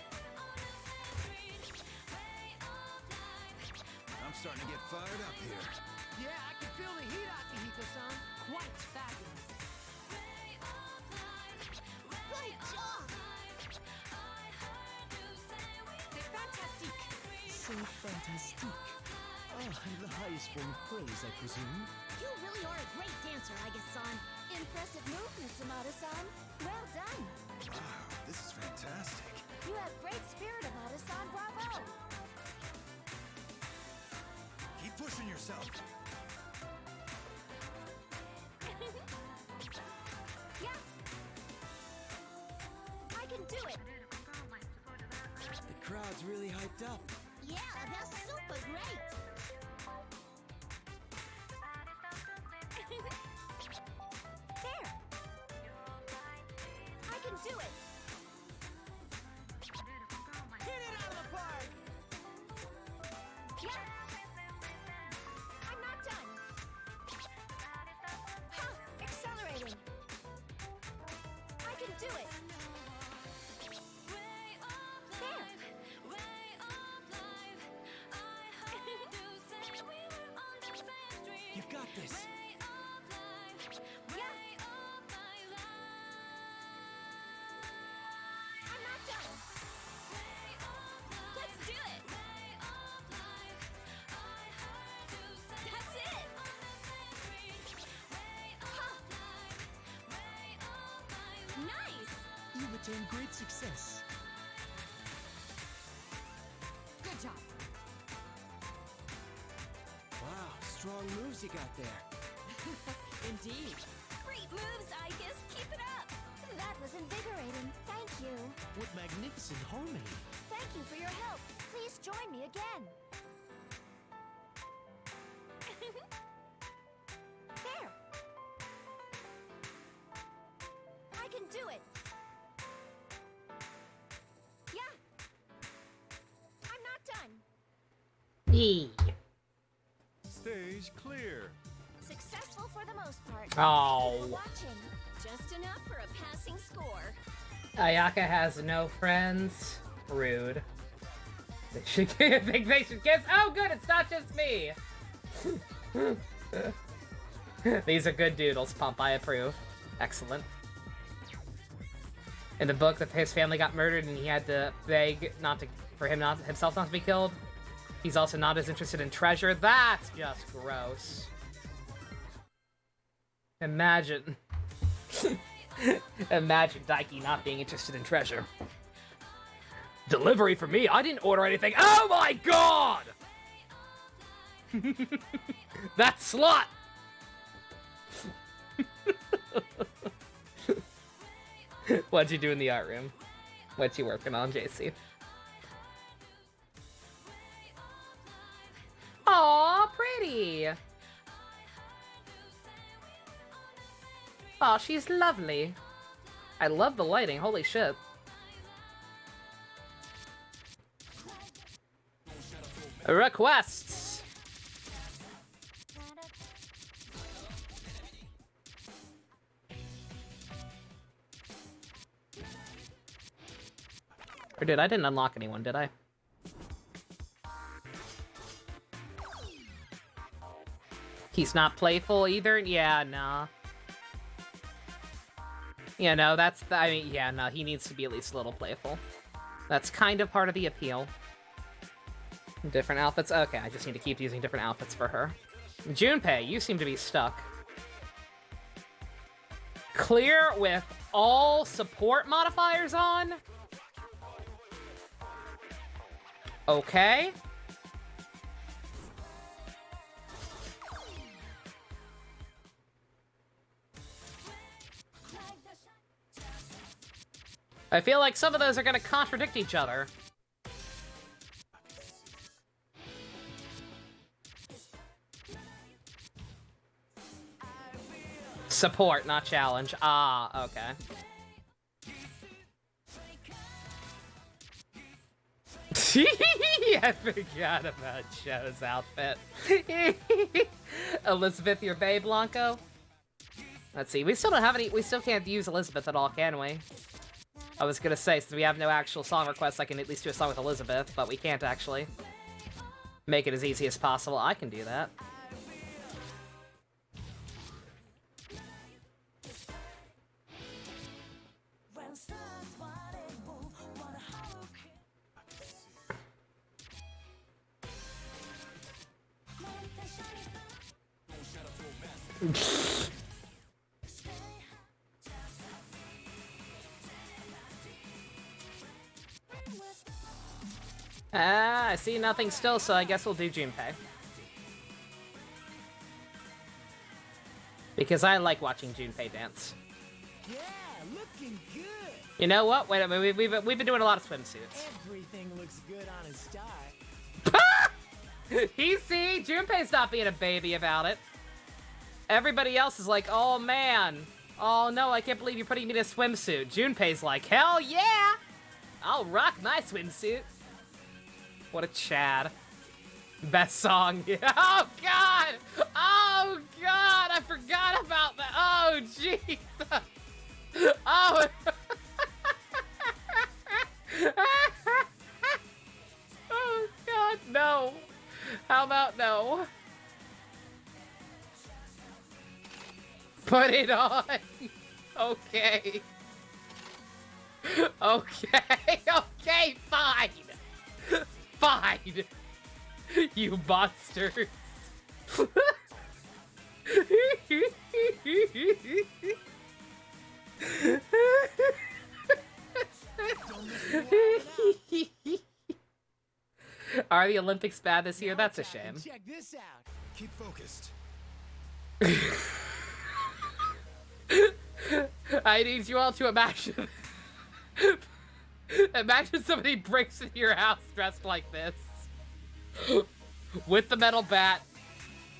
I'm starting to get fired up here. Yeah, I can feel the heat, Akihiko-san. Quite fabulous. Right The highest form of praise, I presume. You really are a great dancer, Aiga-san. Impressive movements, Amada-san. Well done. Wow, this is fantastic. You have great spirit, Amada-san. Bravo. Keep pushing yourself. Yeah. I can do it. The crowd's really hyped up. Yeah, that's super great. There. I can do it. Hit it out of the park. Yeah. I'm not done. Ha! Accelerating. I can do it. There. You've got this. Yeah. I'm not done. Let's do it. That's it. Ha. Nice. You've attained great success. Good job. Wow, strong moves you got there. Indeed. Great moves, Icus. Keep it up. That was invigorating. Thank you. What magnificent harmony. Thank you for your help. Please join me again. There. I can do it. Yeah. I'm not done. Yee. Stage clear. Successful for the most part. Oh. Thank you for watching. Just enough for a passing score. Ayaka has no friends. Rude. They should think they should kiss. Oh, good, it's not just me. These are good doodles, Pump. I approve. Excellent. In the book, that his family got murdered and he had to beg himself not to be killed. He's also not as interested in treasure. That's just gross. Imagine. Imagine Daiki not being interested in treasure. Delivery for me? I didn't order anything. Oh my god! That slut! What'd you do in the art room? What you working on, JC? Aw, pretty! Aw, she's lovely. I love the lighting, holy shit. Requests! Or I didn't unlock anyone, did I? He's not playful either? Yeah, nah. Yeah, no, I mean, yeah, no, he needs to be at least a little playful. That's kind of part of the appeal. Different outfits? Okay, I just need to keep using different outfits for her. Junpei, you seem to be stuck. Clear with all support modifiers on? Okay. I feel like some of those are gonna contradict each other. Support, not challenge. Ah, okay. I forgot about Joe's outfit. Elizabeth, your babe, Blanco? Let's see, we still don't have any, we still can't use Elizabeth at all, can we? I was gonna say, since we have no actual song requests, I can at least do a song with Elizabeth, but we can't actually make it as easy as possible. I can do that. I see nothing still, so I guess we'll do Junpei. Because I like watching Junpei dance. Yeah, looking good. You know what? Wait a minute, we've been doing a lot of swimsuits. Everything looks good on a star. See, Junpei's not being a baby about it. Everybody else is like, oh man, oh no, I can't believe you're putting me in a swimsuit. Junpei's like, hell yeah, I'll rock my swimsuit. What a Chad. Best song. Oh god! Oh god! I forgot about that. Oh jeez. Oh. Oh god, no. How about no? Put it on. Okay. Okay. Okay, fine. Fine. You monsters. Are the Olympics bad this year? That's a shame. Check this out. Keep focused. I need you all to imagine. Imagine somebody breaks into your house dressed like this. With the metal bat.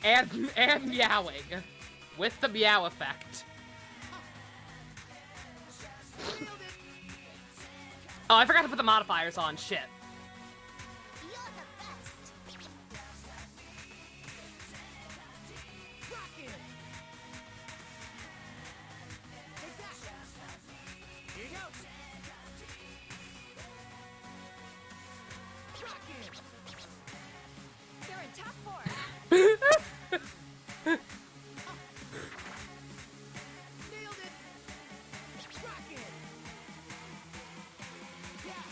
And meowing. With the meow effect. Oh, I forgot to put the modifiers on. Shit. You're the best. Rock it. Take that. Here you go. Rock it. They're in top 4. Nailed it. Rock it. Yeah.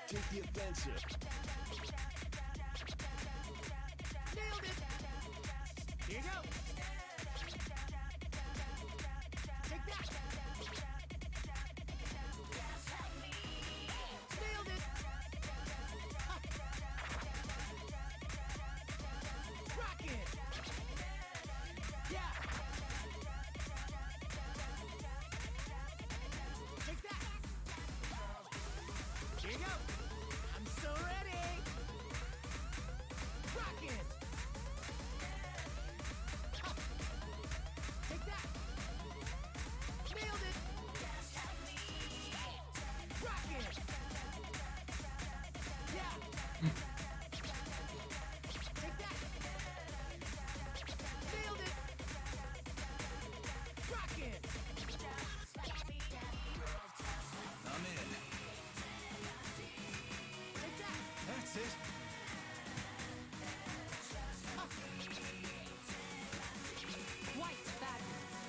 Take the offensive. Nailed it. Here you go. Take that. Nailed it. Rock it. Yeah. Take that. Here you go. I'm so ready. Rock it. Take that. Nailed it. Rock it. Yeah. Take that. Nailed it. Rock it. I'm in. Take that. That's it. Quite fabulous.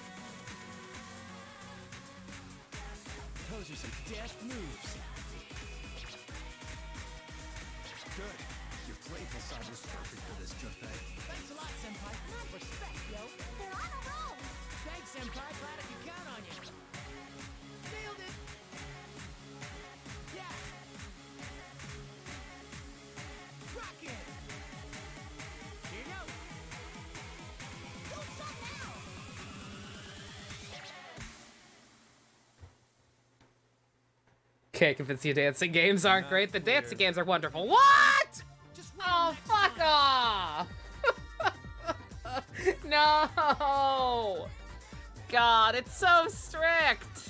Those are some deft moves. Good. Your playful side was perfect for this, Junpei. Thanks a lot, Senpai. Enough respect, yo. They're on a roll. Thanks, Senpai. Glad I could count on you. Nailed it. Yeah. Rock it. Here you go. Who's shot now? Can't convince you dancing games aren't Not great. The clear. dancing games are wonderful. What? Just wait Oh, next fuck time. off! No! God, it's so strict!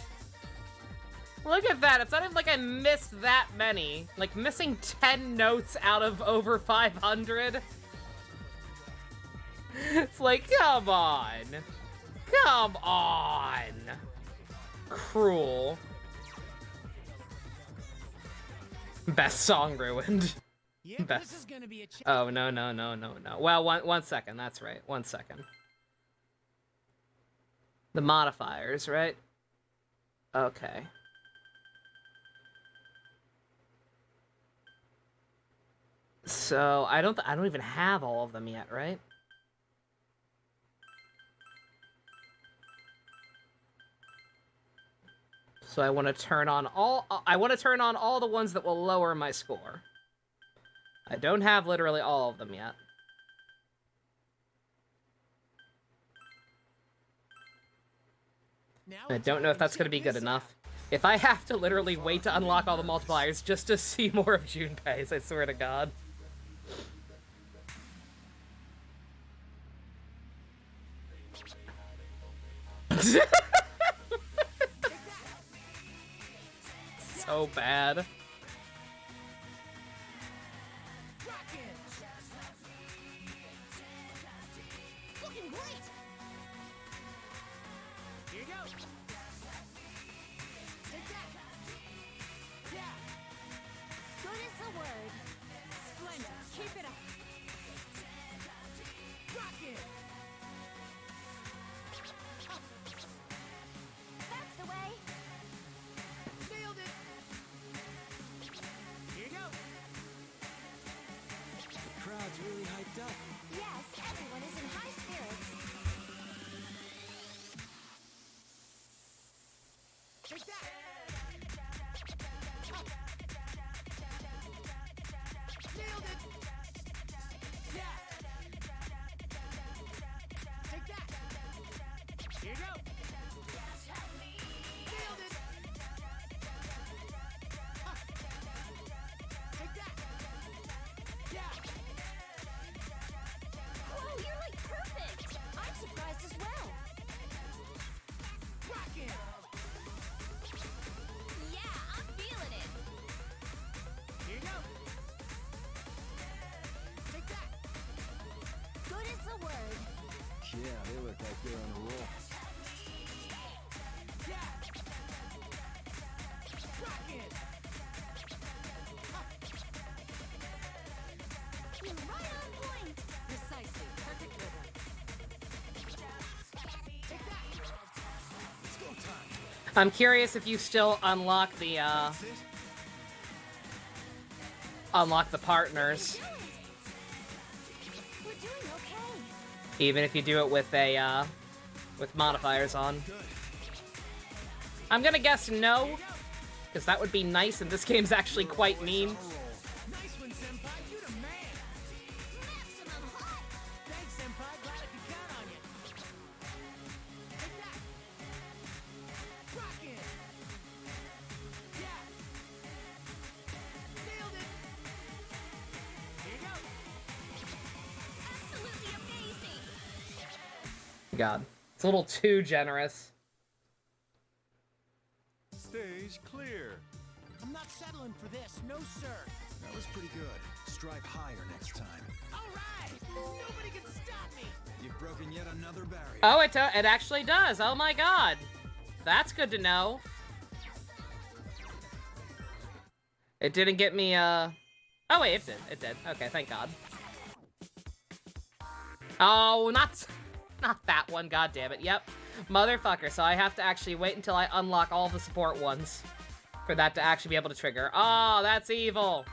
Look at that, it's not even like I missed that many. Like, missing 10 notes out of over 500. It's like, come on. Come on! Cruel. Best song ruined. Yep, Best. this is gonna be a Oh, no. Well, one second. That's right. 1 second. The modifiers, right? Okay. So I don't even have all of them yet, right? So I want to turn on all the ones that will lower my score. I don't have literally all of them yet. I don't know if that's going to be good enough. If I have to literally wait to unlock all the multipliers just to see more of Junpei's, I swear to God. So bad. Looking great. Here you go. Take that. Yeah. Good as the word. Splendid. Keep it up. Rock it. That's the way. Nailed it. Here you go. The crowd's really hyped up. Yes, everyone is in high spirits. Take that. Nailed it. Yeah. Take that. Here you go. Nailed it. Huh. Take that. Yeah. Whoa, you're like perfect. I'm surprised as well. Rock it. Yeah, I'm feeling it. Here you go. Take that. Good as the word. Yeah, they look like they're on a roll. Yeah. Rock it. You're right on point. Precisely. Perfect rhythm. Take that. It's go time. I'm curious if you still unlock the partners, We're doing okay. even if you do it with a with modifiers on. I'm gonna guess no, because that would be nice, and this game's actually quite mean. Nice one, Senpai. You the man. Maximum hot. Thanks, Senpai. Glad I could count on you. Take that. Rock it. Yeah. Nailed it. Here you go. Absolutely amazing. God, it's a little too generous. Stage clear. I'm not settling for this, no sir. That was pretty good. Strive higher next time. All right. Nobody can stop me. You've broken yet another barrier. Oh, it actually does. Oh my God, that's good to know. It didn't get me Oh wait, it did. It did. Okay, thank God. Oh, not that one. God damn it. Yep. Motherfucker. So I have to actually wait until I unlock all the support ones for that to actually be able to trigger. Oh, that's evil.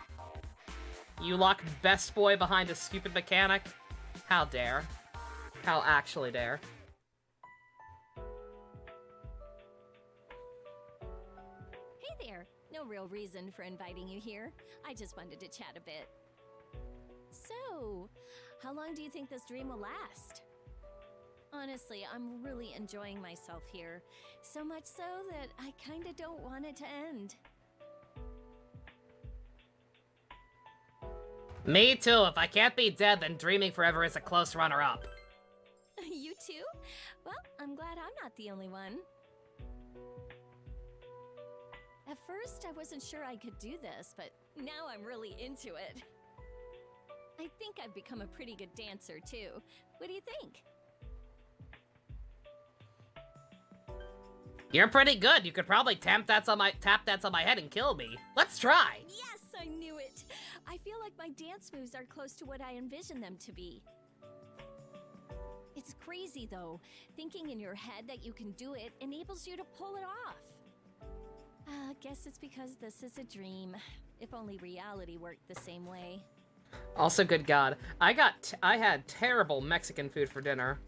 You lock best boy behind a stupid mechanic? How dare. How actually dare. Hey there. No real reason for inviting you here. I just wanted to chat a bit. So, how long do you think this dream will last? Honestly, I'm really enjoying myself here. So much so that I kinda don't want it to end. Me too. If I can't be dead, then dreaming forever is a close runner-up. You too? Well, I'm glad I'm not the only one. At first, I wasn't sure I could do this, but now I'm really into it. I think I've become a pretty good dancer, too. What do you think? You're pretty good. You could probably tap dance on my head and kill me. Let's try. Yes, I knew it! I feel like my dance moves are close to what I envisioned them to be. It's crazy, though. Thinking in your head that you can do it enables you to pull it off. Guess it's because this is a dream. If only reality worked the same way. Also, good God, I had terrible Mexican food for dinner.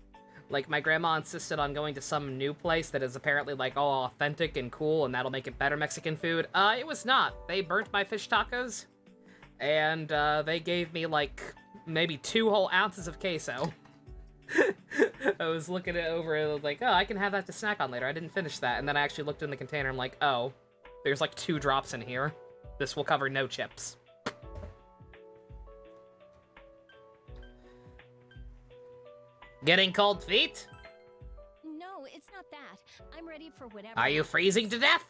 Like, my grandma insisted on going to some new place that is apparently, like, all authentic and cool, and that'll make it better Mexican food. It was not. They burnt my fish tacos, and, they gave me, like, maybe 2 whole ounces of queso. I was looking it over, like, oh, I can have that to snack on later. I didn't finish that, and then I actually looked in the container, I'm like, oh, there's, like, 2 drops in here. This will cover no chips. Getting cold feet? No, it's not that. I'm ready for whatever. Are you freezing to death?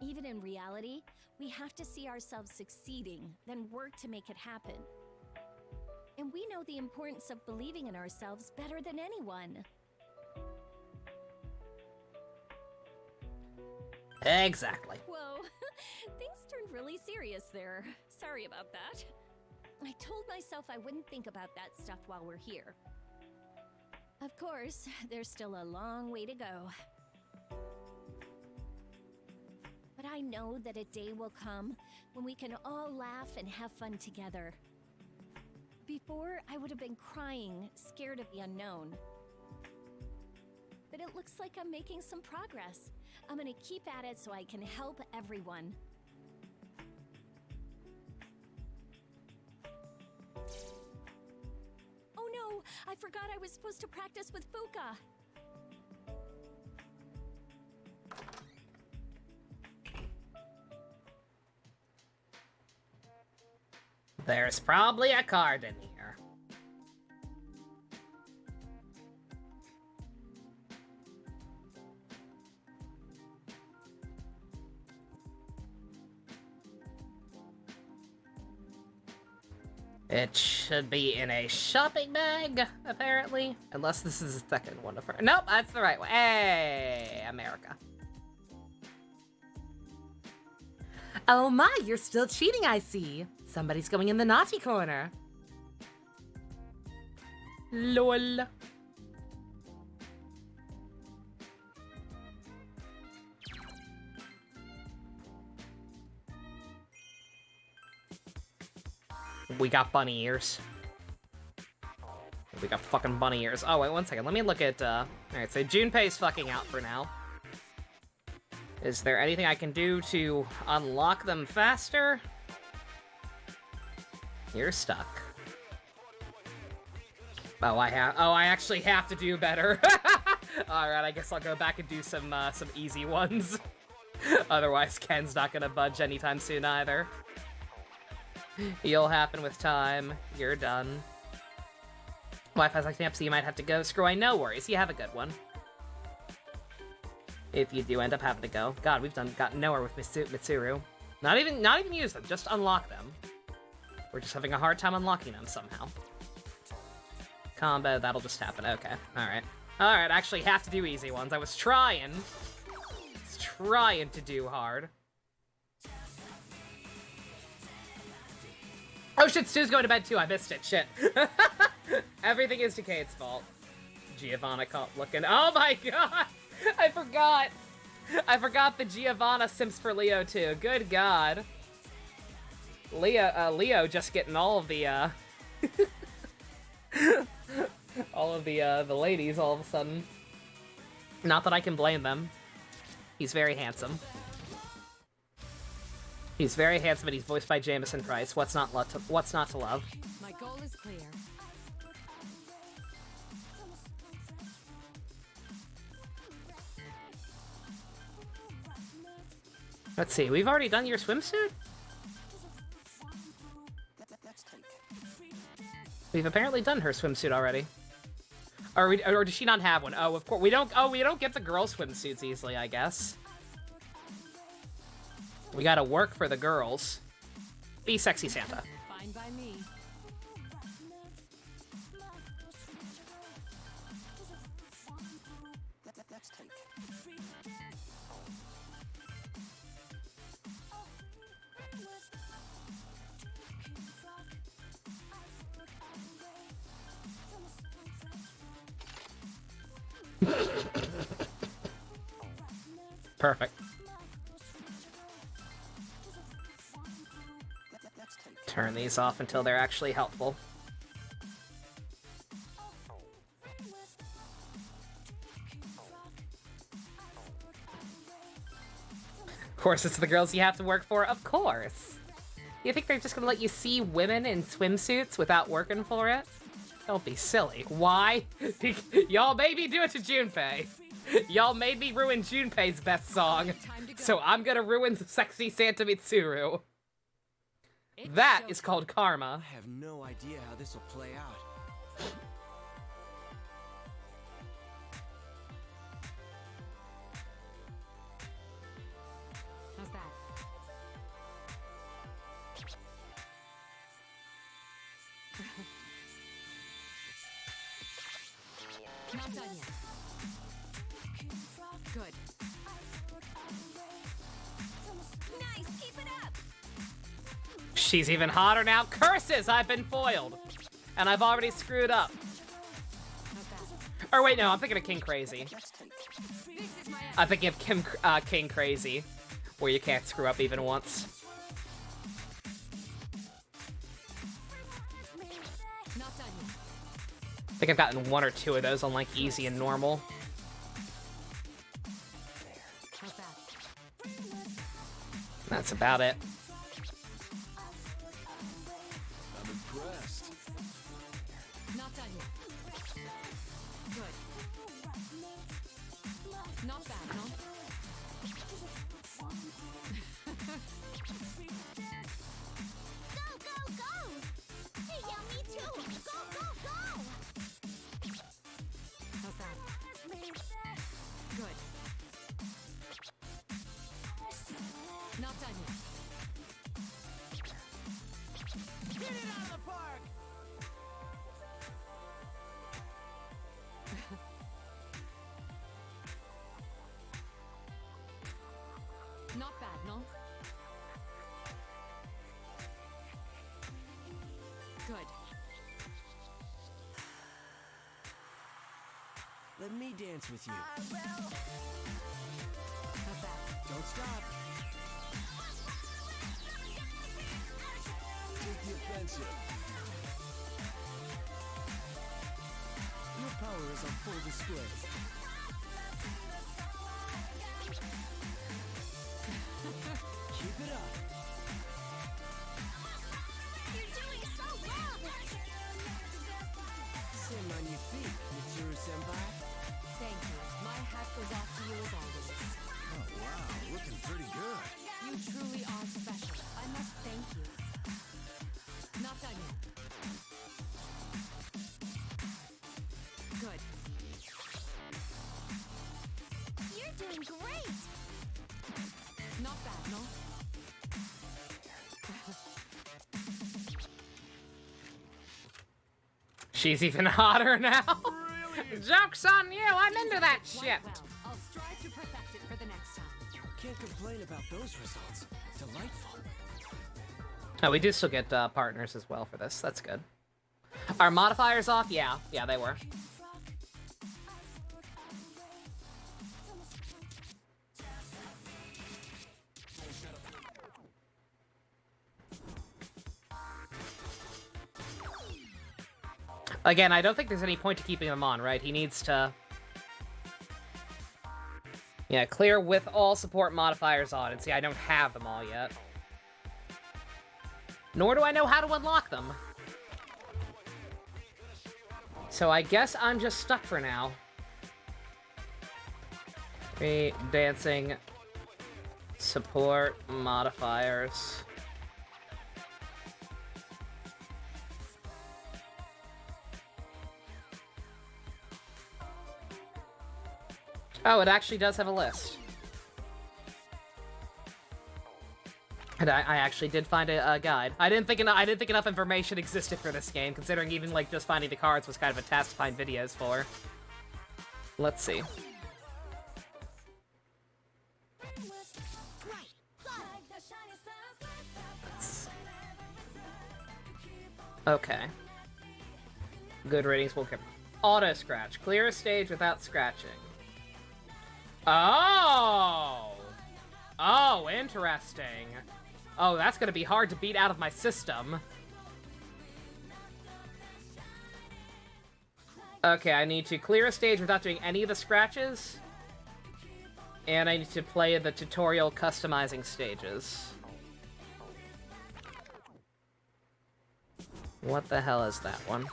Even in reality, we have to see ourselves succeeding, then work to make it happen. And we know the importance of believing in ourselves better than anyone. Exactly. Whoa, things turned really serious there. Sorry about that. I told myself I wouldn't think about that stuff while we're here. Of course, there's still a long way to go. But I know that a day will come when we can all laugh and have fun together. Before, I would have been crying, scared of the unknown. But it looks like I'm making some progress. I'm gonna keep at it so I can help everyone. Oh no! I forgot I was supposed to practice with Fuka! There's probably a card in here. It should be in a shopping bag, apparently. Unless this is the second one of her. Nope, that's the right one. Hey, America. Oh my, you're still cheating, I see. Somebody's going in the naughty corner. LOL. We got bunny ears. We got fucking bunny ears. Oh, wait, one second. Let me look at, Alright, so Junpei's fucking out for now. Is there anything I can do to unlock them faster? You're stuck. Oh, I actually have to do better. Alright, I guess I'll go back and do some easy ones. Otherwise, Ken's not gonna budge anytime soon either. You'll happen with time. You're done. Wi-Fi's acting up, so you might have to go. Screw, no worries. You have a good one. If you do end up having to go. God, we've gotten nowhere with Mitsuru. Not even use them, just unlock them. We're just having a hard time unlocking them somehow. Combo, that'll just happen. Okay, alright. Alright, actually have to do easy ones. I was trying to do hard. Oh shit, Stu's going to bed too, I missed it, shit. Everything is Decade's fault. Giovanna caught looking. Oh my god! I forgot the Giovanna simps for Leo too. Good god. Leo just getting all of the, all of the ladies all of a sudden. Not that I can blame them. He's very handsome. He's very handsome and he's voiced by Jameson Price. What's not to love? My goal is clear. Let's see, we've already done your swimsuit? We've apparently done her swimsuit already. Or does she not have one? Oh, of course. We don't get the girl swimsuits easily, I guess. We gotta work for the girls. Be sexy, Santa. Fine by me. Perfect. turn these off until they're actually helpful. Of course, it's the girls you have to work for, of course. You think they're just gonna let you see women in swimsuits without working for it? Don't be silly. Why? Y'all made me do it to Junpei. Y'all made me ruin Junpei's best song. So I'm gonna ruin Sexy Santa Mitsuru. That is called karma. I have no idea how this will play out. How's that? Not done yet. Good. Nice, keep it up. She's even hotter now. Curses! I've been foiled. And I've already screwed up. How's that? Or wait, no, I'm thinking of King Crazy. I'm thinking of King Crazy, where you can't screw up even once. Not done yet. I think I've gotten 1 or 2 of those on like easy and normal. How's that? That's about it. I'm impressed. Not done yet. Good. Not bad, no? Go, go, go! Hey, yeah, me too! Go, go, go! How's that? Good. Not done yet. Get it out of the park! Not bad, no? Good. Let me dance with you. How's that? Don't stop. Take the offensive. Your power is on full display. Keep it up. You're doing so well! Sim on your feet, Mitsuru-senpai. Thank you. My hat goes off to you as always. Oh, wow, looking pretty good. You truly are special. I must thank you. Not done yet. Good. You're doing great! Not bad, no? She's even hotter now. Joke's on you, I'm into that shit. Well, I'll strive to perfect it for the next time. Can't complain about those results. Delightful. Oh, we do still get partners as well for this. That's good. Are modifiers off? Yeah, they were. Again, I don't think there's any point to keeping him on, right? He needs to... Yeah, clear with all support modifiers on. And see, I don't have them all yet. Nor do I know how to unlock them. So I guess I'm just stuck for now. Dancing, support, modifiers. Oh, it actually does have a list. And I actually did find a guide. I didn't think enough information existed for this game, considering even like just finding the cards was kind of a task to find videos for. Let's see. Okay. Good ratings will come. Auto scratch. Clear a stage without scratching. Oh! Oh, interesting. Oh, that's gonna be hard to beat out of my system. Okay, I need to clear a stage without doing any of the scratches. And I need to play the tutorial customizing stages. What the hell is that one?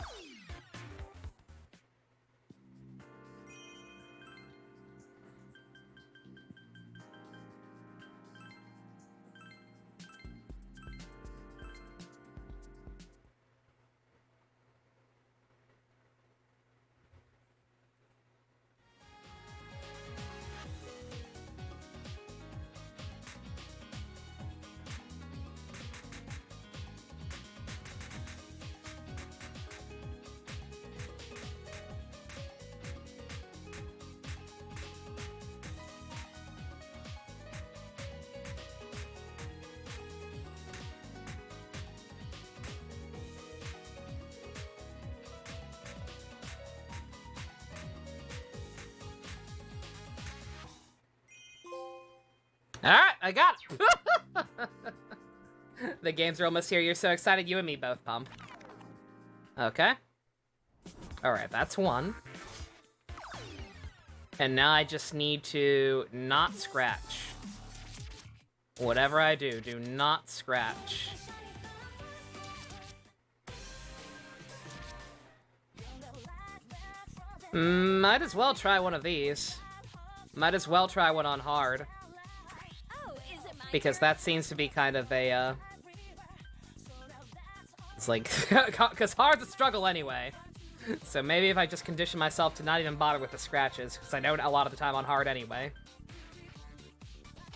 Alright, I got it! The games are almost here. You're so excited. You and me both, Pump. Okay. Alright, that's one. And now I just need to not scratch. Whatever I do, do not scratch. Might as well try one of these. Might as well try one on hard. Because that seems to be kind of a, it's like, because hard's a struggle anyway. So maybe if I just condition myself to not even bother with the scratches, because I know a lot of the time on hard anyway.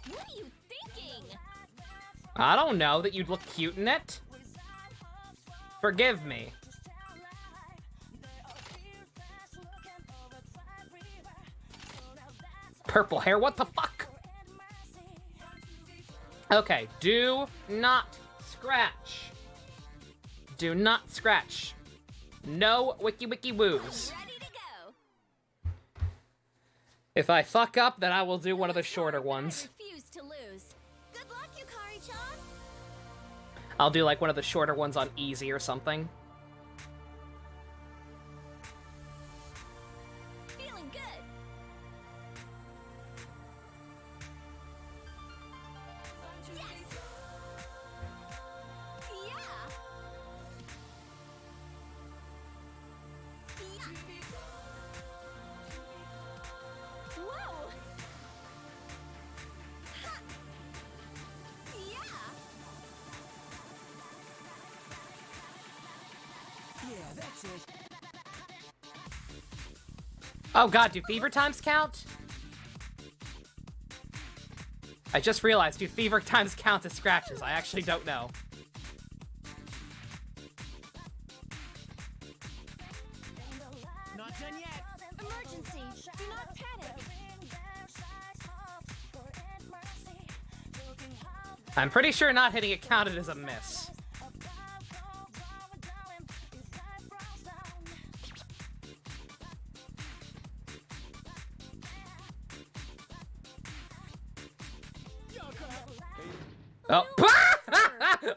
What are you thinking? I don't know, that you'd look cute in it. Forgive me. Purple hair, what the fuck? Okay, do not scratch. Do not scratch. No wiki wiki woos. Ready to go. If I fuck up, then I will do one of the shorter ones. I refuse to lose. Good luck, Yukari-chan. I'll do like one of the shorter ones on easy or something. Feeling good. Yes. Yeah. Whoa! Ha! Yeah! Yeah, that's it. Oh god, do fever times count? I just realized, do fever times count as scratches? I actually don't know. Not done yet. Emergency. Do not panic. I'm pretty sure not hitting it counted as a miss. Oh.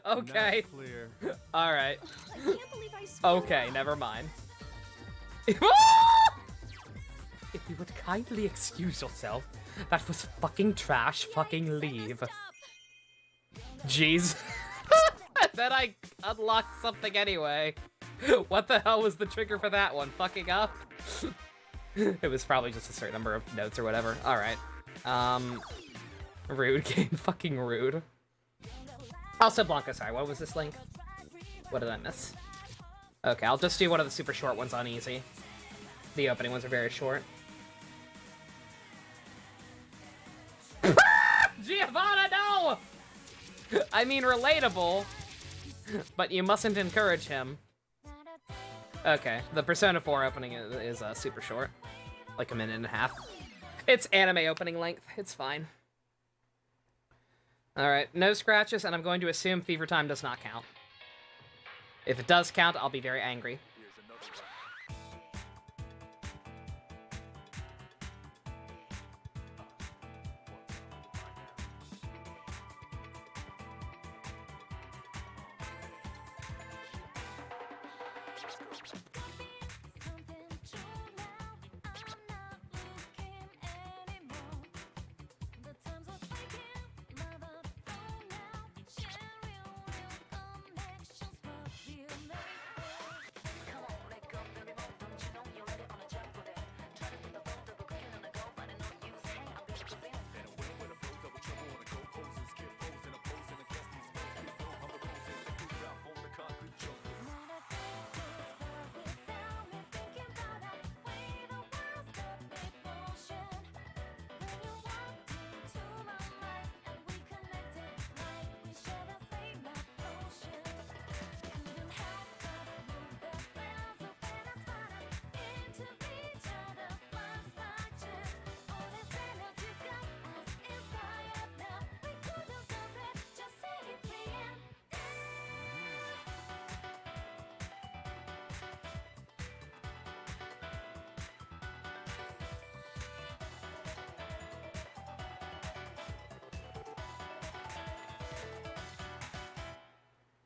Okay. Not clear. All right. I can't believe I screwed Okay, up. never mind. If you would kindly excuse yourself, that was fucking trash. Fucking leave. Stop. Jeez. Then I unlocked something anyway. What the hell was the trigger for that one? Fucking up? It was probably just a certain number of notes or whatever. Alright. Rude game. Fucking rude. Also, Blanca, sorry, what was this link? What did I miss? Okay, I'll just do one of the super short ones on easy. The opening ones are very short. Giovanna, no! I mean, relatable, but you mustn't encourage him. Okay, the Persona 4 opening is super short. Like a minute and a half. It's anime opening length. It's fine. Alright, no scratches, and I'm going to assume Fever Time does not count. If it does count, I'll be very angry.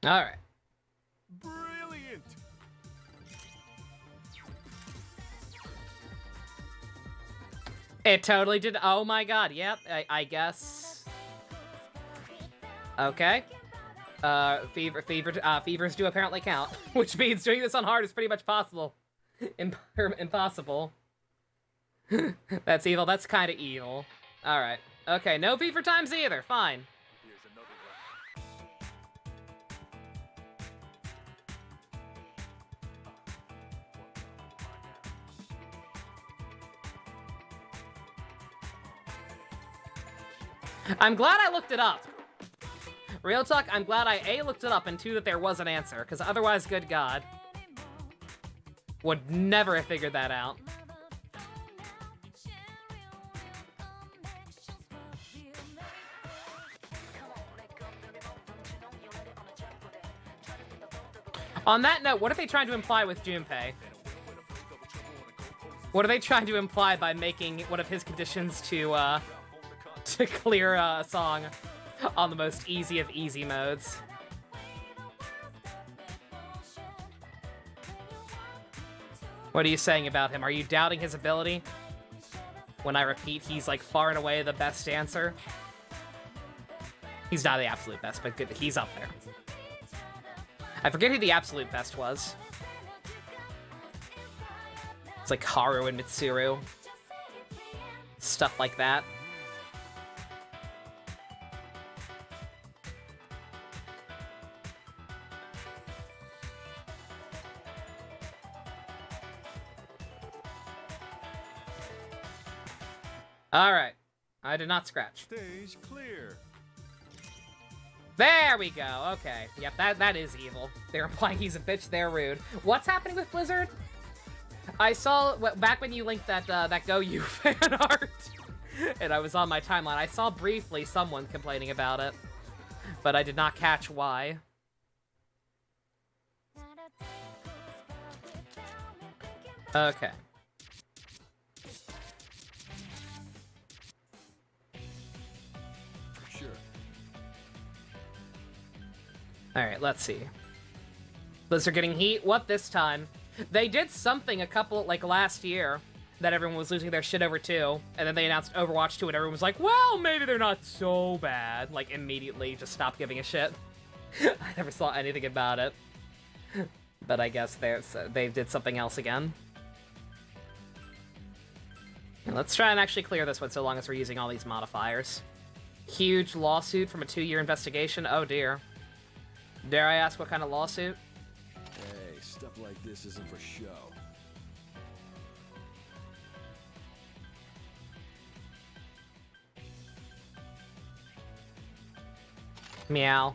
Alright. Brilliant! It totally did. Oh my god, yep, I guess. Okay. Fevers do apparently count, which means doing this on hard is pretty much possible. Impossible. That's evil, that's kind of evil. Alright. Okay, no fever times either, fine. Here's another I'm glad I looked it up. Real talk, I'm glad I A, looked it up, and 2, that there was an answer, because otherwise, good god. Would never have figured that out. On that note, what are they trying to imply with Junpei? What are they trying to imply by making one of his conditions to clear a song on the most easy of easy modes? What are you saying about him? Are you doubting his ability? When I repeat, he's like far and away the best dancer. He's not the absolute best, but good, he's up there. I forget who the absolute best was. It's like Haru and Mitsuru. Stuff like that. Alright. I did not scratch. stage clear. There we go. Okay. Yep, that is evil. They're implying he's a bitch. They're rude. What's happening with Blizzard? I saw back when you linked that that Go You fan art, and I was on my timeline. I saw briefly someone complaining about it, but I did not catch why. Okay. Sure. Alright, let's see. Blizzard getting heat? What this time? They did something a couple, like, last year that everyone was losing their shit over too, and then they announced Overwatch 2 and everyone was like, well, maybe they're not so bad. Like, immediately just stopped giving a shit. I never saw anything about it. But I guess they did something else again. Let's try and actually clear this one so long as we're using all these modifiers. Huge lawsuit from a 2-year investigation. Oh dear. Dare I ask what kind of lawsuit? Hey, stuff like this isn't for show. Meow.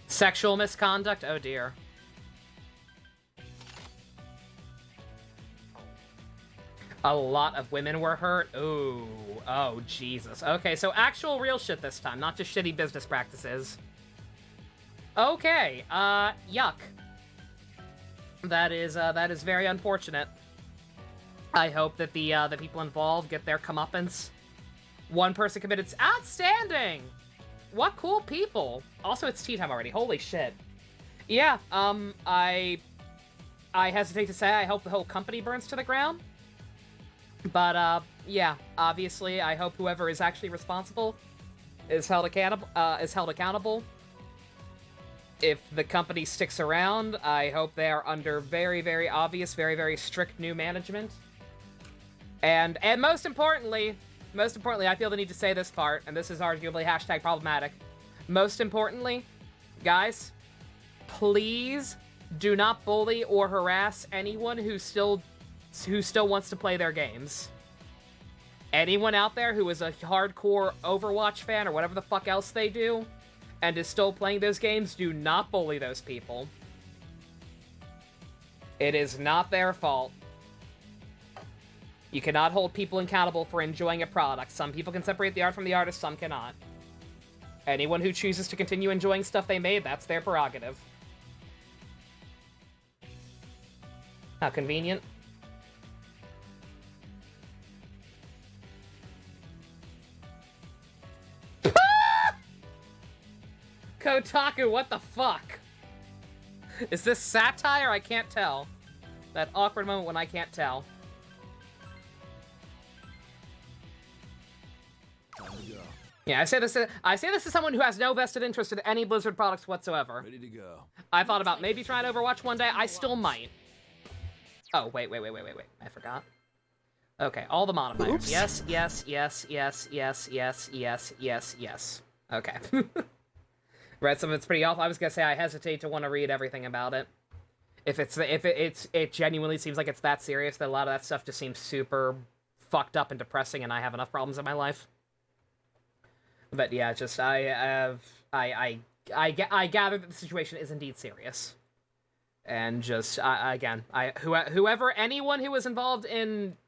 Sexual misconduct? Oh dear. A lot of women were hurt? Ooh. Oh, Jesus. Okay, so actual real shit this time, not just shitty business practices. Okay, yuck. That is very unfortunate. I hope that the people involved get their comeuppance. One person committed... Outstanding! What cool people! Also, it's tea time already. Holy shit. Yeah, I hesitate to say I hope the whole company burns to the ground. But, yeah, obviously, I hope whoever is actually responsible is held accountable. If the company sticks around, I hope they are under very, very obvious, very, very strict new management. And most importantly, I feel the need to say this part, and this is arguably hashtag problematic. Most importantly, guys, please do not bully or harass anyone who still wants to play their games. Anyone out there who is a hardcore Overwatch fan or whatever the fuck else they do, and is still playing those games, do not bully those people. It is not their fault. You cannot hold people accountable for enjoying a product. Some people can separate the art from the artist, some cannot. Anyone who chooses to continue enjoying stuff they made, that's their prerogative. How convenient. Kotaku, what the fuck? Is this satire? I can't tell. That awkward moment when I can't tell. Time to go. Yeah, I say this as someone who has no vested interest in any Blizzard products whatsoever. Ready to go. I thought about maybe trying Overwatch one day. I still might. Oh, wait. I forgot. Okay, all the modifiers. Oops. Yes. Okay. Read some of it's pretty awful. I was gonna say I hesitate to want to read everything about it. If it genuinely seems like it's that serious, that a lot of that stuff just seems super fucked up and depressing, and I have enough problems in my life. But yeah, just I gather that the situation is indeed serious, and just whoever anyone who was involved in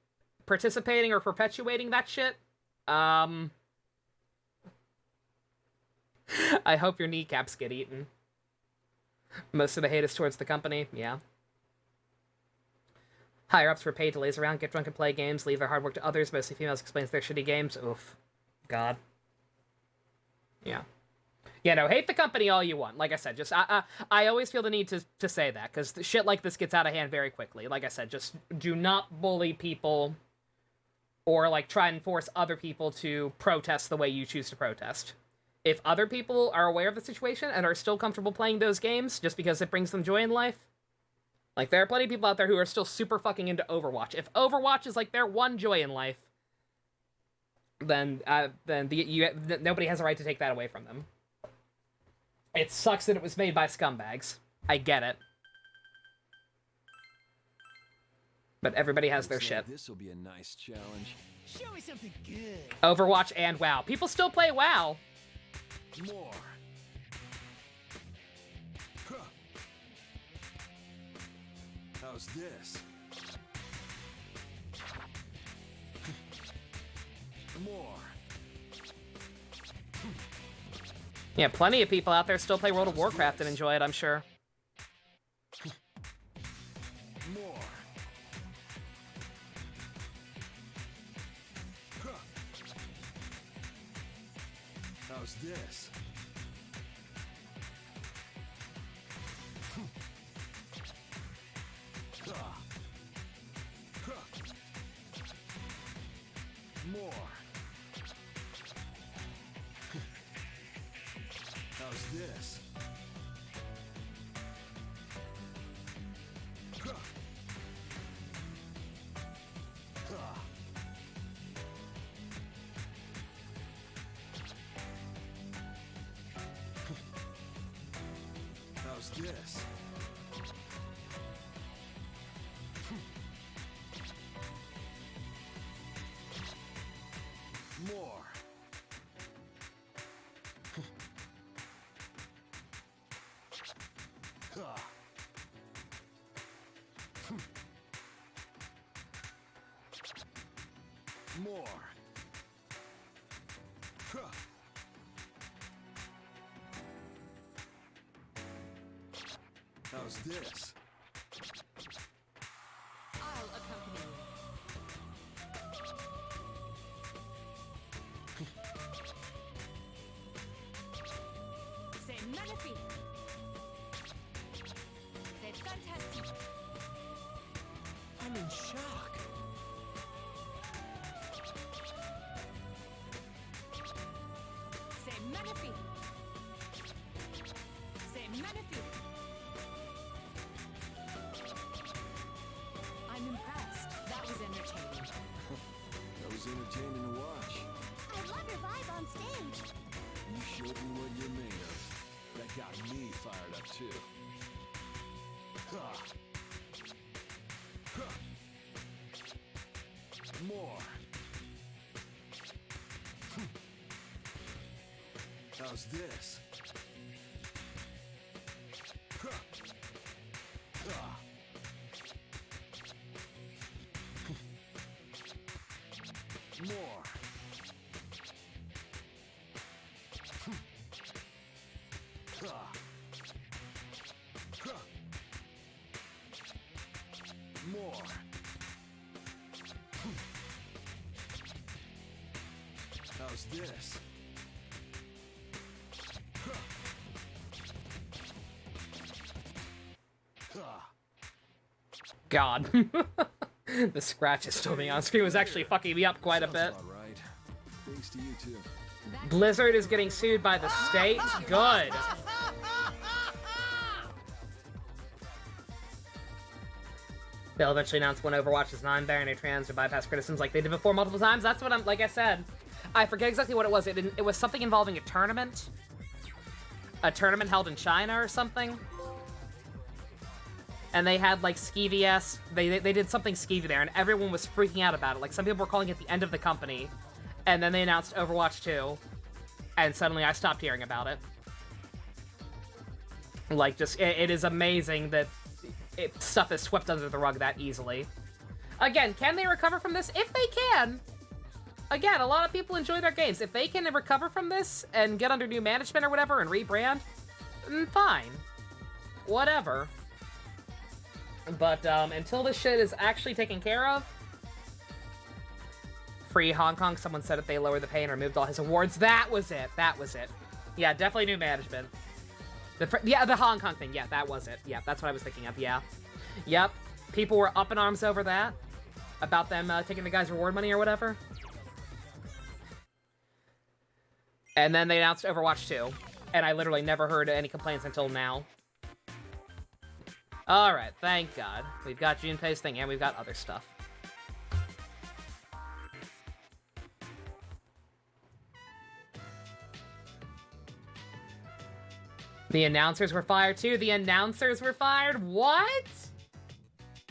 participating or perpetuating that shit, I hope your kneecaps get eaten. Most of the hate is towards the company, yeah. Higher-ups were paid to laze around, get drunk and play games, leave their hard work to others, mostly females, explains their shitty games. Oof. God. Yeah. Yeah, no, hate the company all you want. Like I said, just, I always feel the need to say that, because shit like this gets out of hand very quickly. Like I said, just do not bully people, or, like, try and force other people to protest the way you choose to protest. If other people are aware of the situation and are still comfortable playing those games just because it brings them joy in life, like, there are plenty of people out there who are still super fucking into Overwatch. If Overwatch is, like, their one joy in life, then nobody has a right to take that away from them. It sucks that it was made by scumbags. I get it. But everybody has their shit. This will be a nice challenge. Show me something good. Overwatch and WoW. People still play WoW. More. Huh. How's this? More. Yeah, plenty of people out there still play World of Warcraft and enjoy it, I'm sure. More. Huh. How's this? More. How's this? How's this? More. More. How's this? I'll accompany you. C'est magnifique. C'est fantastique. I'm in shock. C'est magnifique. C'est magnifique. I'm impressed. That was entertaining. That was entertaining to watch. I love your vibe on stage. You showed me what you're made of. That got me fired up too. More. How's this? More. more. How's this? God. The scratches still being on screen was actually fucking me up quite a bit. All right. Thanks to you too. Blizzard is getting sued by the state? Good. They'll eventually announce when Overwatch is non-binary trans to bypass criticisms like they did before multiple times. That's what I'm, like I said. I forget exactly what it was. It was something involving a tournament. A tournament held in China or something. And they had, like, skeevy-ass... They did something skeevy there, and everyone was freaking out about it. Like, some people were calling it the end of the company. And then they announced Overwatch 2. And suddenly I stopped hearing about it. Like, just... It is amazing that stuff is swept under the rug that easily. Again, can they recover from this? If they can! Again, a lot of people enjoy their games. If they can recover from this and get under new management or whatever and rebrand, fine. Whatever. But until this shit is actually taken care of, free Hong Kong, someone said that they lowered the pay and removed all his awards. That was it. That was it. Yeah, definitely new management. The Hong Kong thing. Yeah, that was it. Yeah, that's what I was thinking of. Yeah. Yep. People were up in arms over that. About them taking the guy's reward money or whatever. And then they announced Overwatch 2. And I literally never heard any complaints until now. Alright, thank God. We've got Junpei's thing and we've got other stuff. The announcers were fired too? The announcers were fired? What?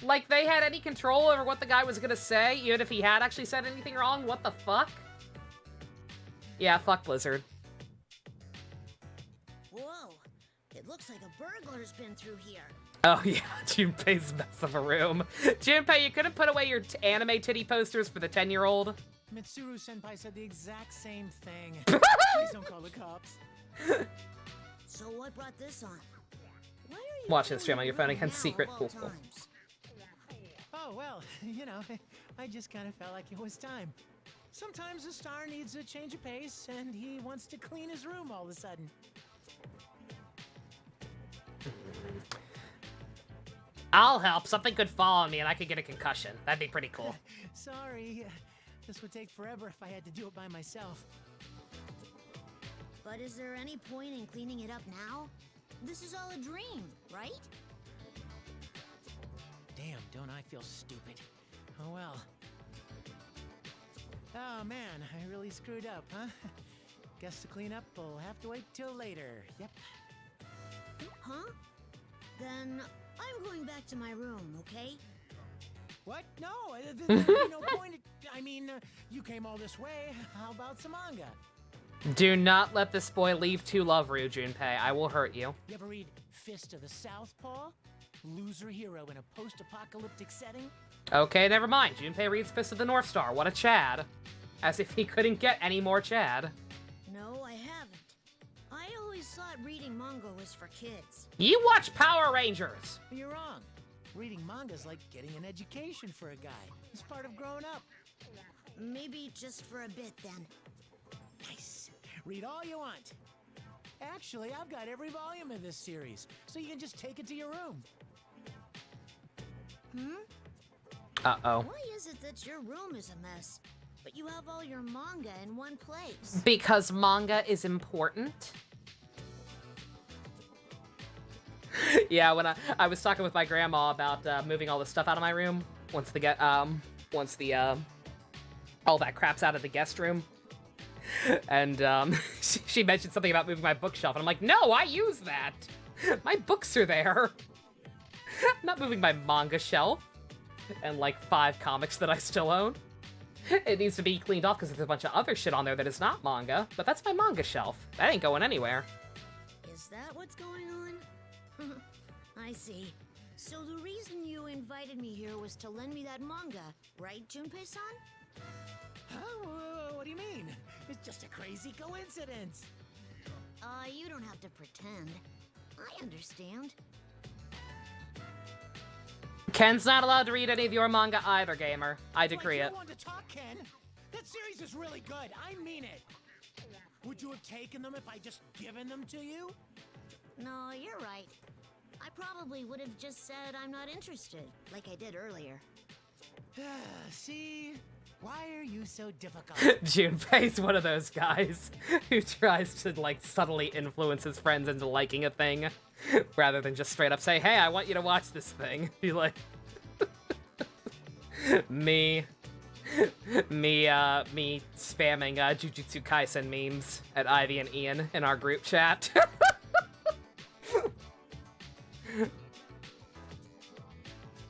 Like they had any control over what the guy was gonna say, even if he had actually said anything wrong? What the fuck? Yeah, fuck Blizzard. Whoa, it looks like a burglar's been through here. Oh yeah, Junpei's mess of a room. Junpei, you couldn't put away your anime titty posters for the 10-year-old? Mitsuru Senpai said the exact same thing. Please don't call the cops. So what brought this on? Why are you Watch this stream on your phone against now secret. of all Cool, cool. times? Oh, well, you know, I just kind of felt like it was time. Sometimes a star needs a change of pace, and he wants to clean his room all of a sudden. I'll help. Something could fall on me and I could get a concussion. That'd be pretty cool. Sorry, this would take forever if I had to do it by myself. But is there any point in cleaning it up now? This is all a dream, right? Damn, don't I feel stupid. Oh well. Oh man, I really screwed up, huh? Guess to clean up, we'll have to wait till later. Yep. Huh? Then I'm going back to my room, okay? What? No, there'd be no point. I mean, you came all this way. How about some manga? Do not let this boy leave to love Ryu, Junpei. I will hurt you. You ever read Fist of the Southpaw? Loser hero in a post-apocalyptic setting? Okay, never mind. Junpei reads Fist of the North Star. What a Chad. As if he couldn't get any more Chad. No, I haven't. I always thought reading manga was for kids. You watch Power Rangers! You're wrong. Reading manga's like getting an education for a guy. It's part of growing up. Maybe just for a bit, then. Nice. Read all you want. Actually, I've got every volume of this series, so you can just take it to your room. Uh-oh. Why is it that your room is a mess, but you have all your manga in one place? Because manga is important. Yeah, when I was talking with my grandma about moving all the stuff out of my room once all that crap's out of the guest room. And she mentioned something about moving my bookshelf, and I'm like, no, I use that. My books are there. I'm not moving my manga shelf and like 5 comics that I still own. It needs to be cleaned off because there's a bunch of other shit on there that is not manga, but that's my manga shelf. That ain't going anywhere. Is that what's going on? I see. So the reason you invited me here was to lend me that manga, right, Junpei-san? Huh? What do you mean? It's just a crazy coincidence. You don't have to pretend. I understand. Ken's not allowed to read any of your manga either, gamer. I decree Like it. you want to talk, Ken? That series is really good. I mean it. Would you have taken them if I just given them to you? No, you're right. I probably would have just said I'm not interested, like I did earlier. See? Why are you so difficult? Junpei's one of those guys who tries to, like, subtly influence his friends into liking a thing, rather than just straight up say, hey, I want you to watch this thing. Be like... me spamming Jujutsu Kaisen memes at Ivy and Ian in our group chat.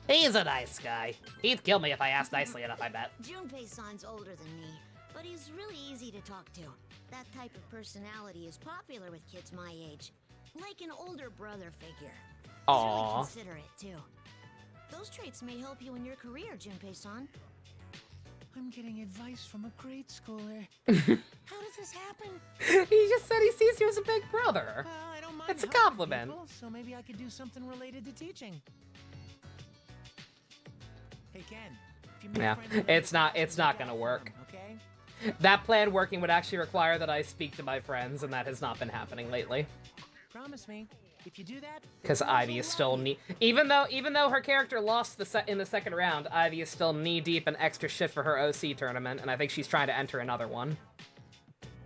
He's a nice guy. He'd kill me if I asked nicely enough, I bet. Junpei-san's older than me, but he's really easy to talk to. That type of personality is popular with kids my age. Like an older brother figure. He's really Aww. considerate, too. Those traits may help you in your career, Junpei-san. I'm getting advice from a grade schooler. How does this happen? He just said he sees you as a big brother. Well, I don't mind It's a helping compliment. people, so maybe I could do something related to teaching. Hey, Ken. If you make Yeah, friends with it's not- other it's not kids, gonna look out work. for 'em, okay? That plan working would actually require that I speak to my friends, and that has not been happening lately. Promise me. If you do that, Because Ivy is still even though her character lost in the second round, Ivy is still knee deep in extra shit for her OC tournament, and I think she's trying to enter another one.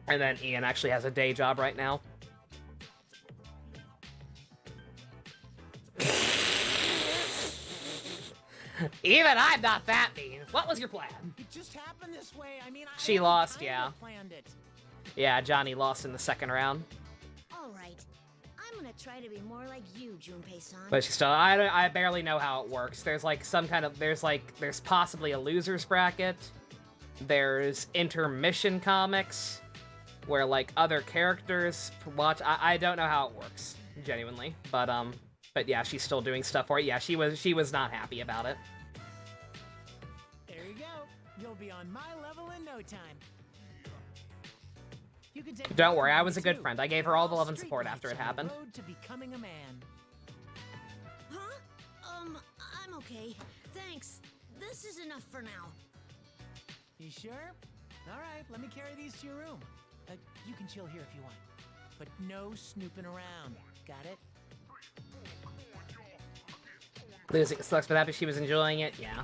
And then Ian actually has a day job right now. Even I'm not that mean. What was your plan? it just happened this way. I mean, She I lost, kinda yeah. planned it. Yeah, Johnny lost in the second round. Alright. I'm gonna try to be more like you, Junpei-san. But she's still, I barely know how it works. There's like some kind of, there's possibly a loser's bracket. There's intermission comics where like other characters watch. I don't know how it works, genuinely. But yeah, she's still doing stuff for it. Yeah, she was not happy about it. There you go. You'll be on my level in no time. You can take Don't worry, care of I was a good too. friend. I gave her all the love and Street support after lights it on the happened. road to becoming a man. Huh? I'm okay. Thanks. This is enough for now. You sure? All right, let me carry these to your room. You can chill here if you want, but no snooping around. Got it? Losing sucks, but happy she was enjoying it. Yeah.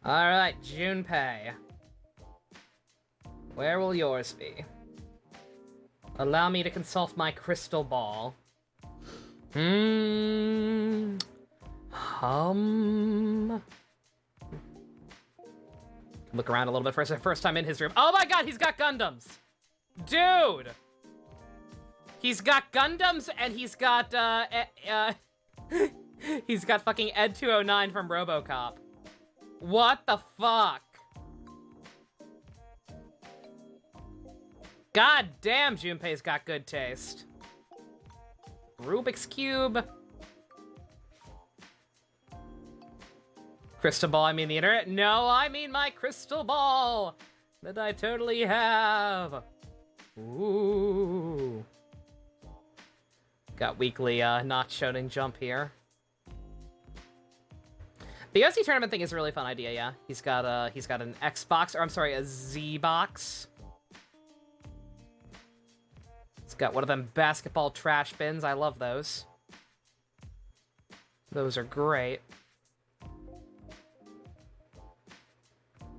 Alright, Junpei. Where will yours be? Allow me to consult my crystal ball. Look around a little bit first. First time in his room. Oh my god, he's got Gundams! Dude! He's got Gundams and he's got, he's got fucking Ed 209 from RoboCop. What the fuck? God damn, Junpei's got good taste. Rubik's Cube. Crystal ball, I mean the internet? No, I mean my crystal ball that I totally have. Ooh. Got weekly not shonen jump here. The OC tournament thing is a really fun idea, yeah. He's got an Xbox, or I'm sorry, a Z-Box. It's got one of them basketball trash bins. I love those. Those are great.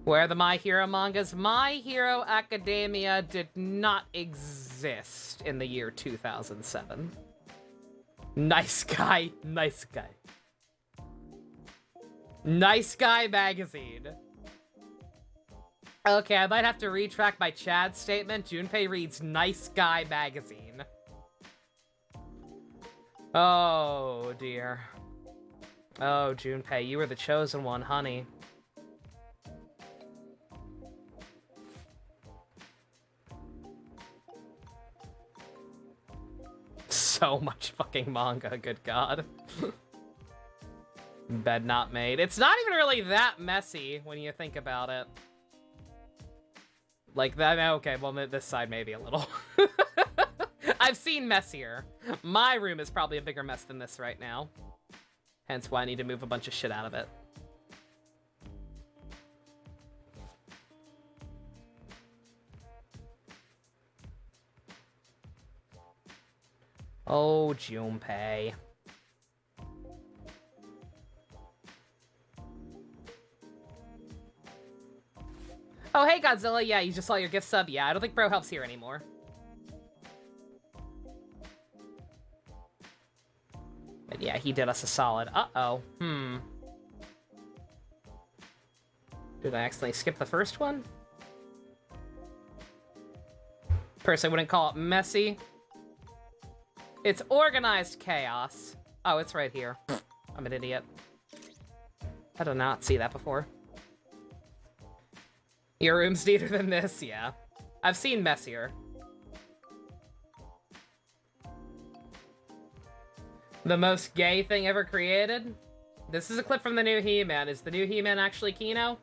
Where are the My Hero mangas? My Hero Academia did not exist in the year 2007. Nice guy, nice guy. Nice Guy magazine. Okay, I might have to retract my Chad statement. Junpei reads Nice Guy magazine. Oh, dear. Oh, Junpei, you were the chosen one, honey. So much fucking manga, good god. Bed not made. It's not even really that messy when you think about it. Like, that, okay, well, this side maybe a little. I've seen messier. My room is probably a bigger mess than this right now. Hence why I need to move a bunch of shit out of it. Oh, Junpei. Oh, hey, Godzilla. Yeah, you just saw your gift sub. Yeah, I don't think Bro helps here anymore. But yeah, he did us a solid. Uh-oh. Did I accidentally skip the first one? Personally, wouldn't call it messy. It's organized chaos. Oh, it's right here. I'm an idiot. I did not see that before. Your room's neater than this, yeah. I've seen messier. The most gay thing ever created? This is a clip from the new He-Man. Is the new He-Man actually Kino?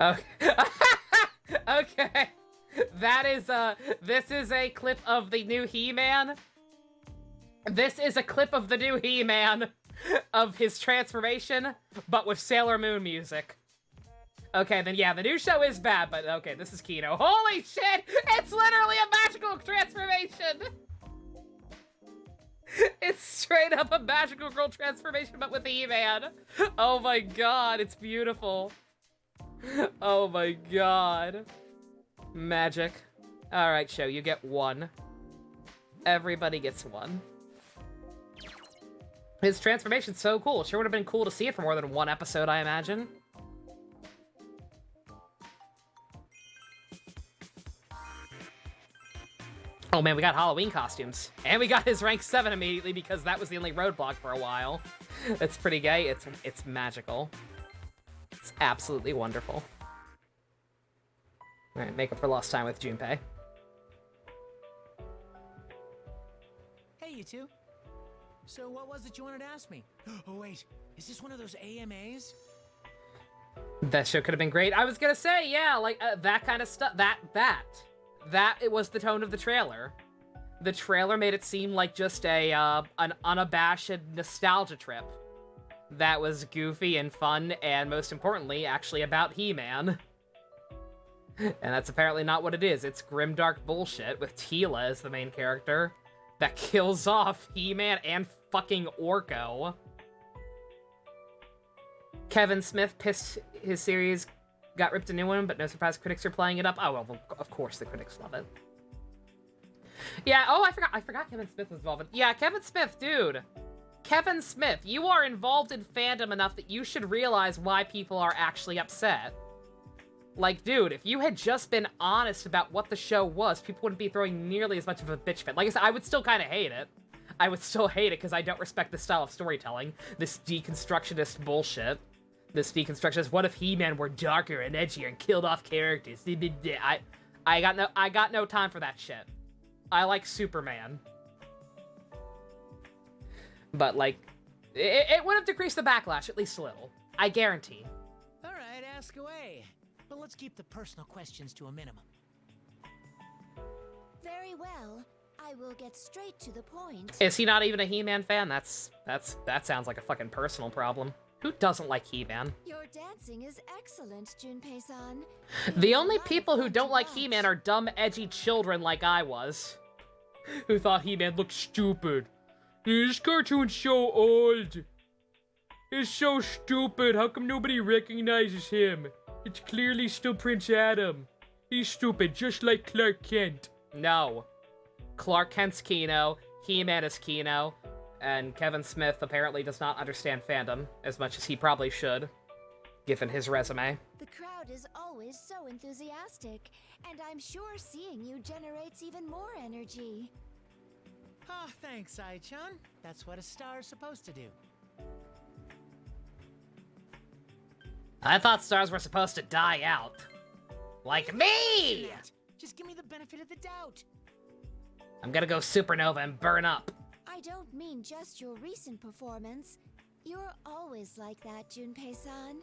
Okay. Okay. That is, this is a clip of the new He-Man. This is a clip of the new He-Man of his transformation, but with Sailor Moon music. Okay, then yeah, the new show is bad, but okay, this is Kino. Holy shit! It's literally a magical transformation! It's straight up a magical girl transformation, but with He-Man. Oh my god, it's beautiful. Oh my god. Magic. Alright, show, you get one. Everybody gets one. His transformation's so cool. It sure would have been cool to see it for more than one episode, I imagine. Oh man, we got Halloween costumes. And we got his rank 7 immediately because that was the only roadblock for a while. It's pretty gay. It's magical. It's absolutely wonderful. Alright, make up for lost time with Junpei. Hey, you two. So what was it you wanted to ask me? Oh, wait. Is this one of those AMAs? That show could have been great. I was gonna say, yeah, like, that kind of stuff. That it was the tone of the trailer. The trailer made it seem like just an unabashed nostalgia trip. That was goofy and fun, and most importantly, actually about He-Man. And that's apparently not what it is. It's grimdark bullshit with Teela as the main character that kills off He-Man and fucking Orko. Kevin Smith pissed his series got ripped a new one, but no surprise critics are playing it up. Oh, well, of course the critics love it. Yeah, oh, I forgot Kevin Smith was involved. Yeah, Kevin Smith, dude. Kevin Smith, you are involved in fandom enough that you should realize why people are actually upset. Like, dude, if you had just been honest about what the show was, people wouldn't be throwing nearly as much of a bitch fit. Like I said, I would still kind of hate it. I would still hate it because I don't respect this style of storytelling. This deconstructionist bullshit. This deconstructionist, what if He-Man were darker and edgier and killed off characters? I got no time for that shit. I like Superman. But, like, it would have decreased the backlash at least a little. I guarantee. All right, ask away. But let's keep the personal questions to a minimum. Very well. I will get straight to the point. Is he not even a He-Man fan? That sounds like a fucking personal problem. Who doesn't like He-Man? Your dancing is excellent, Junpei-san. The only people who don't like He-Man are dumb, edgy children like I was. Who thought He-Man looked stupid. This cartoon's so old. It's so stupid. How come nobody recognizes him? It's clearly still Prince Adam. He's stupid, just like Clark Kent. No. Clark Kent's Kino, He-Man is Kino, and Kevin Smith apparently does not understand fandom as much as he probably should, given his resume. The crowd is always so enthusiastic, and I'm sure seeing you generates even more energy. Oh, thanks, Ai-chan. That's what a star's supposed to do. I thought stars were supposed to die out. Like me! Just give me the benefit of the doubt. I'm gonna go supernova and burn up. I don't mean just your recent performance. You're always like that, Junpei-san.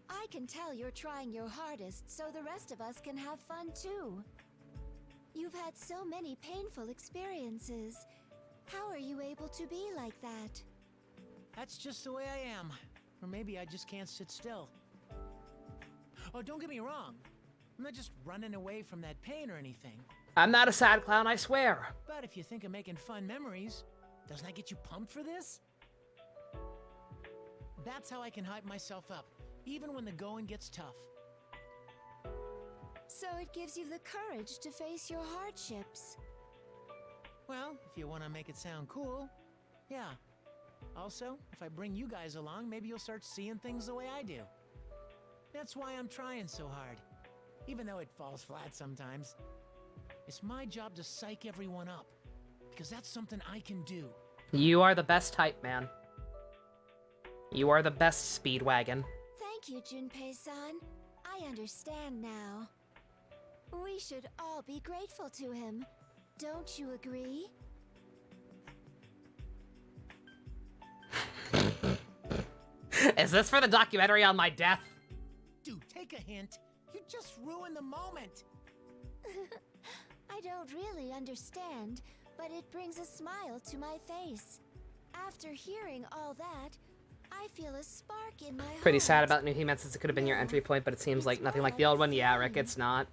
I can tell you're trying your hardest so the rest of us can have fun too. You've had so many painful experiences. How are you able to be like that? That's just the way I am. Or maybe I just can't sit still. Oh, don't get me wrong. I'm not just running away from that pain or anything. I'm not a sad clown, I swear. But if you think of making fun memories, doesn't that get you pumped for this? That's how I can hype myself up, even when the going gets tough. So it gives you the courage to face your hardships. Well, if you want to make it sound cool, yeah. Also, if I bring you guys along, maybe you'll start seeing things the way I do. That's why I'm trying so hard, even though it falls flat sometimes. It's my job to psych everyone up, because that's something I can do. You are the best hype man. You are the best Speedwagon. Thank you, Junpei-san. I understand now. We should all be grateful to him. Don't you agree? Is this for the documentary on my death? Dude, take a hint. You just ruined the moment. I don't really understand, but it brings a smile to my face. After hearing all that, I feel a spark in my heart. Pretty sad about New He-Man since it could have been your entry point, but it seems like nothing like the old one. Yeah, Rick, it's not.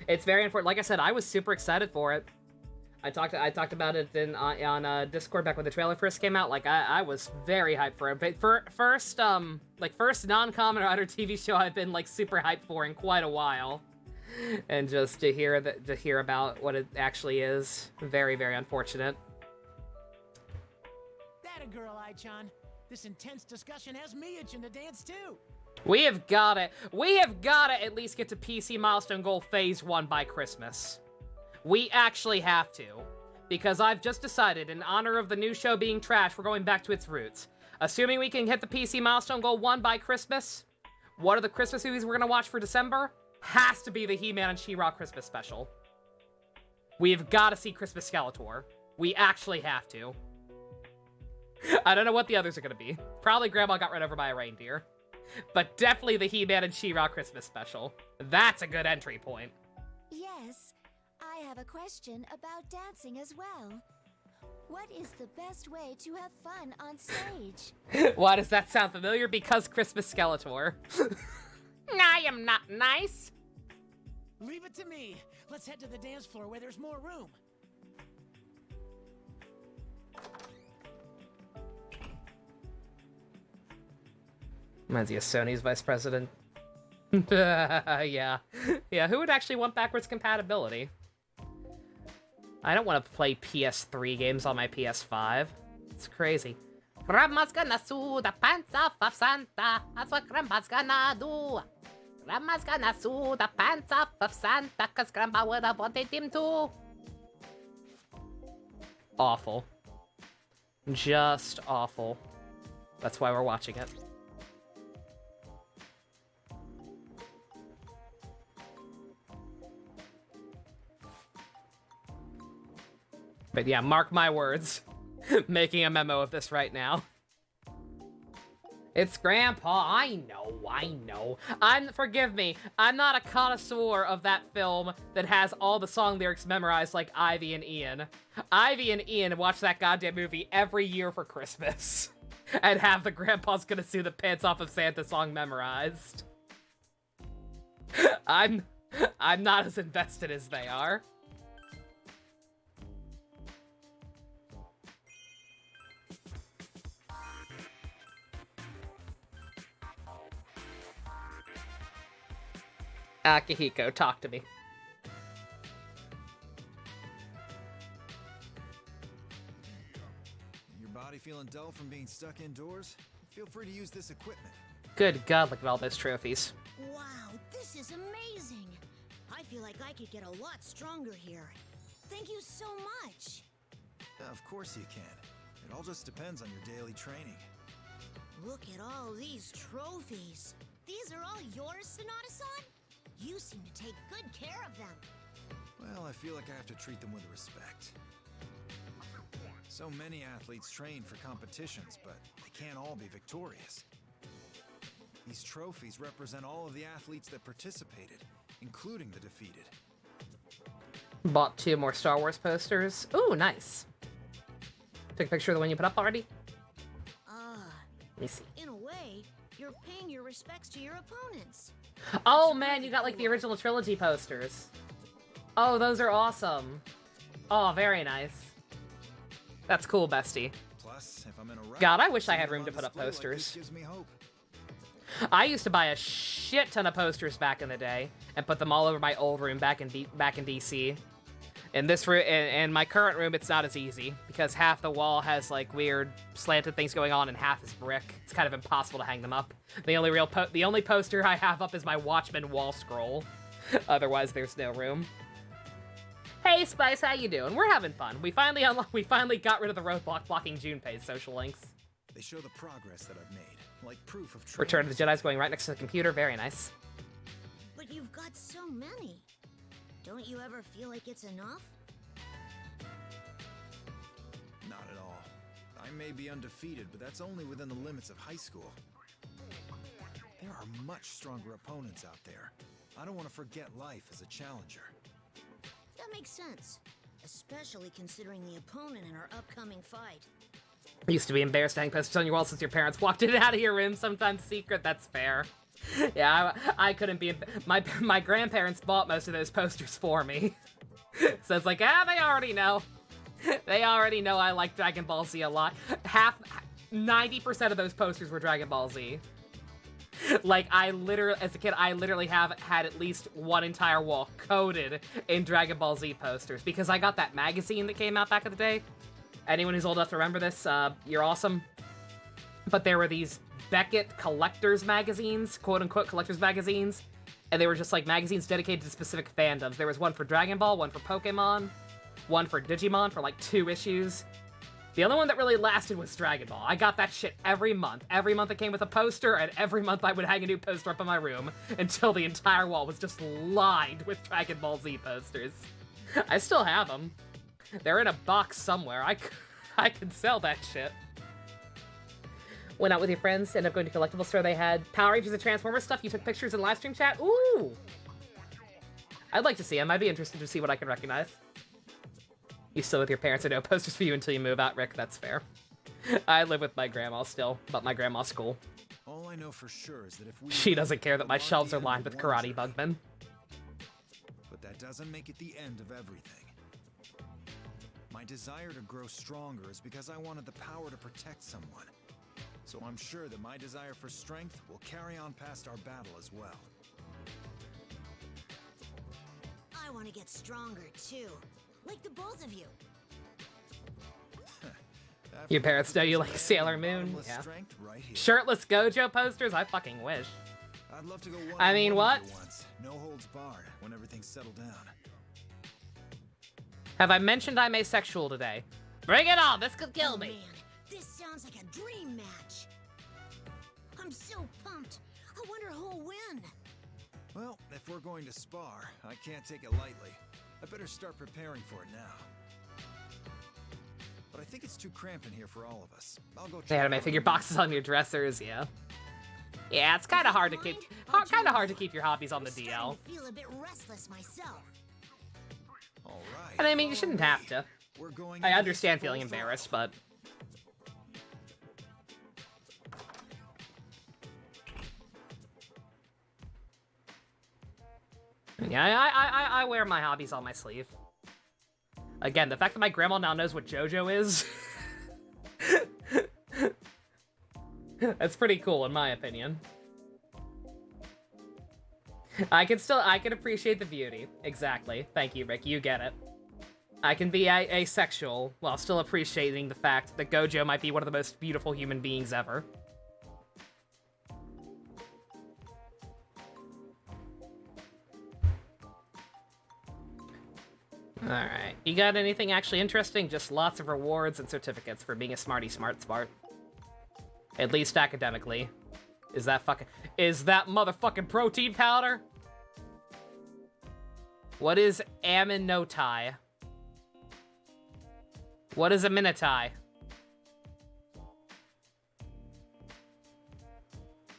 It's very important. Like I said, I was super excited for it. I talked about it on Discord back when the trailer first came out. Like I was very hyped for it. But first non-Kamen Rider TV show I've been like super hyped for in quite a while. And just to hear about what it actually is, very, very unfortunate. That a girl, Ai-chan. This intense discussion has me itching to dance too. We have got it. We have got to at least get to PC Milestone Goal Phase 1 by Christmas. We actually have to. Because I've just decided, in honor of the new show being trash, we're going back to its roots. Assuming we can hit the PC Milestone Goal 1 by Christmas, what are the Christmas movies we're going to watch for December? Has to be the He-Man and She-Ra Christmas special. We've got to see Christmas Skeletor. We actually have to. I don't know what the others are going to be. Probably Grandma Got Run Over by a Reindeer. But definitely the He-Man and She-Ra Christmas special. That's a good entry point. Yes, I have a question about dancing as well. What is the best way to have fun on stage? Why does that sound familiar? Because Christmas Skeletor. I am not nice. Leave it to me. Let's head to the dance floor where there's more room. Reminds me of Sony's vice president. Yeah. Yeah, who would actually want backwards compatibility? I don't want to play PS3 games on my PS5. It's crazy. Grandma's gonna sew the pants off of Santa. That's what Grandma's gonna do. Grandma's gonna sew the pants off of Santa, cause Grandma would have wanted him to. Awful. Just awful. That's why we're watching it. But yeah, mark my words. Making a memo of this right now. It's Grandpa. I know. Forgive me. I'm not a connoisseur of that film that has all the song lyrics memorized like Ivy and Ian. Ivy and Ian watch that goddamn movie every year for Christmas. And have the Grandpa's Gonna Sue the Pants Off of Santa song memorized. I'm not as invested as they are. Akihiko, talk to me. Your body feeling dull from being stuck indoors? Feel free to use this equipment. Good God, look at all those trophies. Wow, this is amazing. I feel like I could get a lot stronger here. Thank you so much. Of course you can. It all just depends on your daily training. Look at all these trophies. These are all yours, Sonata-san? You seem to take good care of them. Well, I feel like I have to treat them with respect. So many athletes train for competitions, but they can't all be victorious. These trophies represent all of the athletes that participated, including the defeated. Bought 2 more Star Wars posters. Ooh, nice. Took a picture of the one you put up already? Let me see. In a way, you're paying your respects to your opponents. Oh man, you got like the original trilogy posters. Oh, those are awesome. Oh, very nice. That's cool, bestie. Plus, if I'm in a rush, God, I wish I seeing had them room on to put up display like this posters. gives me hope. I used to buy a shit ton of posters back in the day and put them all over my old room back in DC. In this room, in my current room, it's not as easy because half the wall has like weird slanted things going on and half is brick. It's kind of impossible to hang them up. The only poster I have up is my Watchmen wall scroll. Otherwise, there's no room. Hey Spice, how you doing? We're having fun. We finally got rid of the roadblock blocking Junpei's social links. They show the progress that I've made, like proof of Return of the Jedi's going right next to the computer. Very nice. But you've got so many. Don't you ever feel like it's enough? Not at all. I may be undefeated, but that's only within the limits of high school. There are much stronger opponents out there. I don't want to forget life as a challenger. That makes sense. Especially considering the opponent in our upcoming fight. I used to be embarrassed to hang posters on your wall since your parents walked in and out of your room, sometimes secret. That's fair. Yeah, I couldn't be. My grandparents bought most of those posters for me. So it's like, they already know. They already know I like Dragon Ball Z a lot. 90% of those posters were Dragon Ball Z. Like, as a kid, I literally have had at least one entire wall coated in Dragon Ball Z posters because I got that magazine that came out back in the day. Anyone who's old enough to remember this, you're awesome. But there were these Beckett collectors magazines, quote-unquote collectors magazines, and they were just like magazines dedicated to specific fandoms. There was one for Dragon Ball, one for Pokemon, one for Digimon for like 2 issues. The only one that really lasted was Dragon Ball. I got that shit every month. Every month it came with a poster, and every month I would hang a new poster up in my room until the entire wall was just lined with Dragon Ball Z posters. I still have them. They're in a box somewhere. I could sell that shit. Went out with your friends, ended up going to a collectible store. They had Power Rangers and Transformers stuff. You took pictures in live stream chat? Ooh! I'd like to see them. I'd be interested to see what I can recognize. You still with your parents? I know posters for you until you move out, Rick. That's fair. I live with my grandma still, but my grandma's cool. All I know for sure is that if we She doesn't care that my shelves are lined with karate bugmen. But that doesn't make it the end of everything. My desire to grow stronger is because I wanted the power to protect someone. So I'm sure that my desire for strength will carry on past our battle as well. I want to get stronger too. Like the both of you. Your parents know you like Sailor Moon? Yeah. Right Shirtless Gojo posters? I fucking wish. I'd love to go I mean, what? Once. No holds barred when everything's settled down. Have I mentioned I'm asexual today? Bring it on! This could kill me! Man, this sounds like a dream match. I'm so pumped. I wonder who'll win. Well, if we're going to spar, I can't take it lightly. I better start preparing for it now. But I think it's too cramped in here for all of us. I'll go They had to make figure boxes on your dressers, yeah. Yeah, it's kind of hard to keep your hobbies on the DL. I feel a bit restless myself. All right. And I mean, you shouldn't have to. We're going I understand feeling embarrassed, but yeah, I wear my hobbies on my sleeve. Again, the fact that my grandma now knows what JoJo is, that's pretty cool in my opinion. I can appreciate the beauty. Exactly. Thank you, Rick. You get it. I can be asexual while still appreciating the fact that Gojo might be one of the most beautiful human beings ever. Alright. You got anything actually interesting? Just lots of rewards and certificates for being a smarty smart. At least academically. Is that motherfucking protein powder? What is aminotai? What is a Minotai?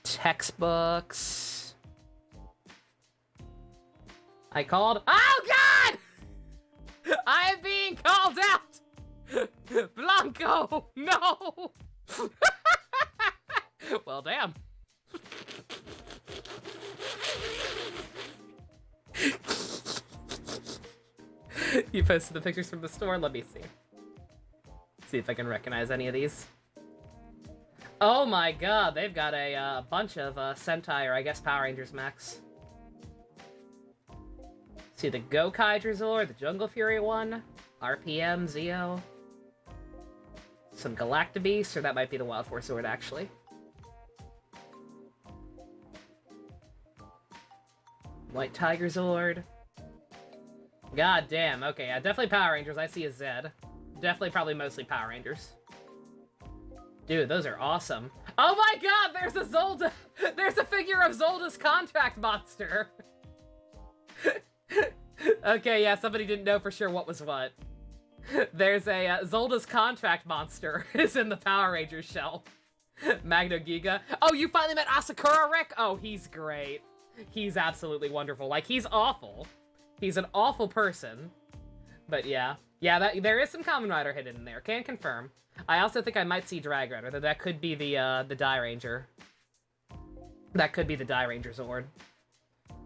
Textbooks. I called. Oh God! I am being called out. Blanco, no. Well, damn. You posted the pictures from the store. Let me see. See if I can recognize any of these. Oh my God, they've got a bunch of Sentai, or I guess Power Rangers mechs. See the Gokai Drazor, the Jungle Fury one, RPM, Zeo. Some Galactabeast, or that might be the Wild Force Zord, actually. White Tiger Zord. God damn, okay, yeah, definitely Power Rangers. I see a Zed. Definitely probably mostly Power Rangers. Dude, those are awesome. Oh my God, there's a Zolda! There's a figure of Zolda's contract monster! Okay, yeah, somebody didn't know for sure what was what. There's a Zolda's contract monster is in the Power Rangers shelf. Magno Giga. Oh, you finally met Asakura, Rick? Oh, he's great. He's absolutely wonderful. Like, he's awful. He's an awful person. But yeah. Yeah, there is some Kamen Rider hidden in there. Can confirm. I also think I might see Drag Rider. That could be the Die Ranger. That could be the Die Ranger Zord.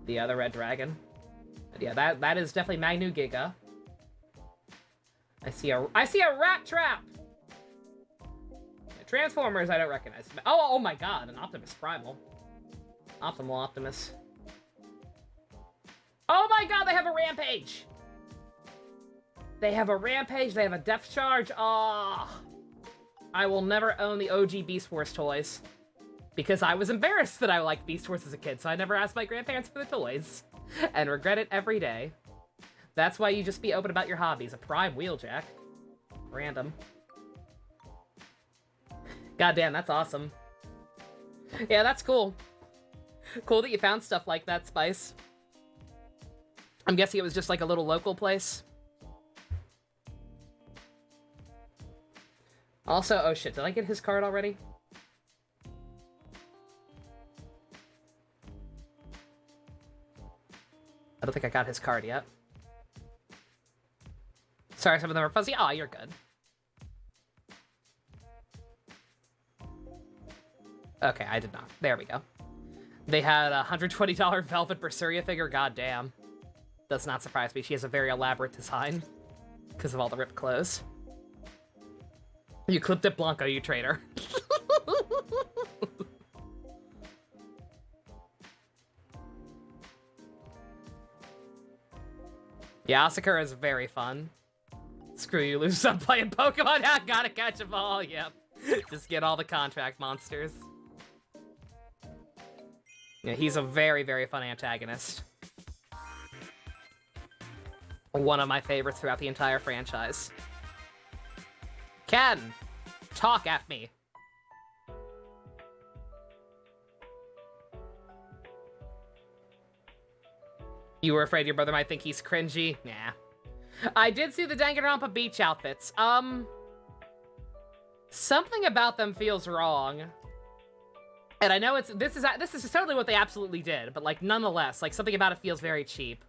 The Red Dragon. But yeah, that is definitely Magnu Giga. I see a Rat Trap! Transformers I don't recognize. Oh my God, an Optimus Primal. Optimal Optimus. Oh my God, they have a Rampage! They have a Rampage, they have a Depth Charge. Ah, I will never own the OG Beast Force toys. Because I was embarrassed that I liked Beast Force as a kid, so I never asked my grandparents for the toys. And regret it every day. That's why you just be open about your hobbies. A Prime Wheeljack. Random. Goddamn, that's awesome. Yeah, that's cool. Cool that you found stuff like that, Spice. I'm guessing it was just like a little local place. Also, oh shit, did I get his card already? I don't think I got his card yet. Sorry, some of them are fuzzy. Aw, you're good. Okay, I did not. There we go. They had a $120 Velvet Berseria figure. God damn. Does not surprise me. She has a very elaborate design. Because of all the ripped clothes. You clipped it, Blanco, you traitor. Yeah, Asakura is very fun. Screw you, lose some playing Pokemon. I gotta catch them all. Yep. Just get all the contract monsters. Yeah, he's a very, very fun antagonist. One of my favorites throughout the entire franchise. Ken! Talk at me. You were afraid your brother might think he's cringy? Nah. I did see the Danganronpa beach outfits. Something about them feels wrong. And I know this is totally what they absolutely did, but like nonetheless, like something about it feels very cheap.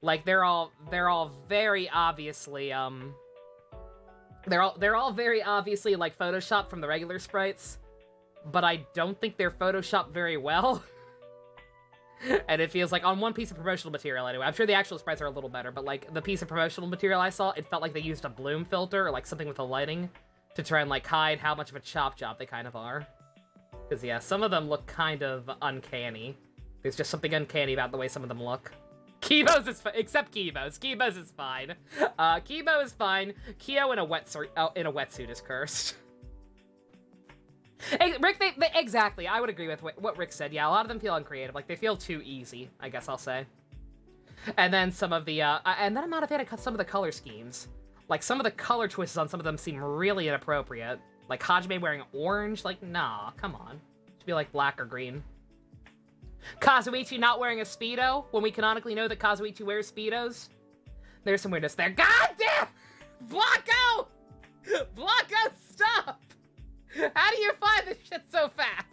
Like they're all very obviously they're all very obviously like photoshopped from the regular sprites, but I don't think they're photoshopped very well. And it feels like on one piece of promotional material anyway. I'm sure the actual sprites are a little better, but like the piece of promotional material I saw, it felt like they used a bloom filter or like something with the lighting to try and like hide how much of a chop job they kind of are. Because yeah, some of them look kind of uncanny. There's just something uncanny about the way some of them look. Kibo's is except Kibo's. Kibo's is fine. Kibo is fine. Kyo in a wetsuit is cursed. Hey, Rick, exactly. I would agree with what Rick said. Yeah, a lot of them feel uncreative. Like, they feel too easy, I guess I'll say. And then some of the, and then I'm not a fan of some of the color schemes. Like, some of the color choices on some of them seem really inappropriate. Like, Hajime wearing orange? Like, nah, come on. It should be, like, black or green. Kazuichi not wearing a Speedo, when we canonically know that Kazuichi wears Speedos. There's some weirdness there. God damn! Blanco! Blanco, stop! How do you find this shit so fast?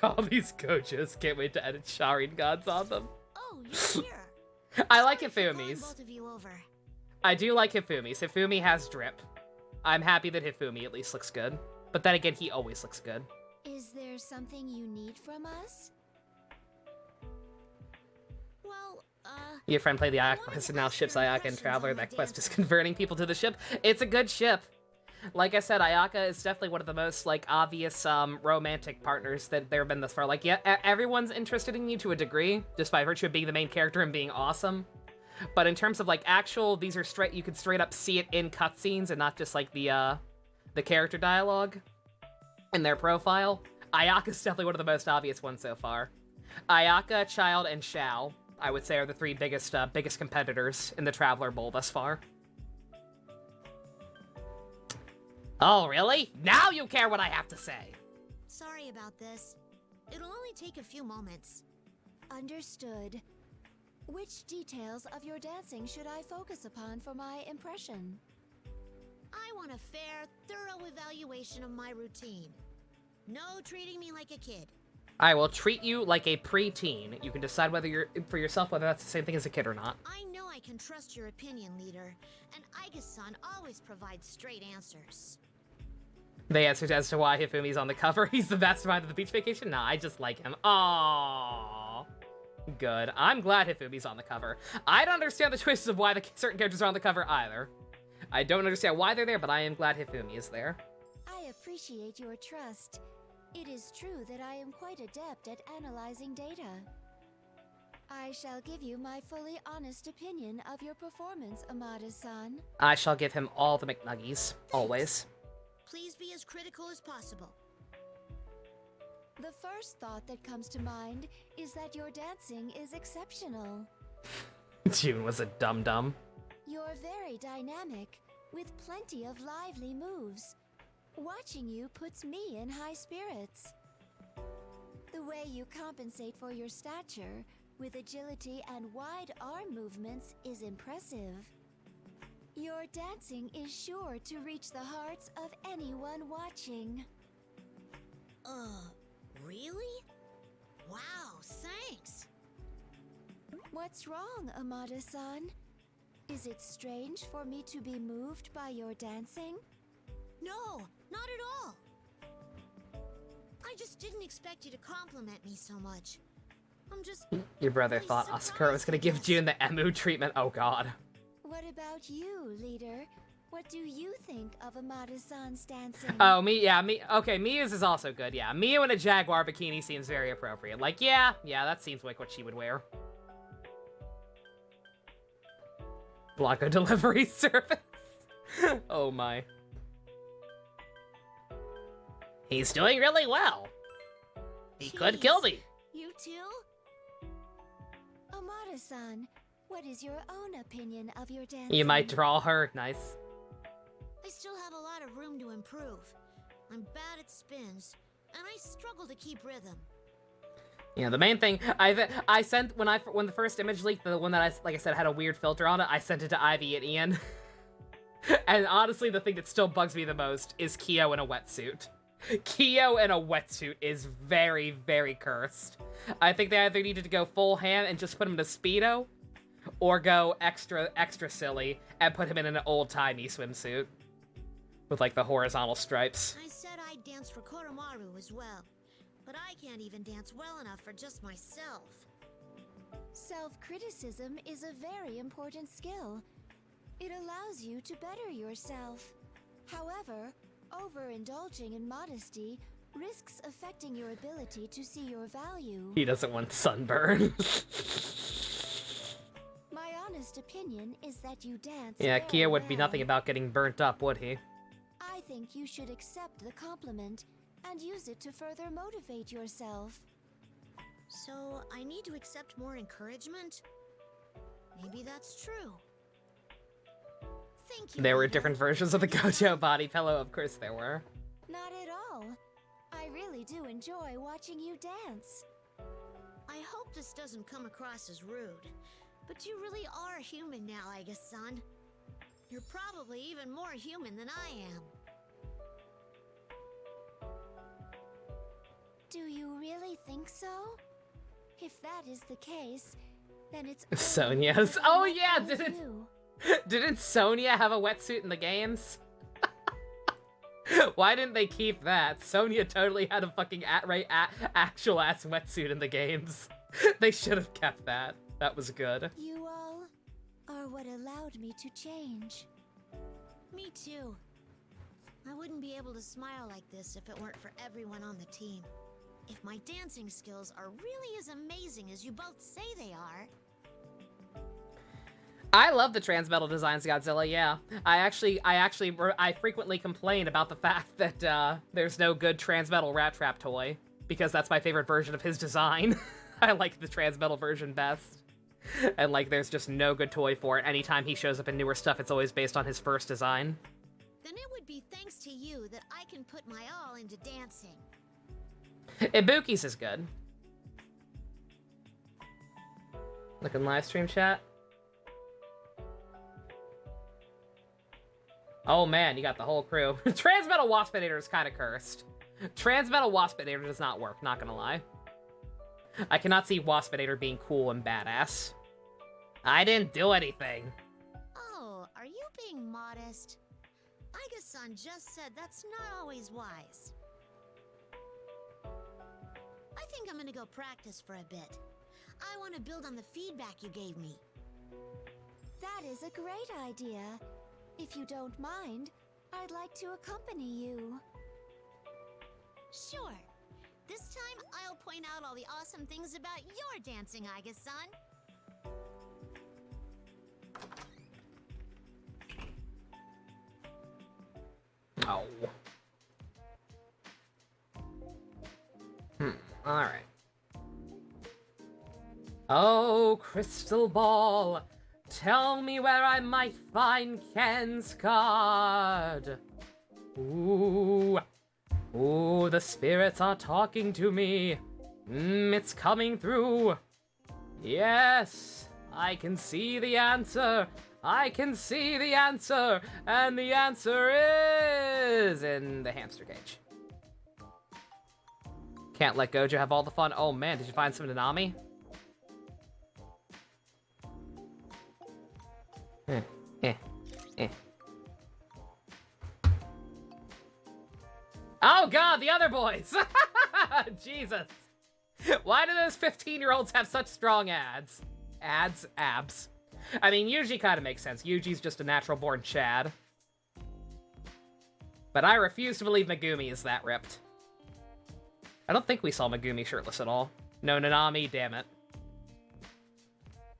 All these Gojos. Can't wait to edit Sharin gods on them. Oh, you're here. I like Sorry for calling Hifumi's. both of you over. I do like Hifumi's. Hifumi has drip. I'm happy that Hifumi at least looks good. But then again, he always looks good. Is there something you need from us? Well, Your friend played the Ayaka quest and now ships Ayaka and Traveler. That quest is converting people to the ship. It's a good ship. Like I said, Ayaka is definitely one of the most, like, obvious, romantic partners that there have been thus far. Like, yeah, everyone's interested in you to a degree, just by virtue of being the main character and being awesome. But in terms of, like, actual, these are straight, you can straight up see it in cutscenes and not just, like, the character dialogue in their profile. Ayaka's definitely one of the most obvious ones so far. Ayaka, Child, and Xiao, I would say, are the three biggest competitors in the Traveler Bowl thus far. Oh, really? Now you care what I have to say! sorry about this. It'll only take a few moments. Understood. Which details of your dancing should I focus upon for my impression? I want a fair, thorough evaluation of my routine. No treating me like a kid. I will treat you like a preteen. You can decide whether you're for yourself whether that's the same thing as a kid or not. I know I can trust your opinion, leader, and Aiga-san always provides straight answers. They answered as to why Hifumi's on the cover. He's the mastermind of the beach vacation? Nah, I just like him. Aww. Good. I'm glad Hifumi's on the cover. I don't understand the choices of why the certain characters are on the cover either. I don't understand why they're there, but I am glad Hifumi is there. I appreciate your trust. It is true that I am quite adept at analyzing data. I shall give you my fully honest opinion of your performance, Amada-san. I shall give him all the McNuggies. Always. Please be as critical as possible. The first thought that comes to mind is that your dancing is exceptional. June was a dum-dum. You're very dynamic, with plenty of lively moves. Watching you puts me in high spirits. The way you compensate for your stature with agility and wide arm movements is impressive. Your dancing is sure to reach the hearts of anyone watching. Really? Wow, thanks! What's wrong, Amada-san? Is it strange for me to be moved by your dancing? No, not at all! I just didn't expect you to compliment me so much. I'm just... Your brother thought Asakura was gonna give June the Emu treatment. Oh god. What about you, leader? What do you think of Amada-san's dancing? Oh, okay, Mia's is also good, yeah. Mia in a jaguar bikini seems very appropriate. Like, yeah, that seems like what she would wear. Blanco delivery service. Oh my. He's doing really well. He could kill me. You too? Amada-san, what is your own opinion of your dancing? You might draw her. Nice. I still have a lot of room to improve. I'm bad at spins, and I struggle to keep rhythm. Yeah, the main thing I sent when the first image leaked, the one that like I said had a weird filter on it, I sent it to Ivy and Ian. And honestly, the thing that still bugs me the most is Kyo in a wetsuit. Kyo in a wetsuit is very, very cursed. I think they either needed to go full ham and just put him in a Speedo, or go extra silly and put him in an old-timey swimsuit with like the horizontal stripes. I said I'd dance for Koromaru as well, but I can't even dance well enough for just myself. Self-criticism is a very important skill. It allows you to better yourself. However, overindulging in modesty risks affecting your ability to see your value. He doesn't want sunburn. My honest opinion is that you dance Yeah, very Kia would be well. nothing about getting burnt up, would he? I think you should accept the compliment and use it to further motivate yourself. So, I need to accept more encouragement? Maybe that's true. Thank you. There were leader. different versions of the Gojo body pillow, of course there were. Not at all. I really do enjoy watching you dance. I hope this doesn't come across as rude, but you really are human now, Aiga-san. You're probably even more human than I am. Do you really think so? If that is the case, then it's Sonia's. Oh yeah, didn't Sonia have a wetsuit in the games? Why didn't they keep that? Sonia totally had a fucking actual ass wetsuit in the games. They should have kept that. That was good. You all are what allowed me to change. Me too. I wouldn't be able to smile like this if it weren't for everyone on the team. If my dancing skills are really as amazing as you both say they are... I love the trans metal designs, Godzilla, yeah. I frequently complain about the fact that there's no good trans metal Rat Trap toy, because that's my favorite version of his design. I like the trans metal version best. And like, there's just no good toy for it. Anytime he shows up in newer stuff, it's always based on his first design. Then it would be thanks to you that I can put my all into dancing. Ibuki's is good. Look in live stream chat. Oh man, you got the whole crew. Transmetal Waspinator is kind of cursed. Transmetal Waspinator does not work, not gonna lie. I cannot see Waspinator being cool and badass. I didn't do anything. Oh, are you being modest? Iga-san just said that's not always wise. I think I'm gonna go practice for a bit. I want to build on the feedback you gave me. That is a great idea. If you don't mind, I'd like to accompany you. Sure. This time, I'll point out all the awesome things about your dancing, Iga-san. Oh. Alright. Oh, crystal ball, tell me where I might find Ken's card. Ooh. Ooh, the spirits are talking to me. It's coming through. Yes, I can see the answer. I can see the answer. And the answer is in the hamster cage. Can't let Gojo have all the fun. Oh man, did you find some Nanami? Oh god, the other boys! Jesus. Why do those 15-year-olds have such strong abs? Abs. I mean, Yuji kind of makes sense. Yuji's just a natural-born Chad. But I refuse to believe Megumi is that ripped. I don't think we saw Megumi shirtless at all. No Nanami, damn it.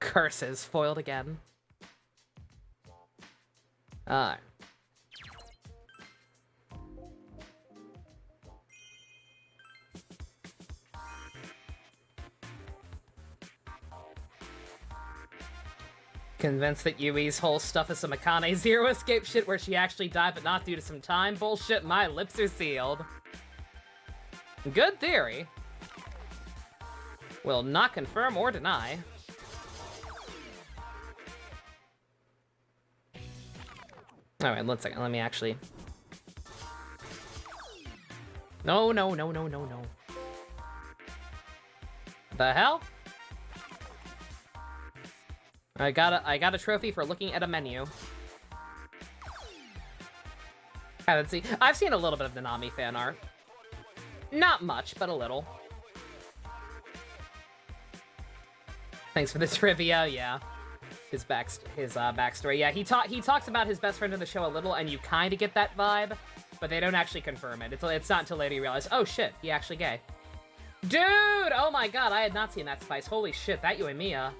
Curses, foiled again. Alright. Convinced that Yui's whole stuff is some Akane Zero Escape shit where she actually died but not due to some time bullshit, my lips are sealed. Good theory. Will not confirm or deny. Alright, 1 second, let me actually... No. The hell? I got a trophy for looking at a menu. Haven't seen... I've seen a little bit of Nanami fan art. Not much, but a little. Thanks for the trivia, yeah. His backstory. Yeah, he talks about his best friend in the show a little, and you kind of get that vibe, but they don't actually confirm it. It's not until later you realize, oh shit, he actually gay. Dude! Oh my god, I had not seen that Spice. Holy shit, that Uemiya.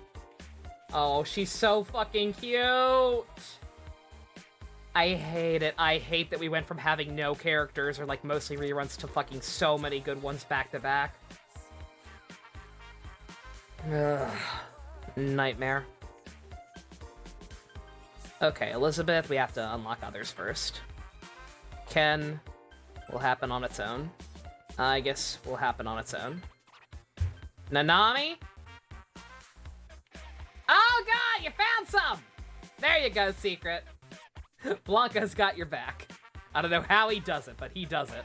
Oh, she's so fucking cute! I hate it. I hate that we went from having no characters, or like mostly reruns, to fucking so many good ones back to back. Ugh. Nightmare. Okay, Elizabeth, we have to unlock others first. Ken will happen on its own. I guess will happen on its own. Nanami? Oh god, you found some! There you go, Secret. Blanca's got your back. I don't know how he does it, but he does it.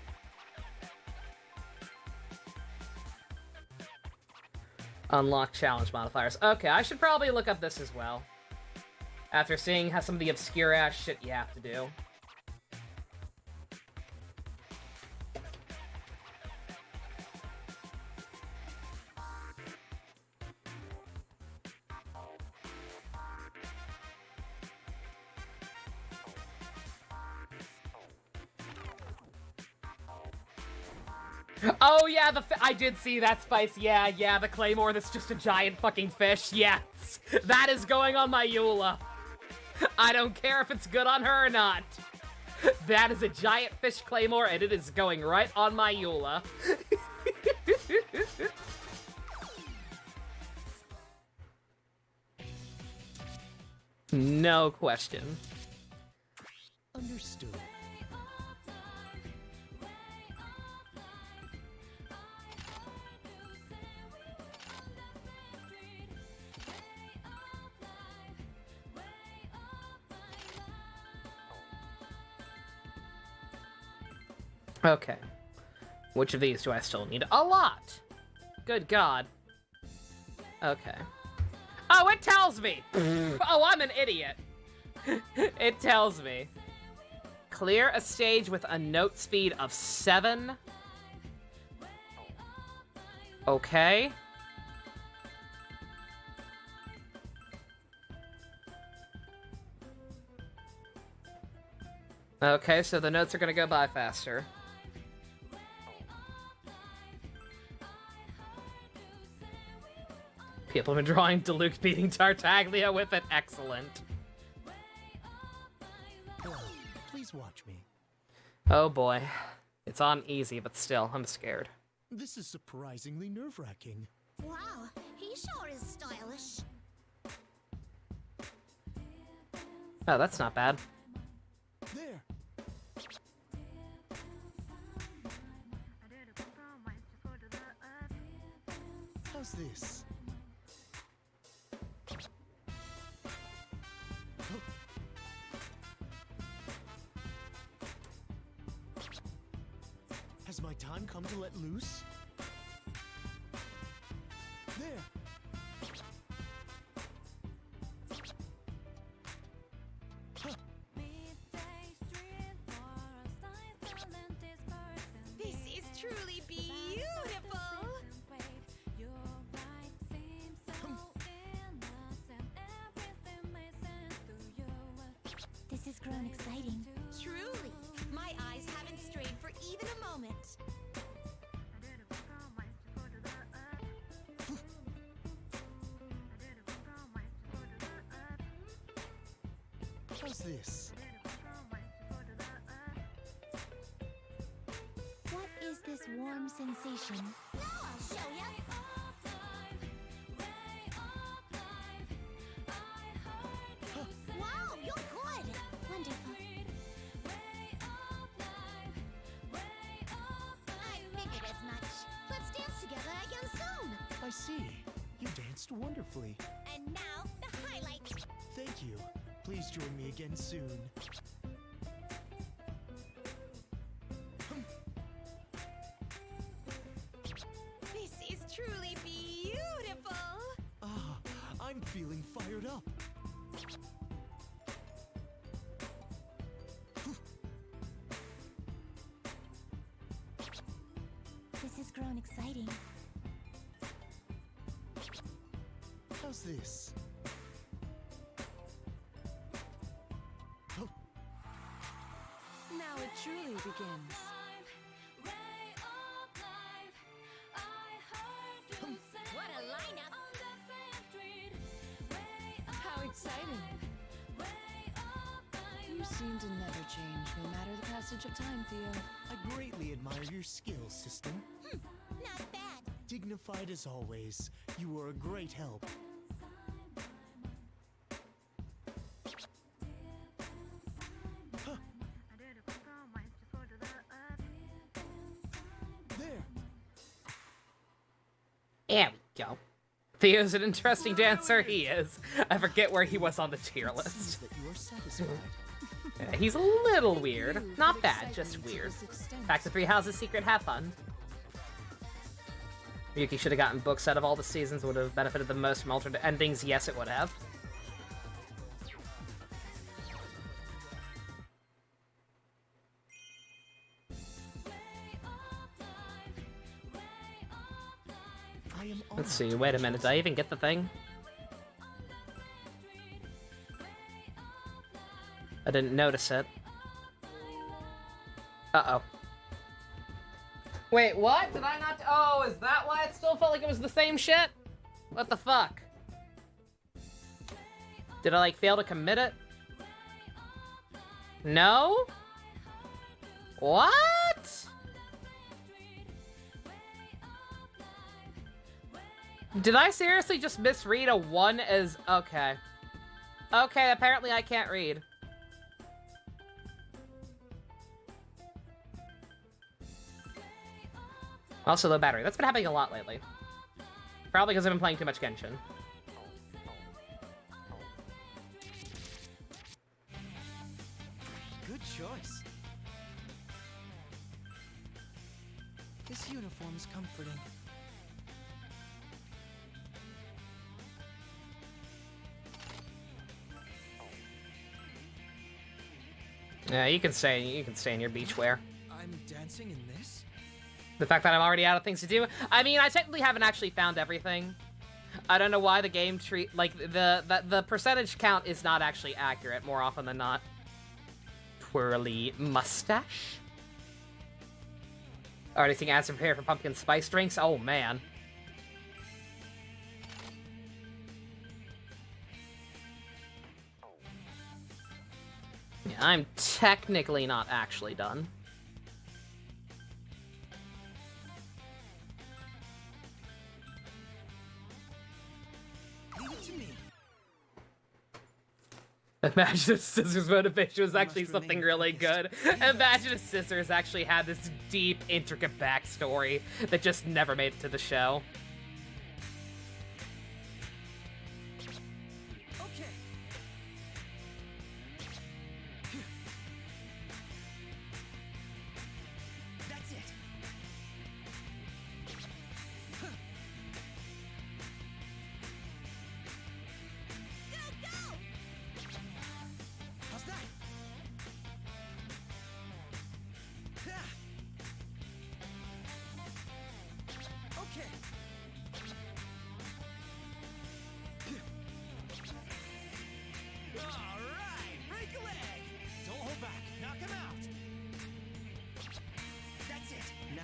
Unlock challenge modifiers. Okay, I should probably look up this as well. After seeing how some of the obscure-ass shit you have to do. Oh yeah, I did see that, Spice. Yeah, the Claymore that's just a giant fucking fish. Yes, that is going on my Eula. I don't care if it's good on her or not. That is a giant fish Claymore, and it is going right on my Eula. No question. Understood. Okay. Which of these do I still need? A lot! Good God. Okay. Oh, it tells me! Oh, I'm an idiot. It tells me. Clear a stage with a note speed of 7. Okay. Okay, so the notes are gonna go by faster. People have been drawing Diluc beating Tartaglia with it. Excellent. Please watch me. Oh boy. It's on easy, but still, I'm scared. This is surprisingly nerve-wracking. Wow, he sure is stylish. Oh, that's not bad. There. How's this? Has my time come to let loose? There. Huh. This is truly beautiful. This has grown exciting. Truly, my eyes haven't strayed for even a moment. How's this? What is this warm sensation? Now I'll show ya. Wow, you're good. Wonderful. I figured as much. Let's dance together again soon. I see. You danced wonderfully. And now the highlight. Thank you. Please join me again soon. This is truly beautiful. Ah, I'm feeling fired up. This has grown exciting. How's this? Now it truly begins. What a lineup. How exciting! You seem to never change, no matter the passage of time, Theo. I greatly admire your skills, system. Not bad. Dignified as always. You were a great help. Huh. There. There we go. Theo's an interesting dancer, he is. I forget where he was on the tier It seems list. that you are satisfied. Yeah, he's a little weird. Not bad, just weird. Back to Three Houses Secret, have fun. Ryuki should have gotten books out of all the seasons, would have benefited the most from alternate endings. Yes, it would have. Let's see, wait a minute, did I even get the thing? I didn't notice it. Uh-oh. Wait, what? Did I not? Oh, is that why it still felt like it was the same shit? What the fuck? Did I, like, fail to commit it? No? What? Did I seriously just misread a 1 as... Okay. Okay, apparently I can't read. Also, low battery. That's been happening a lot lately. Probably because I've been playing too much Genshin. Good choice. This uniform is comforting. Yeah, you can stay in your beach wear. I'm dancing in this? The fact that I'm already out of things to do. I mean, I technically haven't actually found everything. I don't know why the game treat like the percentage count is not actually accurate more often than not. Twirly mustache. Already seeing ads to prepare for pumpkin spice drinks. Oh man. Yeah, I'm technically not actually done. Leave it to me. Imagine if Scissors' motivation was actually something really good. Imagine if Scissors actually had this deep, intricate backstory that just never made it to the show. Okay. That's it. How's that? Okay. All right, break a leg. Don't hold back. Knock him out. That's it. Now,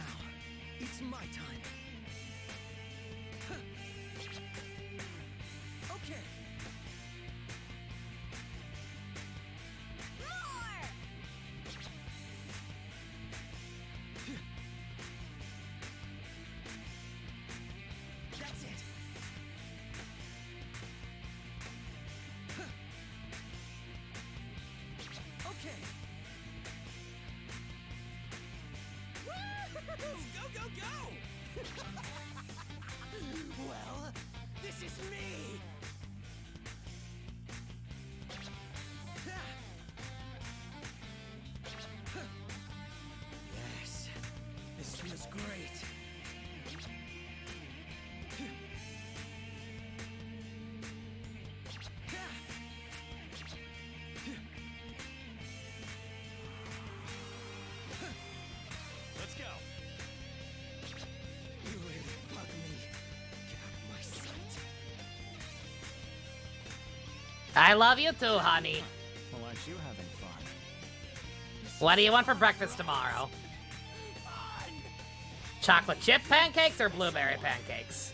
it's my time. Okay. That's it. Okay. Woo! Go, go, go! Well, this is me! Yes, this feels great. Let's go. You really bug me. Get out of my sight. I love you too, honey. Well, aren't you having fun? What do you want for breakfast tomorrow? Chocolate chip pancakes or blueberry pancakes?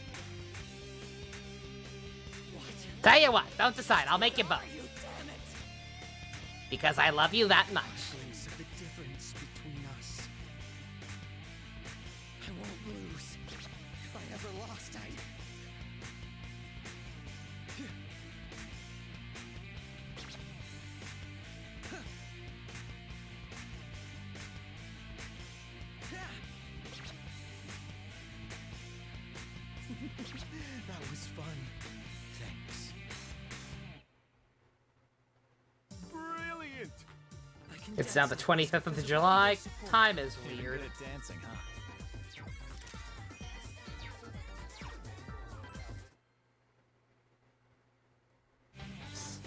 Tell you what, don't decide. I'll make you both. You damn it! Because I love you that much. Glimpse of the difference between us. I won't lose. If I ever lost, that was fun. Thanks. Brilliant! It's now the 25th of July. Time is You're weird. good at dancing, huh?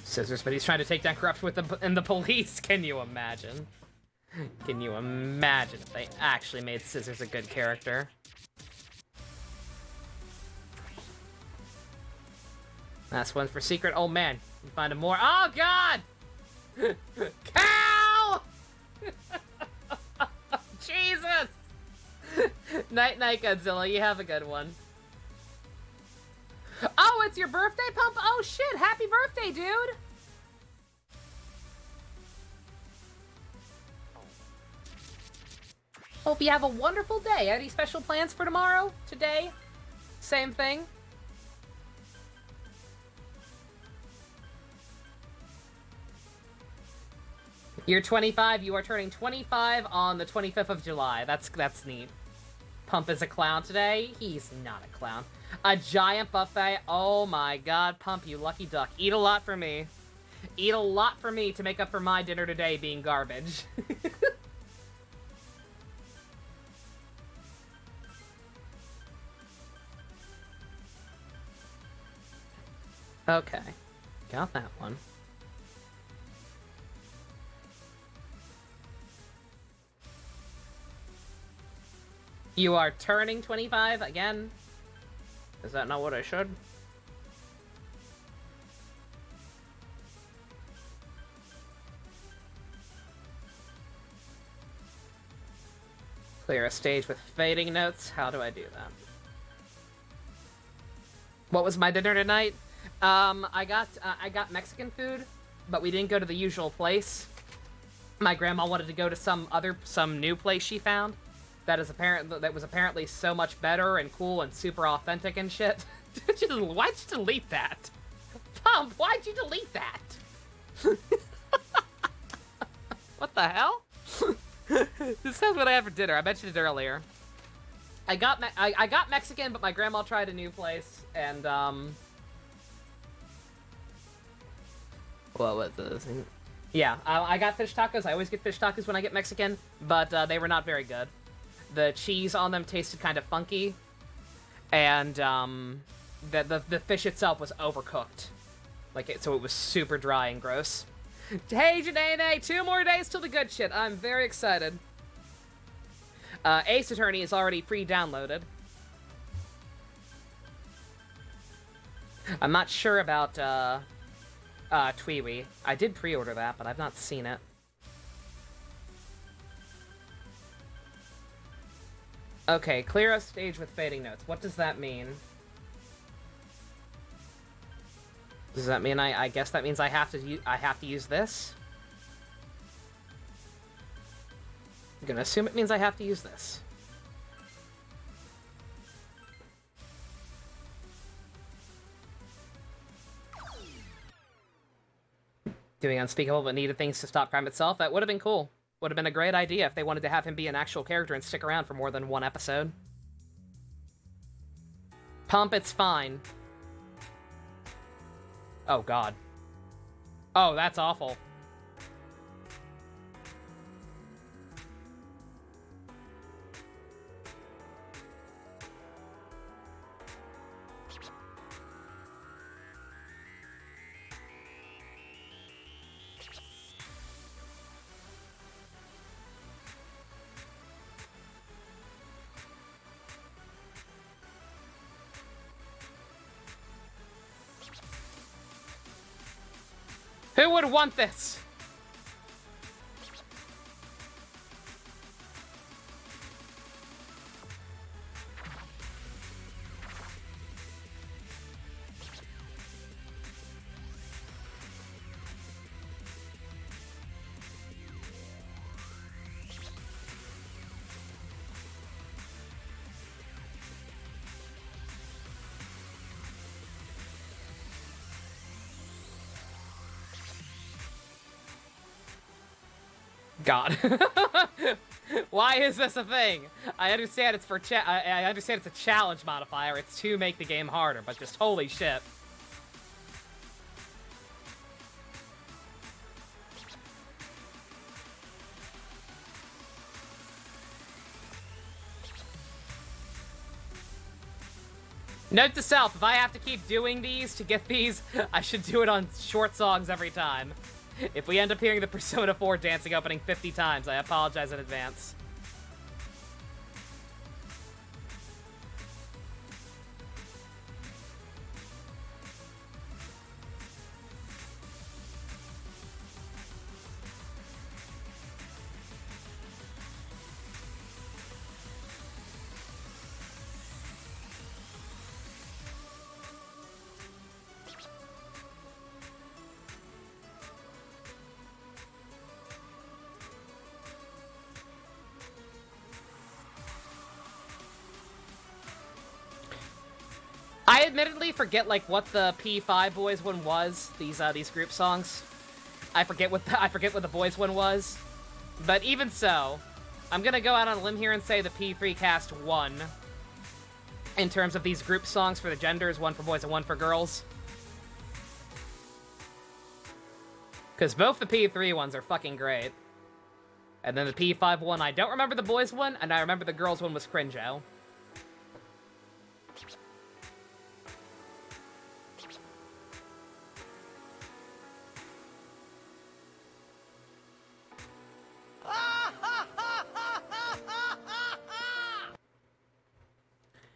Scissors, but he's trying to take down corruption with the police. Can you imagine? Can you imagine if they actually made Scissors a good character? Last one for secret. Oh man, you find him more. Oh god! Cow! Jesus! Night night, Godzilla. You have a good one. Oh, it's your birthday, Pump? Oh shit! Happy birthday, dude! Hope you have a wonderful day. Any special plans for tomorrow? Today? Same thing? You're 25. You are turning 25 on the 25th of July. That's neat. Pump is a clown today. He's not a clown. A giant buffet. Oh my god, Pump, you lucky duck. Eat a lot for me. Eat a lot for me to make up for my dinner today being garbage. Okay. Got that one. You are turning 25 again? Is that not what I should? Clear a stage with fading notes. How do I do that? What was my dinner tonight? I got Mexican food, but we didn't go to the usual place. My grandma wanted to go to some new place she found that was apparently so much better and cool and super authentic and shit. Why'd you delete that? Pump, why'd you delete that? What the hell? This is what I had for dinner. I mentioned it earlier. I got Mexican, but my grandma tried a new place, and what was this? Yeah, I got fish tacos. I always get fish tacos when I get Mexican, but they were not very good. The cheese on them tasted kind of funky, and the fish itself was overcooked, so it was super dry and gross. Hey, Janae, 2 more days till the good shit. I'm very excited. Ace Attorney is already pre-downloaded. I'm not sure about Tweewee. I did pre-order that, but I've not seen it. Okay, clear a stage with fading notes. What does that mean? Does that mean I guess that means I have to use this? I'm gonna assume it means I have to use this. Doing unspeakable but needed things to stop crime itself. That would have been cool. Would have been a great idea if they wanted to have him be an actual character and stick around for more than one episode. Pump, it's fine. Oh, God. Oh, that's awful. Who would want this? God. Why is this a thing? I understand it's for I understand it's a challenge modifier. It's to make the game harder, but just holy shit. Note to self, if I have to keep doing these to get these, I should do it on short songs every time. If we end up hearing the Persona 4 dancing opening 50 times, I apologize in advance. I admittedly forget like what the P5 boys one was. These group songs. I forget what the boys one was. But even so, I'm gonna go out on a limb here and say the P3 cast won. In terms of these group songs for the genders, one for boys and one for girls. Because both the P3 ones are fucking great. And then the P5 one, I don't remember the boys one, and I remember the girls one was cringe-o.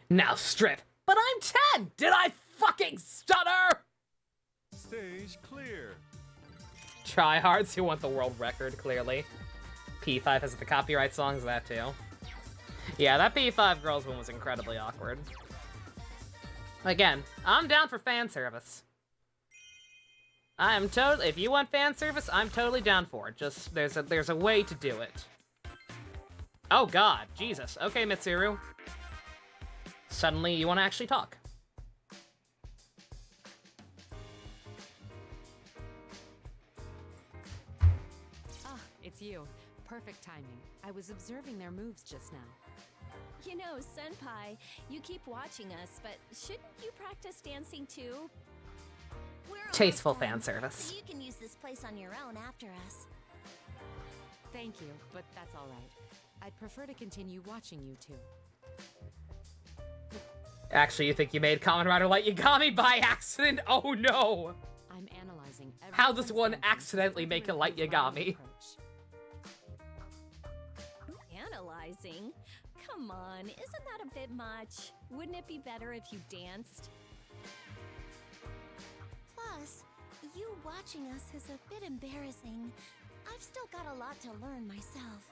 Now strip. But I'm 10! Did I fucking stutter? Stage clear. Tryhards who want the world record, clearly. P5 has the copyright songs, that too. Yeah, that P5 girls one was incredibly awkward. Again, I'm down for fan service. If you want fan service, I'm totally down for it. Just, there's a way to do it. Oh god, Jesus. Okay, Mitsuru. Suddenly, you want to actually talk. Ah, it's you. Perfect timing. I was observing their moves just now. You know, Senpai, you keep watching us, but shouldn't you practice dancing too? We're Tasteful almost done, fan service. so you can use this place on your own after us. Thank you, but that's all right. I'd prefer to continue watching you two. Actually, you think you made Kamen Rider Light Yagami by accident? Oh no! I'm analyzing How does one everyone's dancing accidentally to make a further Light improve my own Yagami? approach. Analyzing? Come on, isn't that a bit much? Wouldn't it be better if you danced? Plus, you watching us is a bit embarrassing. I've still got a lot to learn myself.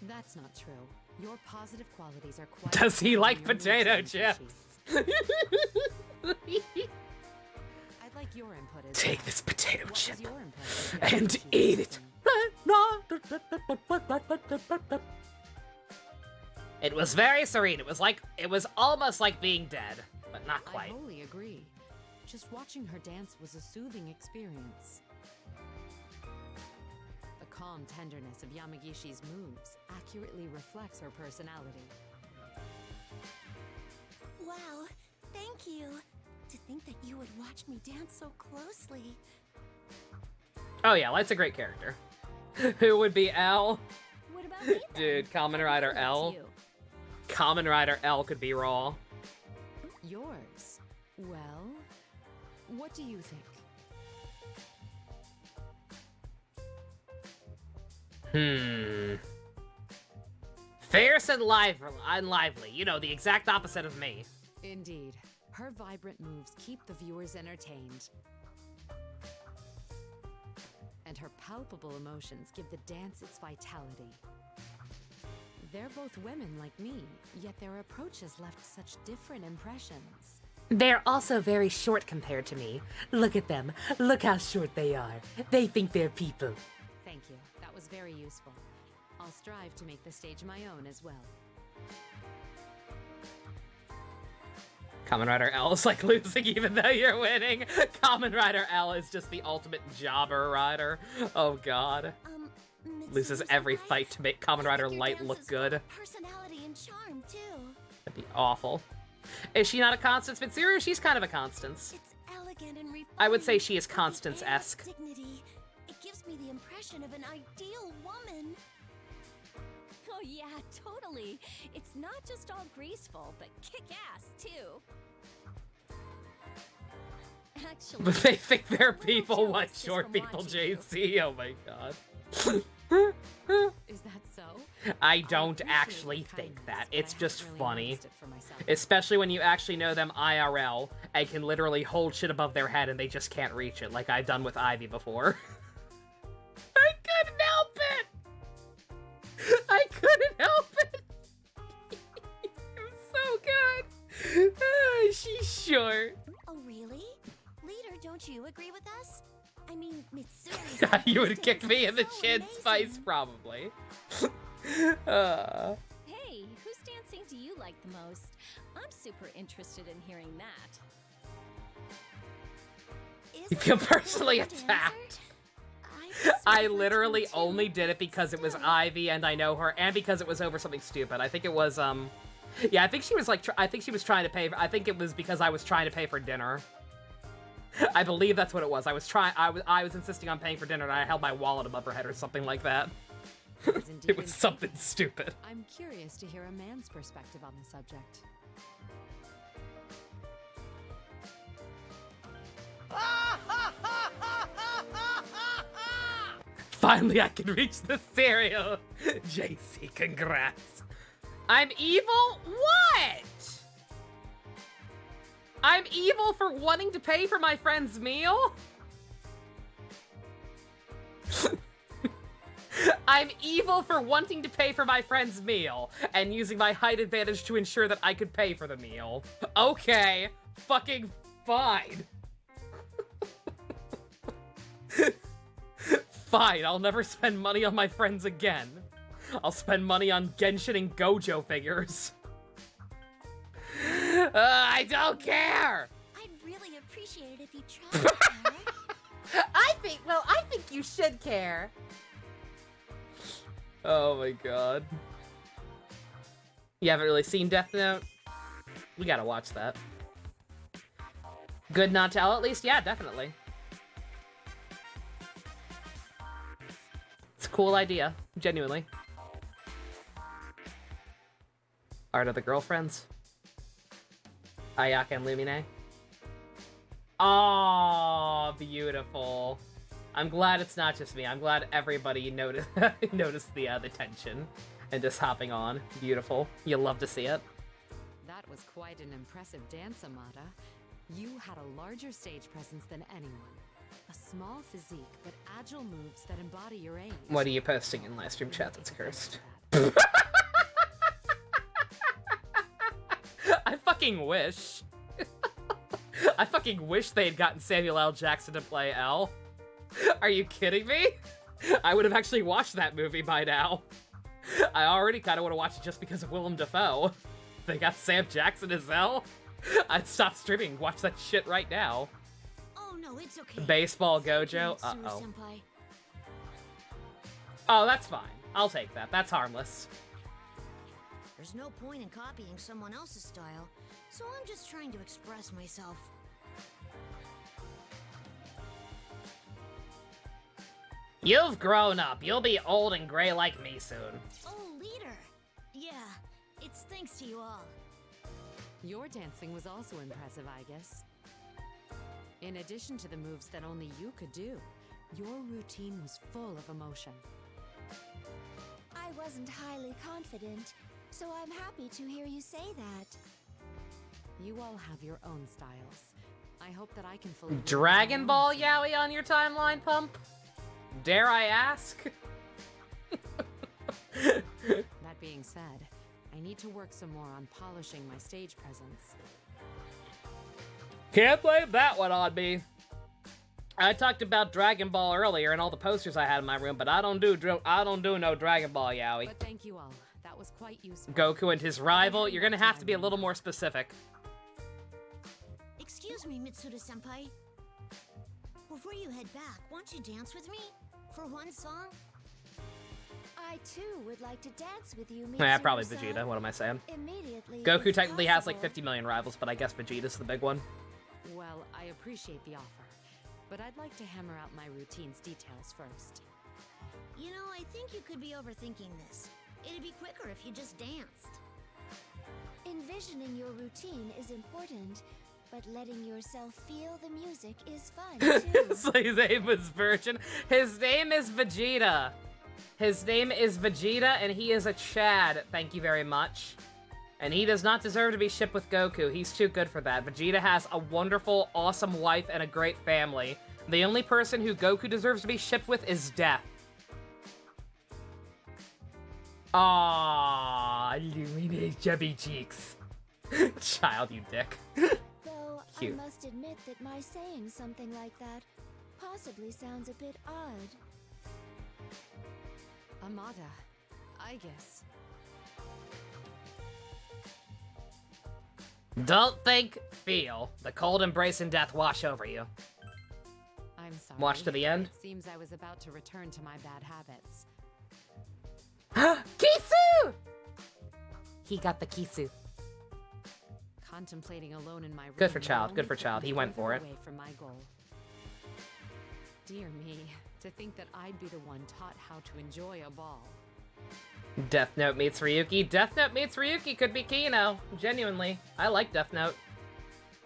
That's not true. Your positive qualities are quite... Does he apparent like in your moves potato and chips? I'd like your input as Take well. this potato What chip was your impression of and Yamaguchi's eat it. dancing? It was very serene. It was almost like being dead, but not I quite. wholly agree. Just watching her dance was a soothing experience. The calm tenderness of Yamagishi's moves accurately reflects her personality. Wow, thank you. To think that you would watch me dance so closely. Oh yeah, Light's a great character. Who would be L? What about me then? Dude, Kamen Rider What's L. you? Kamen Rider L could be Raw. Yours? Well, what do you think? Fierce and lively. You know, the exact opposite of me. Indeed. Her vibrant moves keep the viewers entertained. And her palpable emotions give the dance its vitality. They're both women like me, yet their approaches left such different impressions. They're also very short compared to me. Look at them. Look how short they are. They think they're people. Thank you. That was very useful. I'll strive to make the stage my own as well. Kamen Rider L is like losing even though you're winning. Kamen Rider L is just the ultimate jobber rider. Oh god. Loses every Mitsuru-senpai, fight to make Kamen I Rider think your Light dance look is full good. of personality and charm too. That'd be awful. Is she not a Constance Mitsuru? She's kind of a Constance. It's elegant and refined. I would say she is with an Constance-esque. air of dignity. It gives me the impression of an ideal woman. Oh, yeah, totally. It's not just all graceful, but kick ass, too. Actually, But they think they're I'm a little people. What jealous just short from people, watching you. JC? Oh my god. Is that so? I don't appreciate actually your think kindness, that. but It's I just haven't really funny. noticed it for myself. Especially when you actually know them IRL and can literally hold shit above their head and they just can't reach it, like I've done with Ivy before. I couldn't help it! I couldn't help it! It was so good! She's short. Oh, really? Leader, don't you agree with us? I mean, Mitsuri. You would kick me in the shin spice, probably. Hey, whose dancing do you like the most? I'm super interested in hearing that. You feel personally attacked. I literally only did it because it was Ivy and I know her, and because it was over something stupid. I think it was, yeah, I think she was like, I think she was trying to pay, I think it was because I was trying to pay for dinner. I believe that's what it was. I was insisting on paying for dinner and I held my wallet above her head or something like that. It was something stupid. I'm curious to hear a man's perspective on the subject. Finally, I can reach the cereal. JC, congrats. I'm evil? What? I'm evil for wanting to pay for my friend's meal? I'm evil for wanting to pay for my friend's meal and using my height advantage to ensure that I could pay for the meal. Okay, fucking fine. Fine, I'll never spend money on my friends again. I'll spend money on Genshin and Gojo figures. I don't care! I'd really appreciate it if you tried. Tara. I think you should care. Oh my god. You haven't really seen Death Note? We gotta watch that. Good not tell, at least? Yeah, definitely. It's a cool idea, genuinely. Art of the Girlfriends. Ayaka and Lumine. Oh, beautiful. I'm glad it's not just me. I'm glad everybody noticed the tension and just hopping on. Beautiful. You'll love to see it. That was quite an impressive dance, Amada. You had a larger stage presence than anyone. A small physique, but agile moves that embody your age. What are you posting in live stream chat that's cursed? I fucking wish. I fucking wish they had gotten Samuel L. Jackson to play L. Are you kidding me? I would have actually watched that movie by now. I already kind of want to watch it just because of Willem Dafoe. They got Sam Jackson as L. I'd stop streaming, watch that shit right now. Oh no, it's okay. Baseball Thank you, Gojo? Mitsuru Uh-oh. Senpai. Oh, that's fine. I'll take that. That's harmless. There's no point in copying someone else's style, so I'm just trying to express myself. You've grown up. You'll be old and gray like me soon. Oh, leader! Yeah, it's thanks to you all. Your dancing was also impressive, I guess. In addition to the moves that only you could do, your routine was full of emotion. I wasn't highly confident, so I'm happy to hear you say that. You all have your own styles. I hope that I can fully... Dragon Ball Yaoi on your timeline, Pump? Dare I ask? That being said, I need to work some more on polishing my stage presence. Can't blame that one on me. I talked about Dragon Ball earlier and all the posters I had in my room, but I don't do no Dragon Ball Yaoi. But thank you all. That was quite useful. Goku and his rival, you're gonna have to be a little more specific. Excuse me, Mitsuda-senpai. Before you head back, won't you dance with me? For one song? I too would like to dance with you, Yeah, probably Mitsuru-san. Vegeta, what am I saying? Immediately. Goku if technically has like possible. 50 million rivals, but I guess Vegeta's the big one. Well, I appreciate the offer, but I'd like to hammer out my routine's details first. You know, I think you could be overthinking this. It'd be quicker if you just danced. Envisioning your routine is important, but letting yourself feel the music is fun too. So his name was Virgin. His name is Vegeta. His name is Vegeta, and he is a Chad. Thank you very much. And he does not deserve to be shipped with Goku. He's too good for that. Vegeta has a wonderful, awesome wife and a great family. The only person who Goku deserves to be shipped with is Death. Aww, illuminate chubby cheeks. Child, you dick. Though Cute. I must admit that my saying something like that possibly sounds a bit odd. Amada, I guess. Don't think, feel. The cold embrace and death wash over you. I'm sorry. Watch to the end. It seems I was about to return to my bad habits. Kisu! He got the kisu. Contemplating alone in my room. Good for will Child, only good for put Child. me He went further for it. away from my goal. Dear me, to think that I'd be the one taught how to enjoy a ball. Death Note meets Ryuki. Death Note meets Ryuki could be Kino. Genuinely. I like Death Note.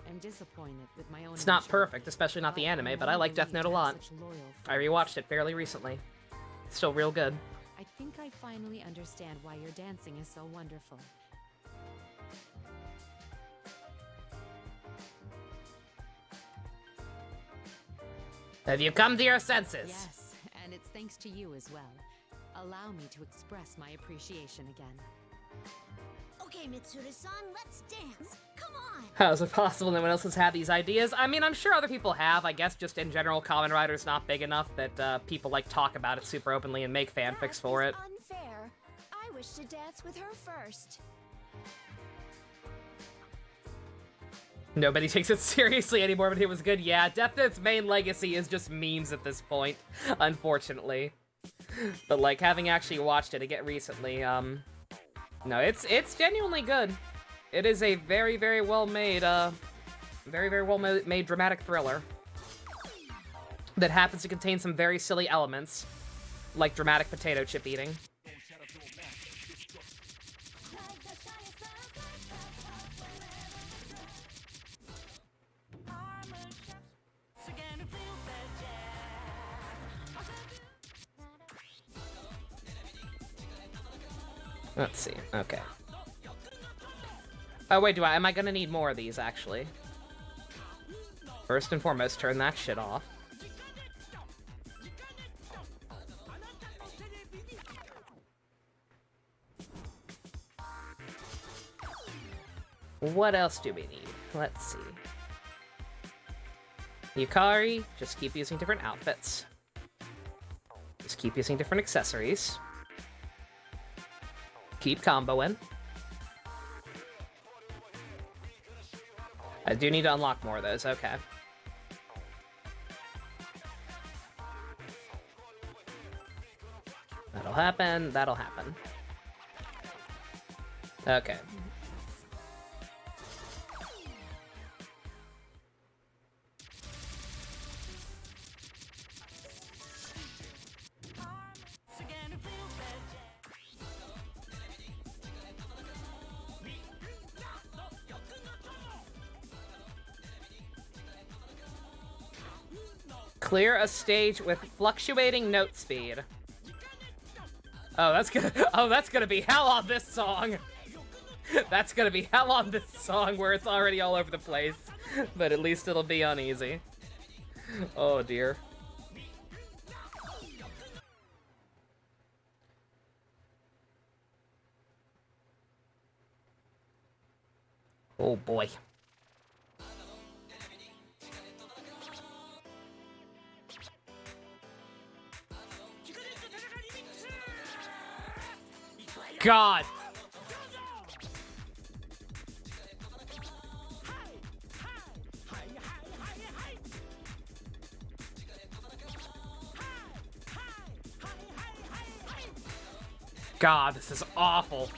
I'm disappointed with my own. It's not immaturity, perfect, especially not the anime, but I like Death Note a lot. Such loyal I rewatched it fairly recently. It's still real good. I think I finally understand why your dancing is so wonderful. Have you come to your senses? Yes, and it's thanks to you as well. Allow me to express my appreciation again. Okay, Mitsuru-san, let's dance. Come on. How is it possible no one else has had these ideas? I mean, I'm sure other people have. I guess just in general, Kamen Rider's not big enough that people like talk about it super openly and make fanfics for it. Unfair. I wish to dance with her first. Nobody takes it seriously anymore, but it was good. Yeah, Death Note's main legacy is just memes at this point, unfortunately. But like having actually watched it again recently, no, it's genuinely good. It is a very, very well made, very well made dramatic thriller that happens to contain some very silly elements, like dramatic potato chip eating. Let's see. Okay. Oh wait, am I gonna need more of these actually? First and foremost, turn that shit off. What else do we need? Let's see. Yukari, just keep using different outfits. Just keep using different accessories. Keep comboing. I do need to unlock more of those, okay. That'll happen, that'll happen. Okay. Clear a stage with fluctuating note speed. Oh, that's gonna be hell on this song. That's gonna be hell on this song where it's already all over the place. But at least it'll be uneasy. Oh dear. Oh boy. God. God, this is awful.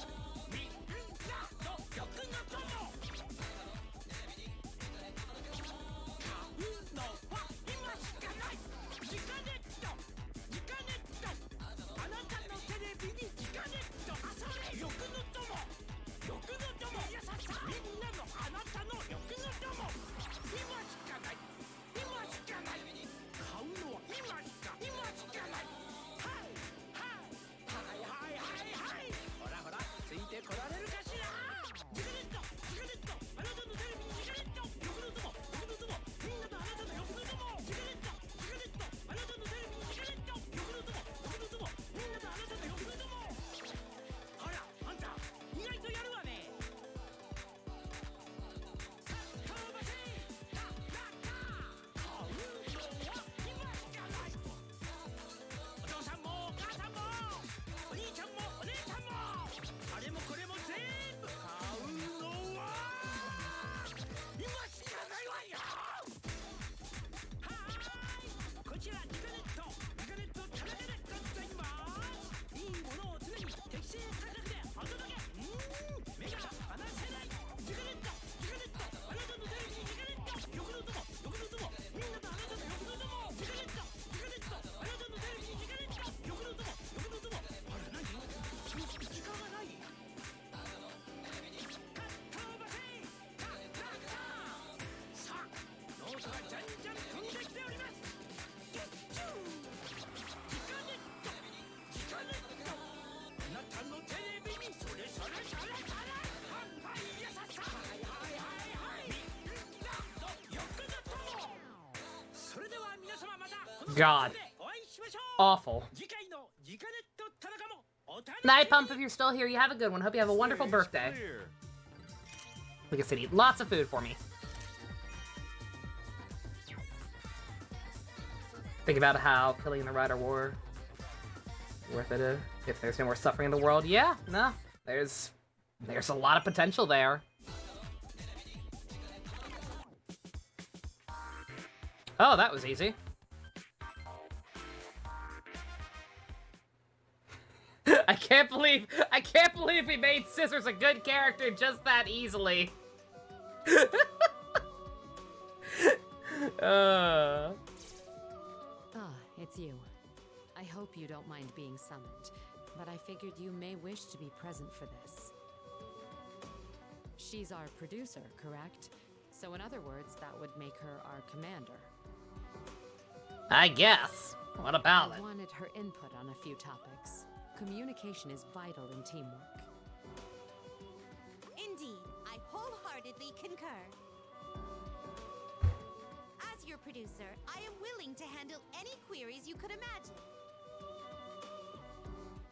God. Awful. Night Pump, if you're still here, you have a good one. Hope you have a wonderful birthday. Like I said, eat lots of food for me. Think about how killing the Rider War worth it is. If there's no more suffering in the world, yeah, no. There's a lot of potential there. Oh, that was easy. I can't believe we made Scissors a good character just that easily. Ah, it's you. I hope you don't mind being summoned, but I figured you may wish to be present for this. She's our producer, correct? So in other words, that would make her our commander. I guess. What about I it? wanted her input on a few topics. Communication is vital in teamwork. Indeed, I wholeheartedly concur. As your producer, I am willing to handle any queries you could imagine.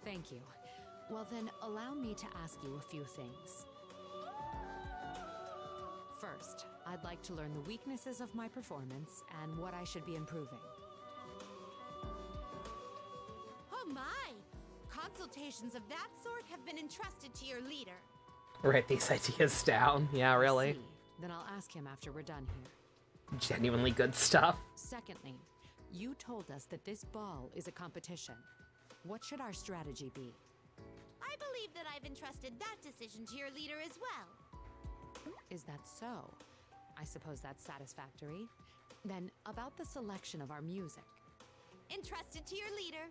Thank you. Well then, allow me to ask you a few things. First, I'd like to learn the weaknesses of my performance and what I should be improving. Oh my! Consultations of that sort have been entrusted to your leader. Write these ideas down. Yeah, really. I see. Then I'll ask him after we're done here. Genuinely good stuff. Secondly, you told us that this ball is a competition. What should our strategy be? I believe that I've entrusted that decision to your leader as well. Is that so? I suppose that's satisfactory. Then, about the selection of our music. Entrusted to your leader.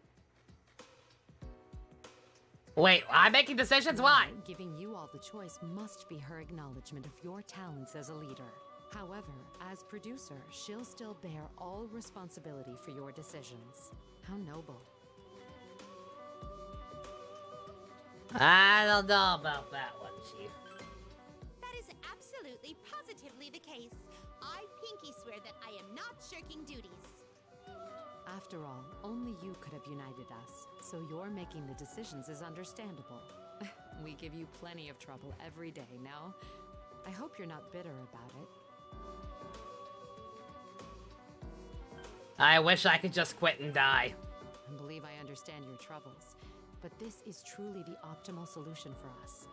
Wait, I'm making decisions? Why? Giving you all the choice must be her acknowledgement of your talents as a leader. However, as producer, she'll still bear all responsibility for your decisions. How noble. I don't know about that one, Chief. That is absolutely positively the case. I pinky swear that I am not shirking duties. After all, only you could have united us, so your making the decisions is understandable. We give you plenty of trouble every day, no? I hope you're not bitter about it. I wish I could just quit and die. I believe I understand your troubles, but this is truly the optimal solution for us.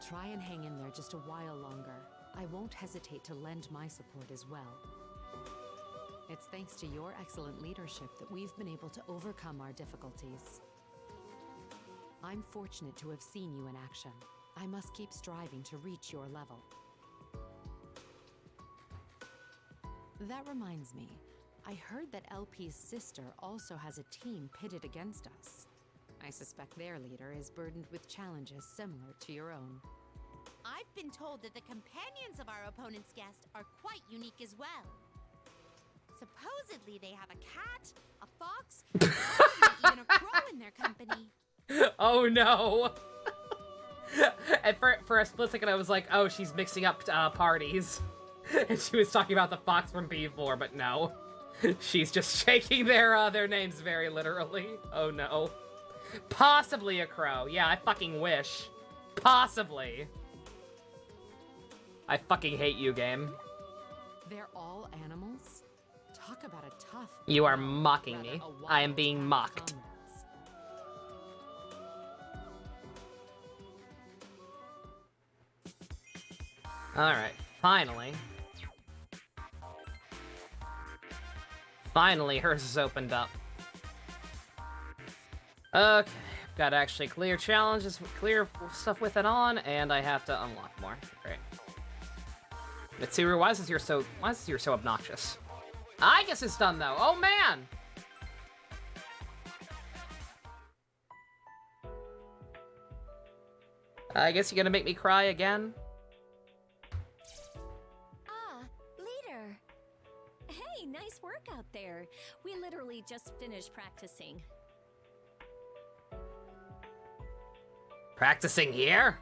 Try and hang in there just a while longer. I won't hesitate to lend my support as well. It's thanks to your excellent leadership that we've been able to overcome our difficulties. I'm fortunate to have seen you in action. I must keep striving to reach your level. That reminds me, I heard that LP's sister also has a team pitted against us. I suspect their leader is burdened with challenges similar to your own. I've been told that the companions of our opponent's guest are quite unique as well. Supposedly they have a cat, a fox, and possibly even a crow in their company. Oh no! And for a split second I was like, oh, she's mixing up parties. And she was talking about the fox from B4, but no. She's just shaking their names very literally. Oh no. Possibly a crow. Yeah, I fucking wish. Possibly. I fucking hate you, game. They're all animals? Talk about a tough... You are mocking me. I am being mocked. Alright, finally. Finally, hers is opened up. Okay, gotta actually clear challenges, clear stuff with it on, and I have to unlock more. Great. Mitsuru, why is this year so obnoxious? I guess it's done though. Oh man! I guess you're gonna make me cry again? Leader. Hey, nice work out there. We literally just finished practicing. Practicing here?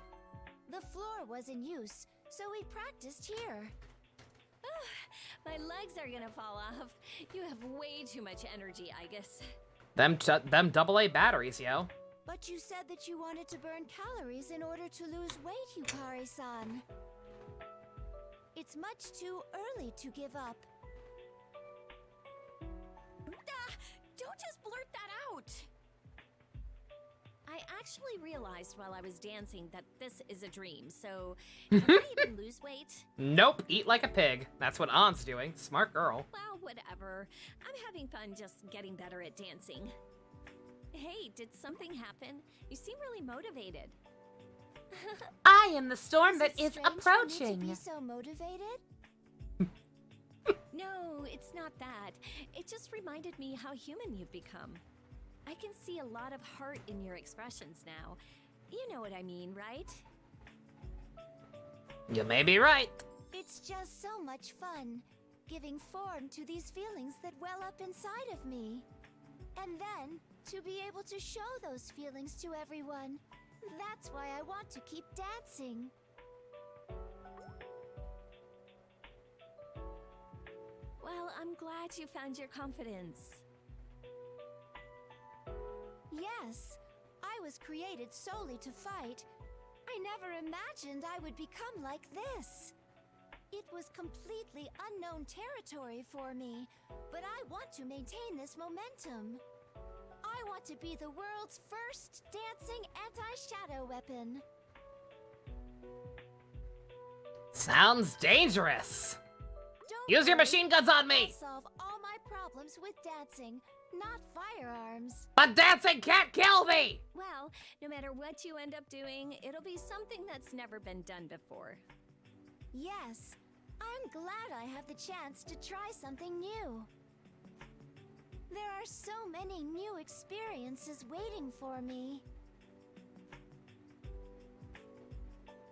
The floor was in use, so we practiced here. My legs are gonna fall off. You have way too much energy, I guess. Them AA batteries, yo. But you said that you wanted to burn calories in order to lose weight, Yukari-san. It's much too early to give up. Don't just blurt that out! I actually realized while I was dancing that this is a dream, so can I even lose weight? Nope, eat like a pig. That's what An's doing. Smart girl. Well, whatever. I'm having fun just getting better at dancing. Hey, did something happen? You seem really motivated. I am the storm that it is strange for me approaching. to be so motivated? No, it's not that. It just reminded me how human you've become. I can see a lot of heart in your expressions now. You know what I mean, right? You may be right. It's just so much fun, giving form to these feelings that well up inside of me. And then, to be able to show those feelings to everyone. That's why I want to keep dancing. Well, I'm glad you found your confidence. Yes, I was created solely to fight. I never imagined I would become like this. It was completely unknown territory for me, but I want to maintain this momentum. I want to be the world's first dancing anti-shadow weapon. Sounds dangerous. Don't Use your worry, machine guns on me. I'll solve all my problems with dancing, not firearms. But dancing can't kill me. Well, no matter what you end up doing, it'll be something that's never been done before. Yes, I'm glad I have the chance to try something new. There are so many new experiences waiting for me.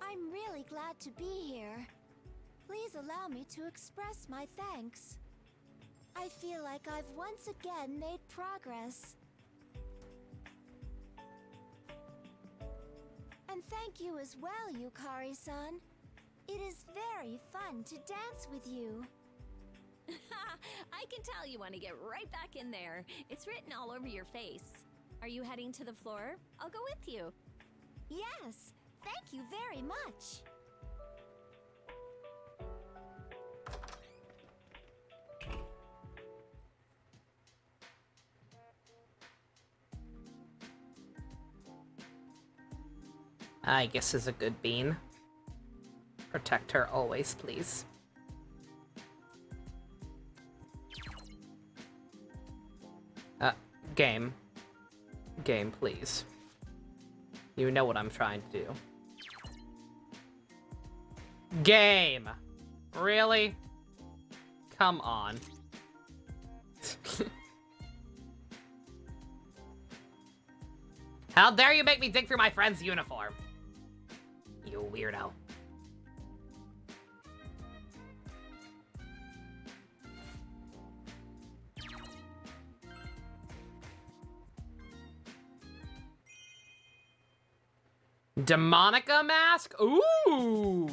I'm really glad to be here. Please allow me to express my thanks. I feel like I've once again made progress. And thank you as well, Yukari-san. It is very fun to dance with you. I can tell you want to get right back in there. It's written all over your face. Are you heading to the floor? I'll go with you. Yes, thank you very much. I guess is a good bean. Protect her always, please. Game. Game, please. You know what I'm trying to do. Game! Really? Come on. How dare you make me dig through my friend's uniform? You weirdo. Demonica mask? Ooh!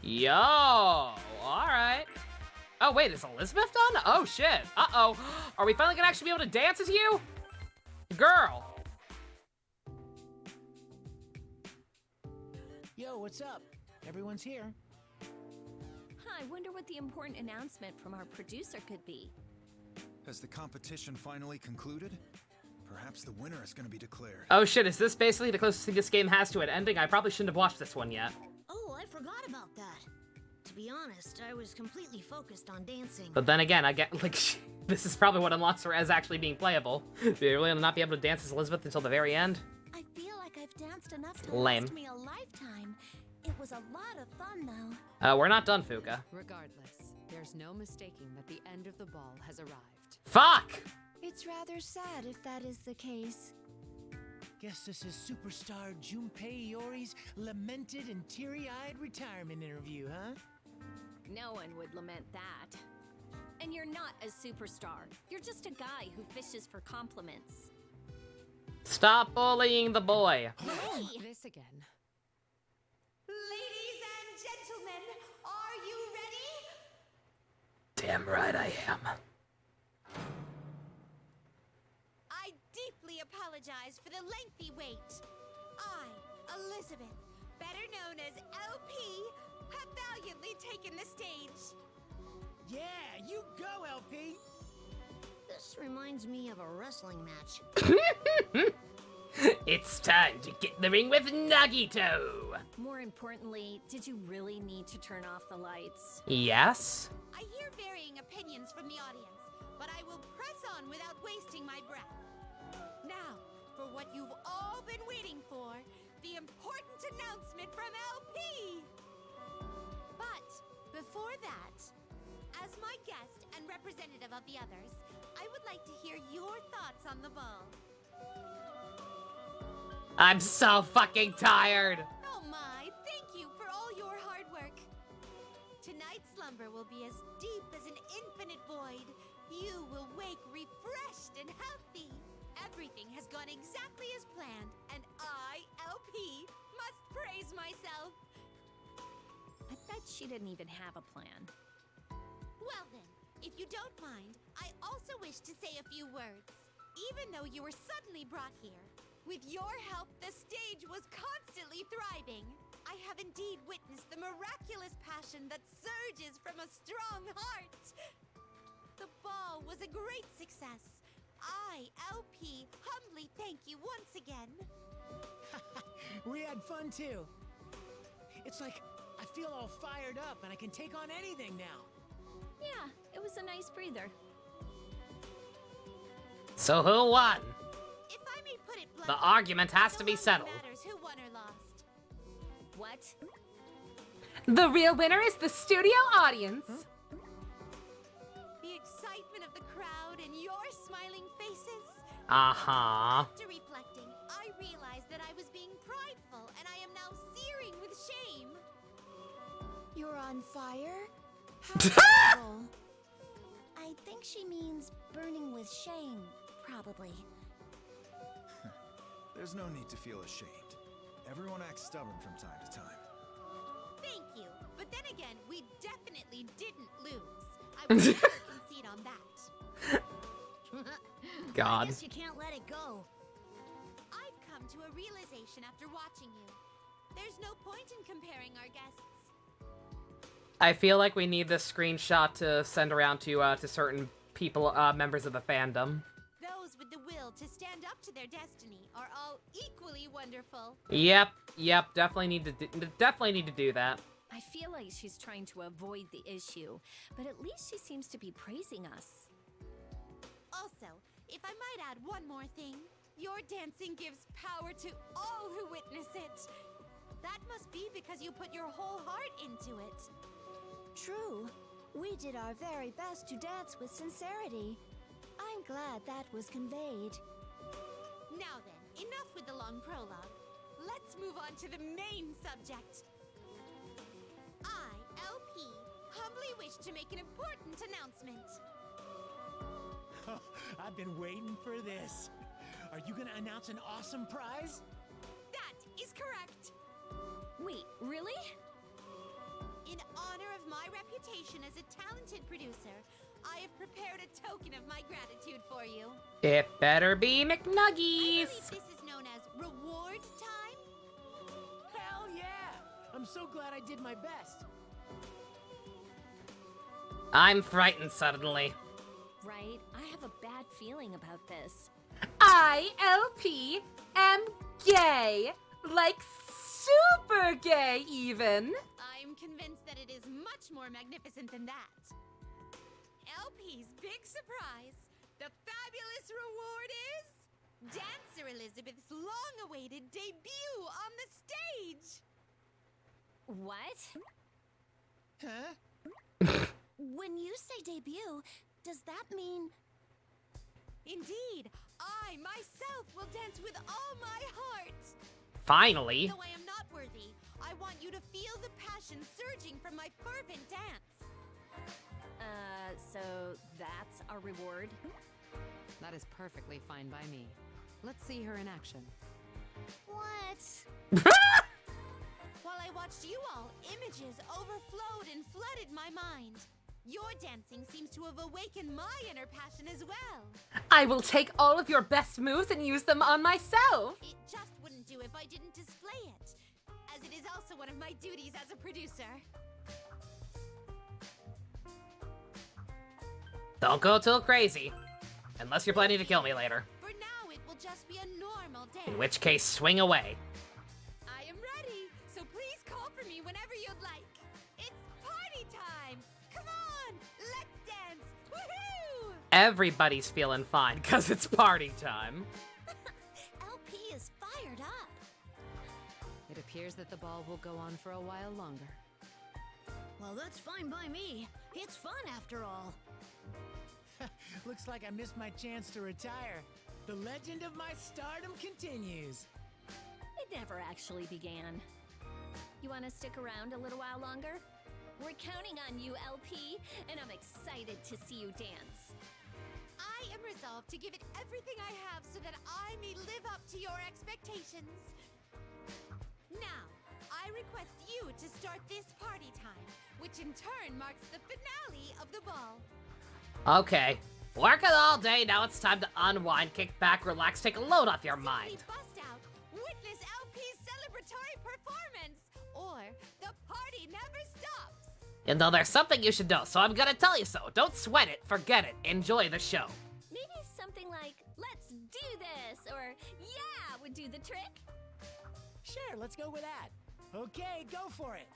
Yo! Alright. Oh, wait, is Elizabeth done? Oh, shit. Uh-oh. Are we finally gonna actually be able to dance as you? Girl! Yo, what's up? Everyone's here. I wonder what the important announcement from our producer could be. Has the competition finally concluded? Perhaps the winner is going to be declared. Oh shit, is this basically the closest thing this game has to an ending? I probably shouldn't have watched this one yet. Oh, I forgot about that. To be honest, I was completely focused on dancing. But then again, I get, like, this is probably what unlocks her as actually being playable. Do you really not be able to dance as Elizabeth until the very end? I feel like I've danced enough to Lame. last me a lifetime. It was a lot of fun, though. We're not done, Fuka. Regardless, there's no mistaking that the end of the ball has arrived. Fuck! It's rather sad if that is the case. Guess this is superstar Junpei Iori's lamented and teary-eyed retirement interview, huh? No one would lament that. And you're not a superstar. You're just a guy who fishes for compliments. Stop bullying the boy. This again. Ladies and gentlemen, Damn right I am. I deeply apologize for the lengthy wait. I, Elizabeth, better known as LP, have valiantly taken the stage. Yeah, you go, LP! This reminds me of a wrestling match. It's time to get in the ring with Nagito! More importantly, did you really need to turn off the lights? Yes? I hear varying opinions from the audience, but I will press on without wasting my breath. Now, for what you've all been waiting for, the important announcement from LP! But, before that, as my guest and representative of the others, I would like to hear your thoughts on the ball. I'm so fucking tired! Oh my, thank you for all your hard work. Tonight's slumber will be as deep as an infinite void. You will wake refreshed and healthy. Everything has gone exactly as planned, and I, LP, must praise myself. I bet she didn't even have a plan. Well then, if you don't mind, I also wish to say a few words. Even though you were suddenly brought here, with your help, the stage was constantly thriving. I have indeed witnessed the miraculous passion that surges from a strong heart. The ball was a great success. I, LP, humbly thank you once again. We had fun too. It's like I feel all fired up and I can take on anything now. Yeah, it was a nice breather. So who won? If I may put it The bluntly, argument has to no be longer settled. matters who won or lost. What? The real winner is the studio audience. The excitement of the crowd and your smiling faces. Uh-huh. After reflecting, I realized that I was being prideful and I am now searing with shame. You're on fire? How terrible. I think she means burning with shame, probably. There's no need to feel ashamed. Everyone acts stubborn from time to time. Thank you. But then again, we definitely didn't lose. I would never concede on that. God. I guess you can't let it go. I've come to a realization after watching you. There's no point in comparing our guests. I feel like we need this screenshot to send around to certain people, members of the fandom. Those with the will to stand up to their destiny are all equally wonderful. Yep, definitely need to do that. I feel like she's trying to avoid the issue, but at least she seems to be praising us. Also, if I might add one more thing, your dancing gives power to all who witness it. That must be because you put your whole heart into it. True. We did our very best to dance with sincerity. I'm glad that was conveyed. Now then, enough with the long prologue. Let's move on to the main subject. I, LP, humbly wish to make an important announcement. I've been waiting for this. Are you gonna announce an awesome prize? That is correct. Wait, really? In honor of my reputation as a talented producer, I have prepared a token of my gratitude for you. It better be I believe McNuggies. this is known as reward time. Hell yeah! I'm so glad I did my best. I'm frightened suddenly. Right? I have a bad feeling about this. I, LP, am gay. Like super gay, even. I'm convinced that it is much more magnificent than that. LP's big surprise, the fabulous reward is Dancer Elizabeth's long-awaited debut on the stage. What? Huh? When you say debut, does that mean... Indeed, I myself will dance with all my heart. Finally. Though I am not worthy, I want you to feel the passion surging from my fervent dance. So that's our reward? That is perfectly fine by me. Let's see her in action. What? While I watched you all, images overflowed and flooded my mind. Your dancing seems to have awakened my inner passion as well. I will take all of your best moves and use them on myself. It just wouldn't do if I didn't display it, as it is also one of my duties as a producer. Don't go too crazy. Unless you're planning to kill me later. For now, it will just be a normal day. In which case, swing away. I am ready, so please call for me whenever you'd like. It's party time! Come on, let's dance! Woohoo! Everybody's feeling fine, because it's party time. LP is fired up. It appears that the ball will go on for a while longer. Well, that's fine by me. It's fun after all. Looks like I missed my chance to retire. The legend of my stardom continues. It never actually began. You want to stick around a little while longer? We're counting on you, LP, and I'm excited to see you dance. I am resolved to give it everything I have so that I may live up to your expectations. Now, I request you to start this party time, which in turn marks the finale of the ball. Okay. Working all day, now it's time to unwind, kick back, relax, take a load off your mind. Simply bust out, witness LP's celebratory performance, or the party never stops. You know, there's something you should know, so I'm gonna tell you so. Don't sweat it, forget it, enjoy the show. Maybe something like, let's do this, or yeah, would do the trick. Sure, let's go with that. Okay, go for it.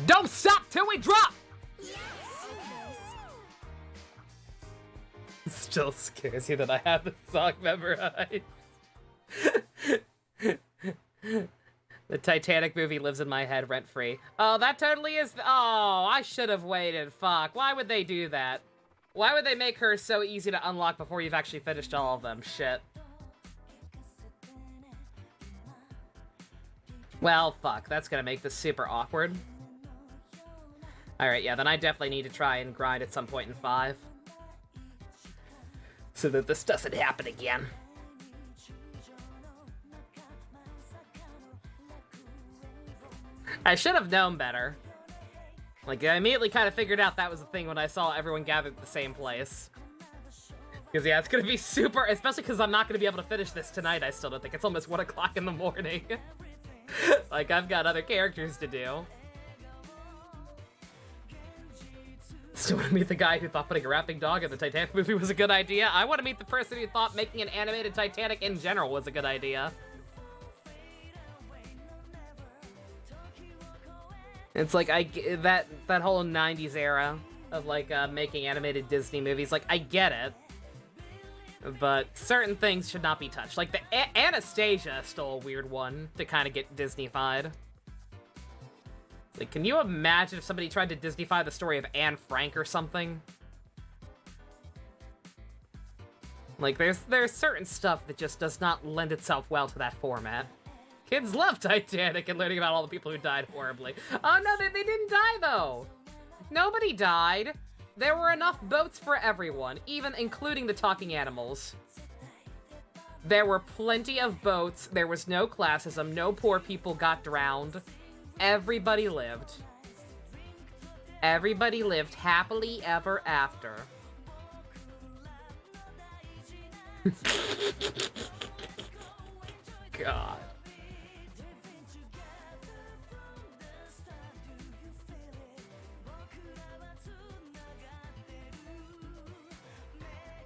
Don't stop till we drop! Yes! Still scares you that I have the song memorized. The Titanic movie lives in my head rent-free. Oh, that totally is... Oh, I should have waited. Fuck. Why would they do that? Why would they make her so easy to unlock before you've actually finished all of them? Shit. Well, fuck. That's gonna make this super awkward. Alright, yeah, then I definitely need to try and grind at some point in 5. So that this doesn't happen again. I should have known better. Like, I immediately kind of figured out that was the thing when I saw everyone gathered at the same place. Because, yeah, it's gonna be super... Especially because I'm not gonna be able to finish this tonight, I still don't think. It's almost 1 o'clock in the morning. Like, I've got other characters to do. Still want to meet the guy who thought putting a rapping dog in the Titanic movie was a good idea. I want to meet the person who thought making an animated Titanic in general was a good idea. It's like, that whole 90s era of, like, making animated Disney movies, like, I get it. But certain things should not be touched. Like, the Anastasia is still a weird one to kind of get Disney-fied. Like, can you imagine if somebody tried to Disney-fy the story of Anne Frank or something? Like, there's certain stuff that just does not lend itself well to that format. Kids love Titanic and learning about all the people who died horribly. Oh, no, they didn't die, though. Nobody died. There were enough boats for everyone, even including the talking animals. There were plenty of boats. There was no classism. No poor people got drowned. Everybody lived. Everybody lived happily ever after. God.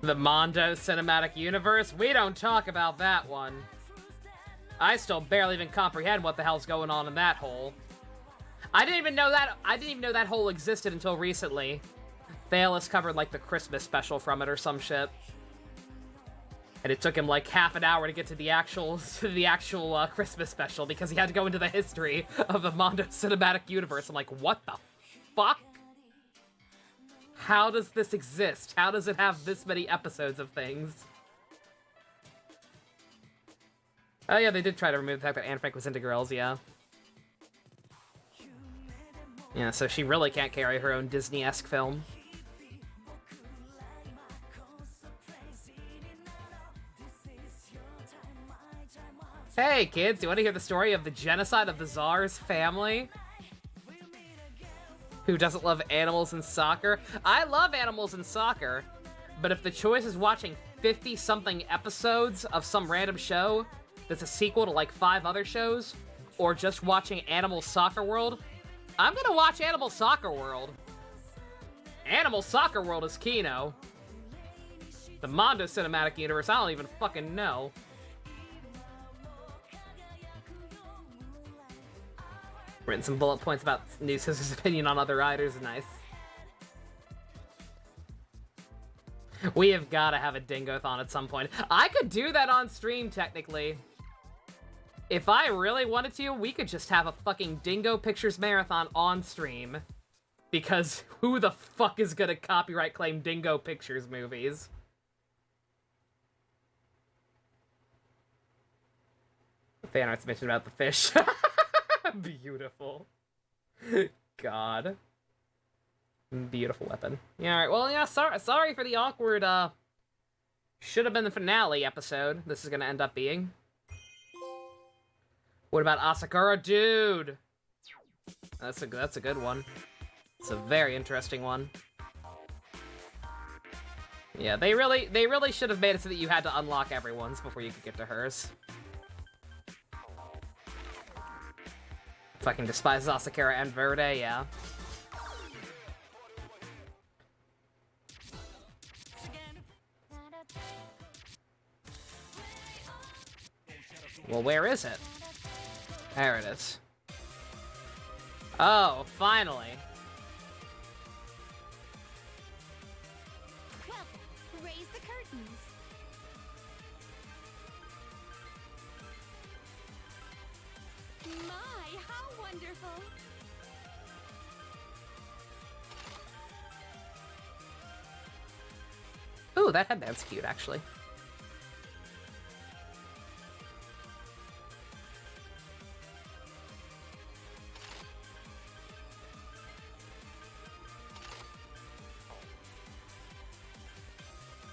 The Mondo Cinematic Universe? We don't talk about that one. I still barely even comprehend what the hell's going on in that hole. I didn't even know that hole existed until recently. Thalos covered like the Christmas special from it or some shit. And it took him like half an hour to get to the actual Christmas special because he had to go into the history of the Mondo Cinematic Universe. I'm like, what the fuck? How does this exist? How does it have this many episodes of things? Oh yeah, they did try to remove the fact that Anne Frank was into girls, yeah. Yeah, so she really can't carry her own Disney-esque film. Hey kids, you want to hear the story of the genocide of the Tsar's family? Who doesn't love animals and soccer? I love animals and soccer, but if the choice is watching 50-something episodes of some random show that's a sequel to like 5 other shows, or just watching Animal Soccer World, I'm gonna watch Animal Soccer World. Animal Soccer World is Kino. The Mondo Cinematic Universe, I don't even fucking know. Written some bullet points about New Sister's opinion on other riders, nice. We have gotta have a Dingo-thon at some point. I could do that on stream, technically. If I really wanted to, we could just have a fucking Dingo Pictures Marathon on stream. Because who the fuck is gonna copyright claim Dingo Pictures movies? Fan art's mentioned about the fish. Beautiful. God. Beautiful weapon. Yeah, alright, well, yeah, sorry for the awkward, should have been the finale episode this is gonna end up being. What about Asakura? Dude! That's a good one. It's a very interesting one. Yeah, they really should have made it so that you had to unlock everyone's before you could get to hers. Fucking despises Asakura and Verde, yeah. Well, where is it? There it is. Oh, finally. Well, raise the curtains. My, how wonderful. Ooh, that headband's cute, actually.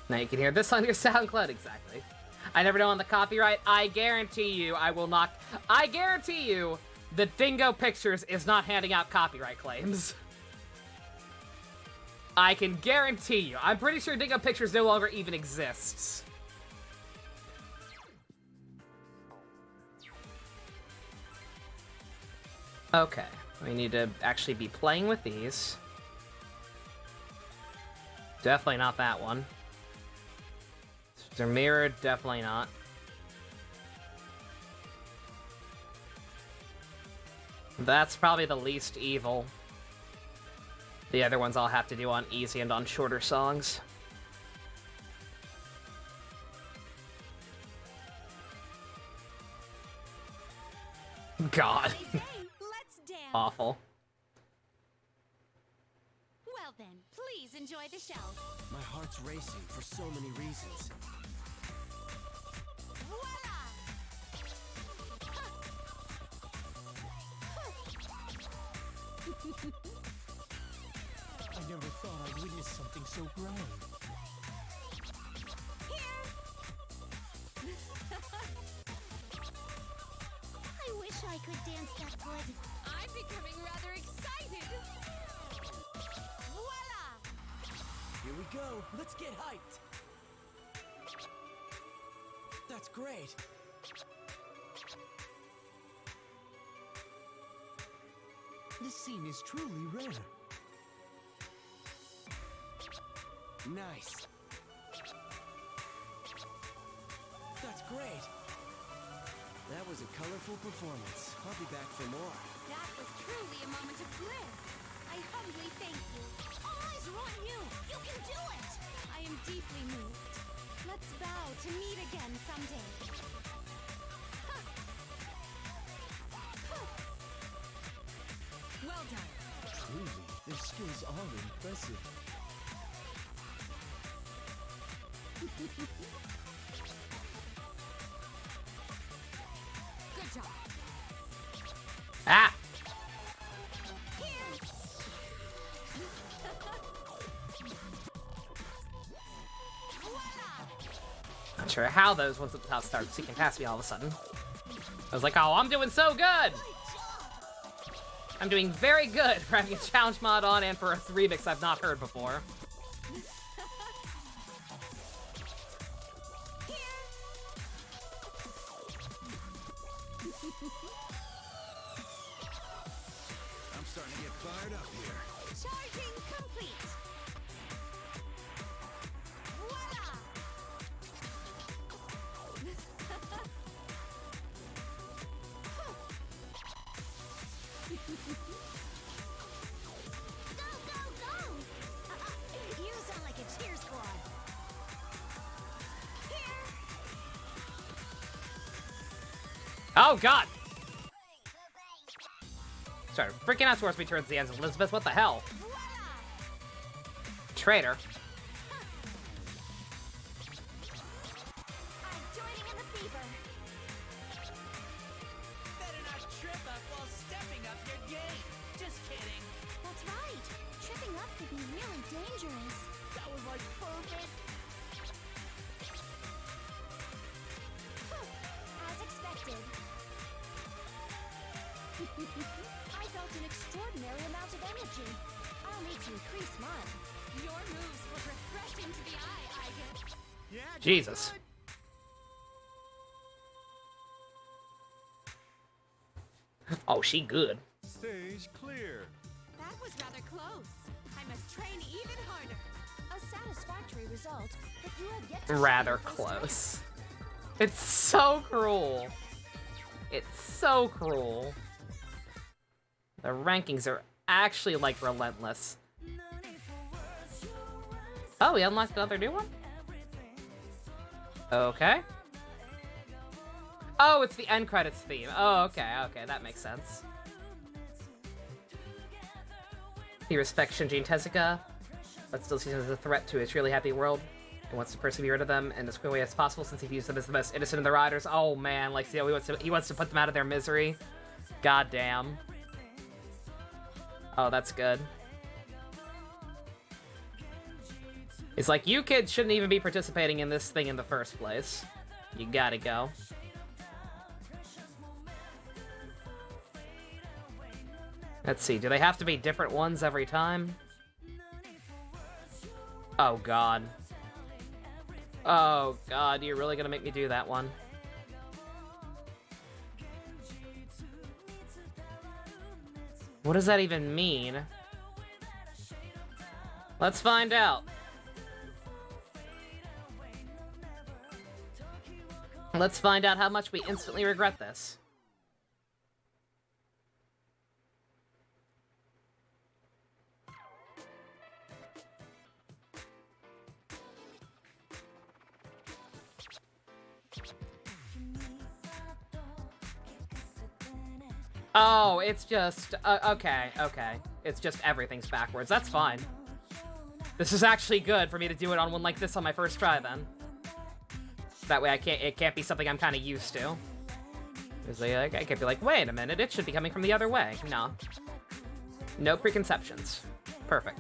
Now you can hear this on your SoundCloud, exactly. I never know on the copyright. I guarantee you I will not... I guarantee you that Dingo Pictures is not handing out copyright claims. I can guarantee you. I'm pretty sure Dingo Pictures no longer even exists. Okay, we need to actually be playing with these. Definitely not that one. They're mirrored, definitely not. That's probably the least evil. The other ones I'll have to do on easy and on shorter songs. God. Let's dance. Awful. Well then, please enjoy the show. My heart's racing for so many reasons. Voila! I never thought I'd witness something so grand. I wish I could dance that good. I'm becoming rather excited. Voila! Here we go. Let's get hyped. That's great. This scene is truly rare. Nice. That's great. That was a colorful performance. I'll be back for more. That was truly a moment of bliss. I humbly thank you. All eyes are on you. You can do it. I am deeply moved. Let's vow to meet again someday. Well done. Truly, their skills are impressive. Good job. Ah! Not sure how those ones at the top started seeking past me all of a sudden. I was like, oh, I'm doing so good! I'm doing very good for having a challenge mod on and for a remix I've not heard before. I'm starting to get fired up here. Charging complete. Voila! Go, go, go! You sound like a cheer squad. Here! Oh, God! Sorry, freaking out towards me towards the end, Elizabeth. What the hell? Traitor. I'm joining in the fever. Better not trip up while stepping up your game. Just kidding. That's right. Tripping up could be really dangerous. That was like perfect. As expected. I felt an extraordinary amount of energy. I'll need to increase mine. Your moves were refreshing to the eye, I guess. Yeah. Jesus. Oh, she good. Stage clear. That was rather close. I must train even harder. A satisfactory result, but you have yet to Rather show your best close. It's so cruel. It's so cruel. The rankings are actually, like, relentless. Oh, we unlocked another new one? Okay. Oh, it's the end credits theme. Oh, okay, okay, that makes sense. He respects Shinji and Tezuka, but still sees them as a threat to his really happy world, and wants to personally be rid of them in as quick a way as possible since he views them as the most innocent of the riders. Oh man, like, see how he wants to put them out of their misery? God damn. Oh, that's good. It's like, you kids shouldn't even be participating in this thing in the first place. You gotta go. Let's see, do they have to be different ones every time? Oh god. Oh god, you're really gonna make me do that one. What does that even mean? Let's find out. Let's find out how much we instantly regret this. Oh, it's just... okay, okay. It's just everything's backwards. That's fine. This is actually good for me to do it on one like this on my first try, then. That way it can't be something I'm kind of used to. Because I can't be like, wait a minute, it should be coming from the other way. No. No preconceptions. Perfect.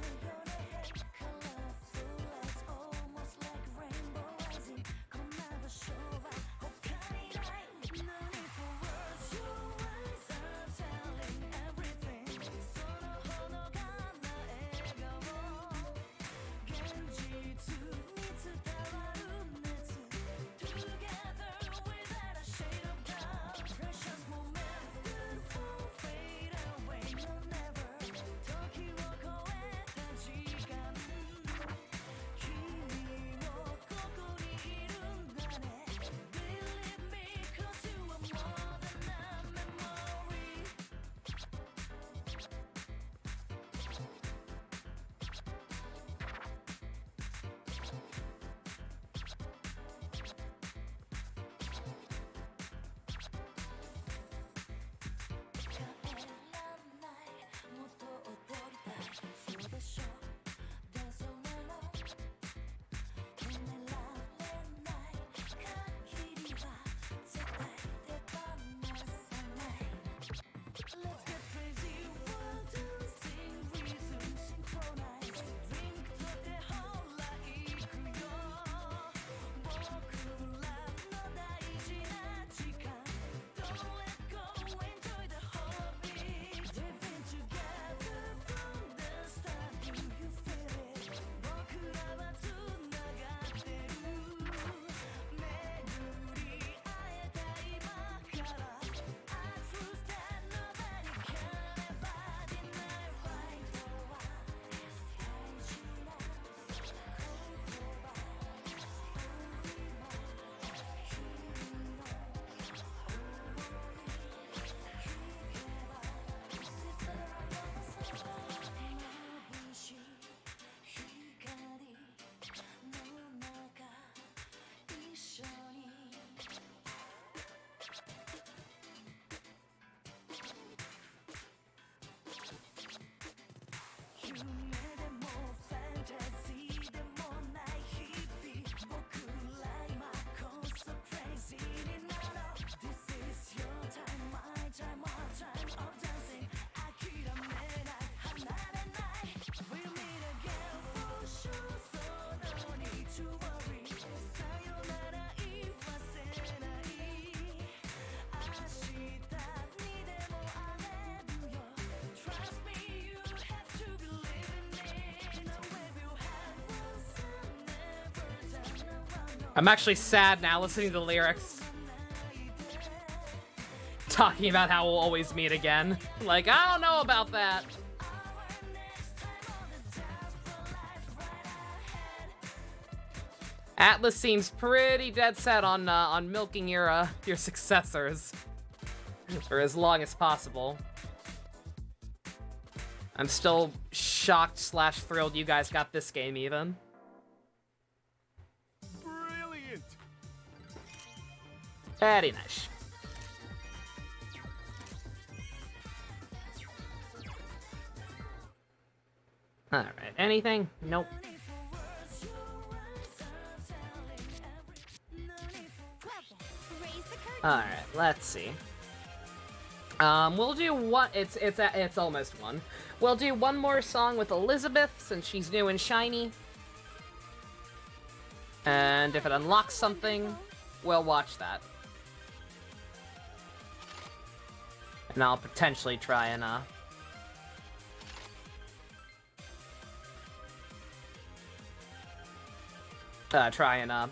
I'm actually sad now listening to the lyrics. Talking about how we'll always meet again. Like, I don't know about that. Atlas seems pretty dead set on milking your successors for as long as possible. I'm still shocked / thrilled you guys got this game even. Brilliant! Very nice. All right. Anything? Nope. All right. Let's see. We'll do what? It's almost one. We'll do one more song with Elizabeth since she's new and shiny. And if it unlocks something, we'll watch that. And I'll potentially try and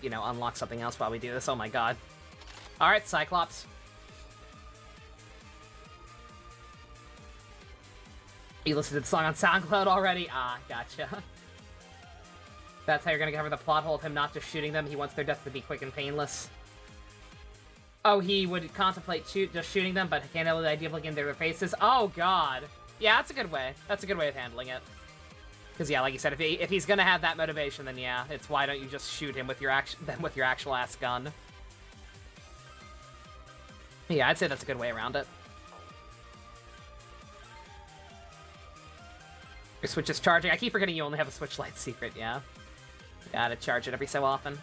you know, unlock something else while we do this. Oh my god. All right, Cyclops. You listened to the song on SoundCloud already? Ah, gotcha. That's how you're gonna cover the plot hole of him not just shooting them. He wants their death to be quick and painless. Oh, he would contemplate just shooting them, but can't handle the idea of looking into their faces. Oh god. Yeah, that's a good way. That's a good way of handling it. Because yeah, like you said, if he's gonna have that motivation, then yeah, it's why don't you just shoot him with your actual ass gun. Yeah, I'd say that's a good way around it. Your Switch is charging. I keep forgetting you only have a Switch Lite secret, yeah. Gotta charge it every so often.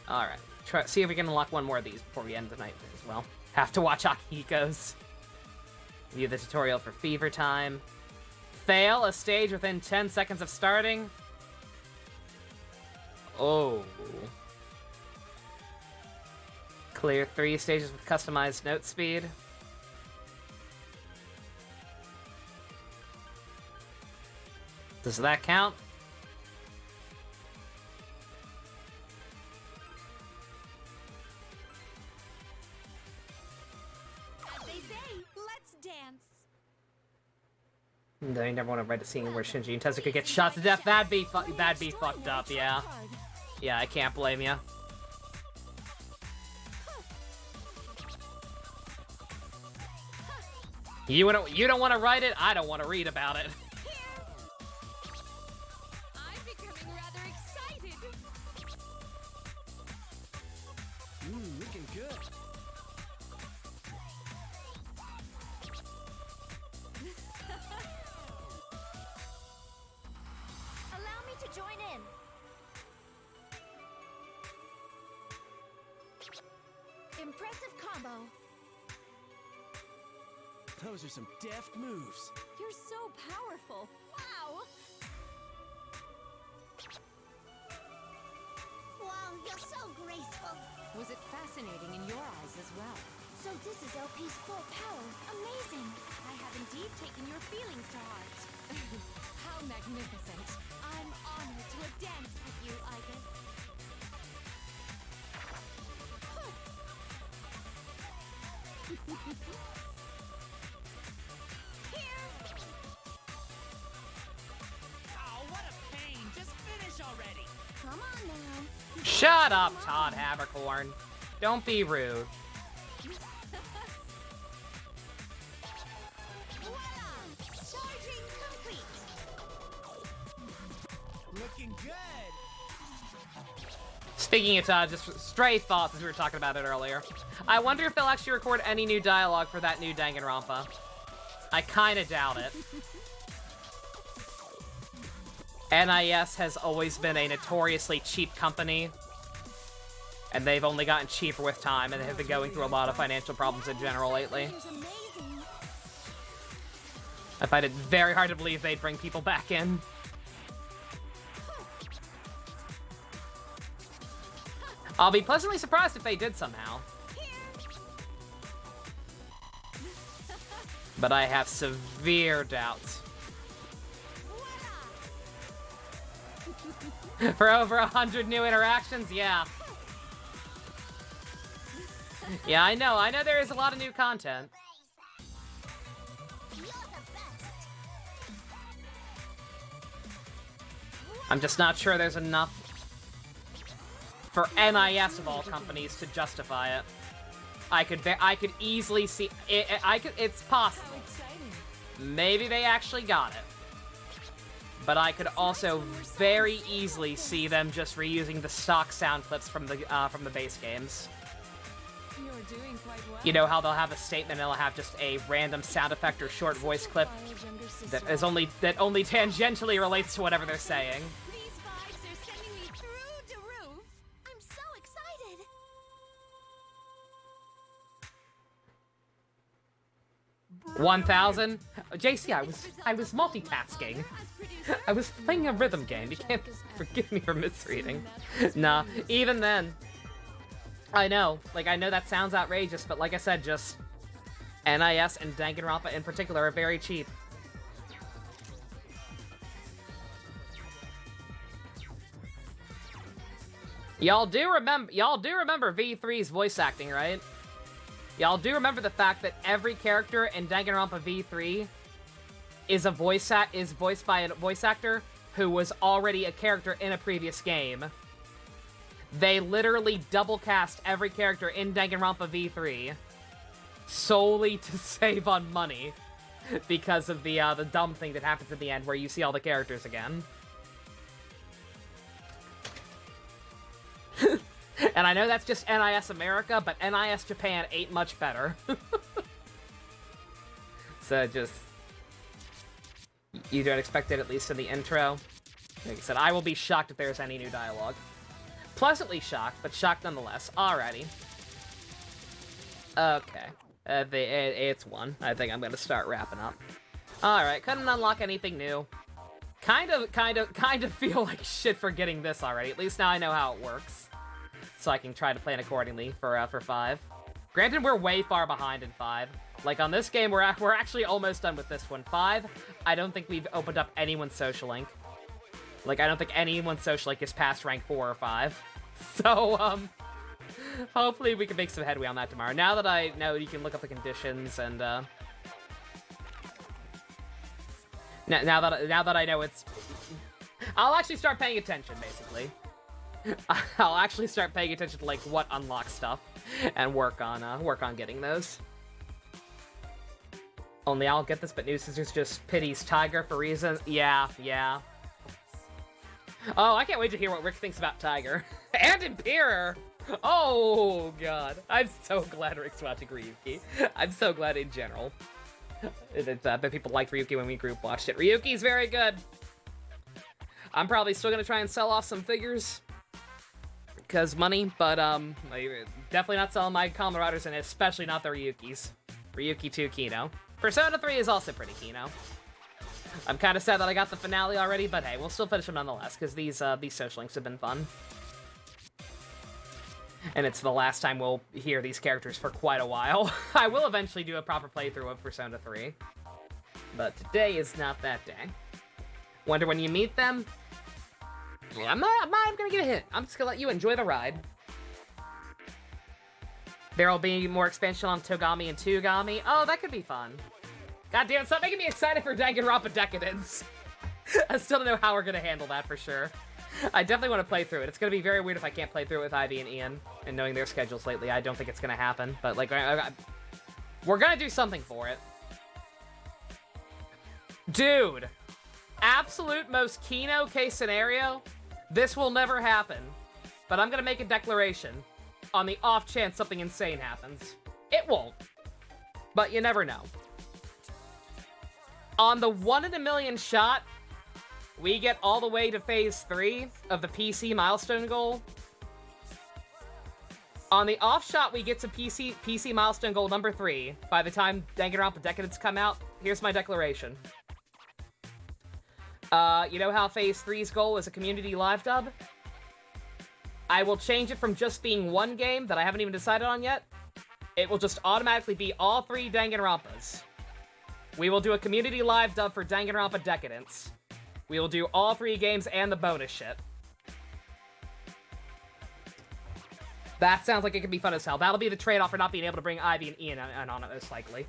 Alright. See if we can unlock one more of these before we end the night as well. Have to watch Akihiko's. View the tutorial for Fever Time. Fail a stage within 10 seconds of starting. Oh. Clear 3 stages with customized note speed. Does that count? As they say, let's dance. No, you never want to write a scene where Shinji and Tezuka get shot to death. That'd be fucked up, yeah. Yeah, I can't blame you. You don't want to write it? I don't want to read about it. I'm becoming rather excited. Looking good. Allow me to join in. Impressive combo. Those are some deft moves. You're so powerful. Wow. Wow, you're so graceful. Was it fascinating in your eyes as well? So this is LP's full power. Amazing. I have indeed taken your feelings to heart. How magnificent. I'm honored to have danced with you, Igus. Oh, what a pain! Just finish already! Come on now. Shut up, Todd Havercorn. Don't be rude. Voila! Charging complete. Looking good! Speaking of Todd, just stray thoughts as we were talking about it earlier. I wonder if they'll actually record any new dialogue for that new Danganronpa. I kinda doubt it. NIS has always been a notoriously cheap company. And they've only gotten cheaper with time, and they have been going through a lot of financial problems in general lately. I find it very hard to believe they'd bring people back in. I'll be pleasantly surprised if they did somehow. But I have severe doubts. For over 100 new interactions, yeah. Yeah, I know there is a lot of new content. I'm just not sure there's enough for NIS of all companies to justify it. I could easily see it. It's possible. Maybe they actually got it. But I could also very easily see them just reusing the stock sound clips from the base games. You're doing quite well. You know how they'll have a statement and it'll have just a random sound effect or short voice clip that only tangentially relates to whatever they're saying. These vibes are sending me through the roof. I'm so excited. 1,000? JC, I was multitasking. I was playing a rhythm game. You can't forgive me for misreading. Nah, even then. I know that sounds outrageous, but like I said, just NIS and Danganronpa in particular are very cheap. Y'all do remember V3's voice acting, right? Y'all do remember the fact that every character in Danganronpa V3 is voiced by a voice actor who was already a character in a previous game. They literally double cast every character in Danganronpa V3 solely to save on money because of the dumb thing that happens at the end where you see all the characters again. And I know that's just NIS America, but NIS Japan ain't much better. So just... You don't expect it, at least in the intro. Like I said, I will be shocked if there's any new dialogue. Pleasantly shocked, but shocked nonetheless. Alrighty. Okay. It's one. I think I'm gonna start wrapping up. Alright, couldn't unlock anything new. Kind of feel like shit for getting this already. At least now I know how it works. So I can try to plan accordingly for 5. Granted, we're way far behind in 5. Like, on this game, we're actually almost done with this one. 5, I don't think we've opened up anyone's social link. Like, I don't think anyone's social link is past rank 4 or 5. So, hopefully we can make some headway on that tomorrow. Now that I know you can look up the conditions and, now that I know it's... I'll actually start paying attention, basically. I'll actually start paying attention to, like, what unlocks stuff and work on getting those. Only I'll get this, but New Scissors just pities Tiger for reasons. Yeah. Oh, I can't wait to hear what Rick thinks about Tiger. And Imperior! Oh, God. I'm so glad Rick's watching Ryuki. I'm so glad in general that people liked Ryuki when we group watched it. Ryuki's very good. I'm probably still gonna try and sell off some figures. Because money, but definitely not selling my Kamen Riders, and especially not the Ryukis. Ryuki 2 Kino. Persona 3 is also pretty Kino. I'm kind of sad that I got the finale already, but hey, we'll still finish them nonetheless, because these social links have been fun. And it's the last time we'll hear these characters for quite a while. I will eventually do a proper playthrough of Persona 3. But today is not that day. Wonder when you meet them? I'm not gonna get a hint. I'm just gonna let you enjoy the ride. There'll be more expansion on Togami and Tugami. Oh, that could be fun. God damn, stop making me excited for Danganronpa Decadence. I still don't know how we're gonna handle that for sure. I definitely want to play through it. It's gonna be very weird if I can't play through it with Ivy and Ian. And knowing their schedules lately, I don't think it's gonna happen. But, like, we're gonna do something for it. Dude. Absolute most Kino case scenario. This will never happen, but I'm gonna make a declaration on the off chance something insane happens. It won't, but you never know. On the 1 in a million shot, we get all the way to phase 3 of the PC milestone goal. On the off shot, we get to PC milestone goal number 3. By the time Danganronpa Decadence come out, here's my declaration. You know how Phase 3's goal is a community live dub? I will change it from just being one game that I haven't even decided on yet. It will just automatically be all 3 Danganronpas. We will do a community live dub for Danganronpa Decadence. We will do all 3 games and the bonus shit. That sounds like it could be fun as hell. That'll be the trade-off for not being able to bring Ivy and Ian on it, most likely.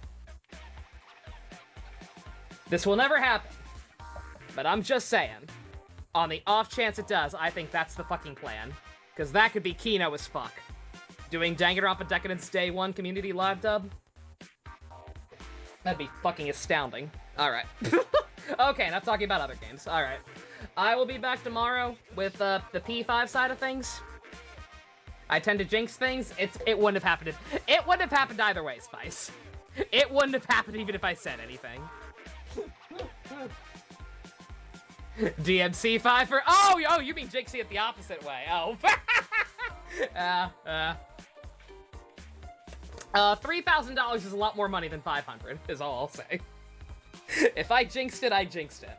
This will never happen. But I'm just saying. On the off chance it does, I think that's the fucking plan. Because that could be Kino as fuck. Doing Danganronpa Decadence Day 1 community live dub? That'd be fucking astounding. Alright. Okay, not talking about other games. Alright. I will be back tomorrow with the P5 side of things. I tend to jinx things. It wouldn't have happened. It wouldn't have happened either way, Spice. It wouldn't have happened even if I said anything. DMC5 for... Oh, you mean jinxing it the opposite way. Oh. $3,000 is a lot more money than $500, is all I'll say. If I jinxed it, I jinxed it.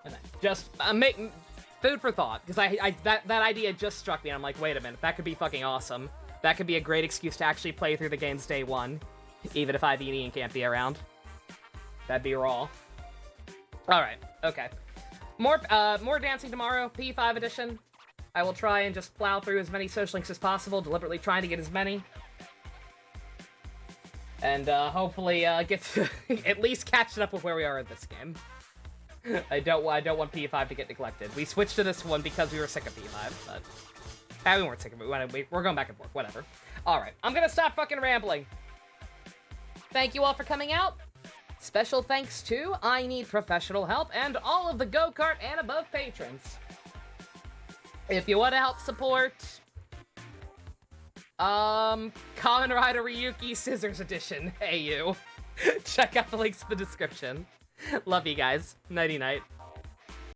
And then just make food for thought, because that idea just struck me, and I'm like, wait a minute, that could be fucking awesome. That could be a great excuse to actually play through the games day one, even if Ivy and Ian can't be around. That'd be raw. Alright, okay. More dancing tomorrow, P5 edition. I will try and just plow through as many social links as possible, deliberately trying to get as many. And hopefully get to at least catch up with where we are in this game. I don't want P5 to get neglected. We switched to this one because we were sick of P5, but... we weren't sick of it. We're going back and forth. Whatever. Alright, I'm gonna stop fucking rambling. Thank you all for coming out. Special thanks to I Need Professional Help and all of the Go-Kart and above patrons. If you want to help support... Kamen Rider Ryuki Scissors Edition. Hey, you. Check out the links in the description. Love you guys. Nighty-night.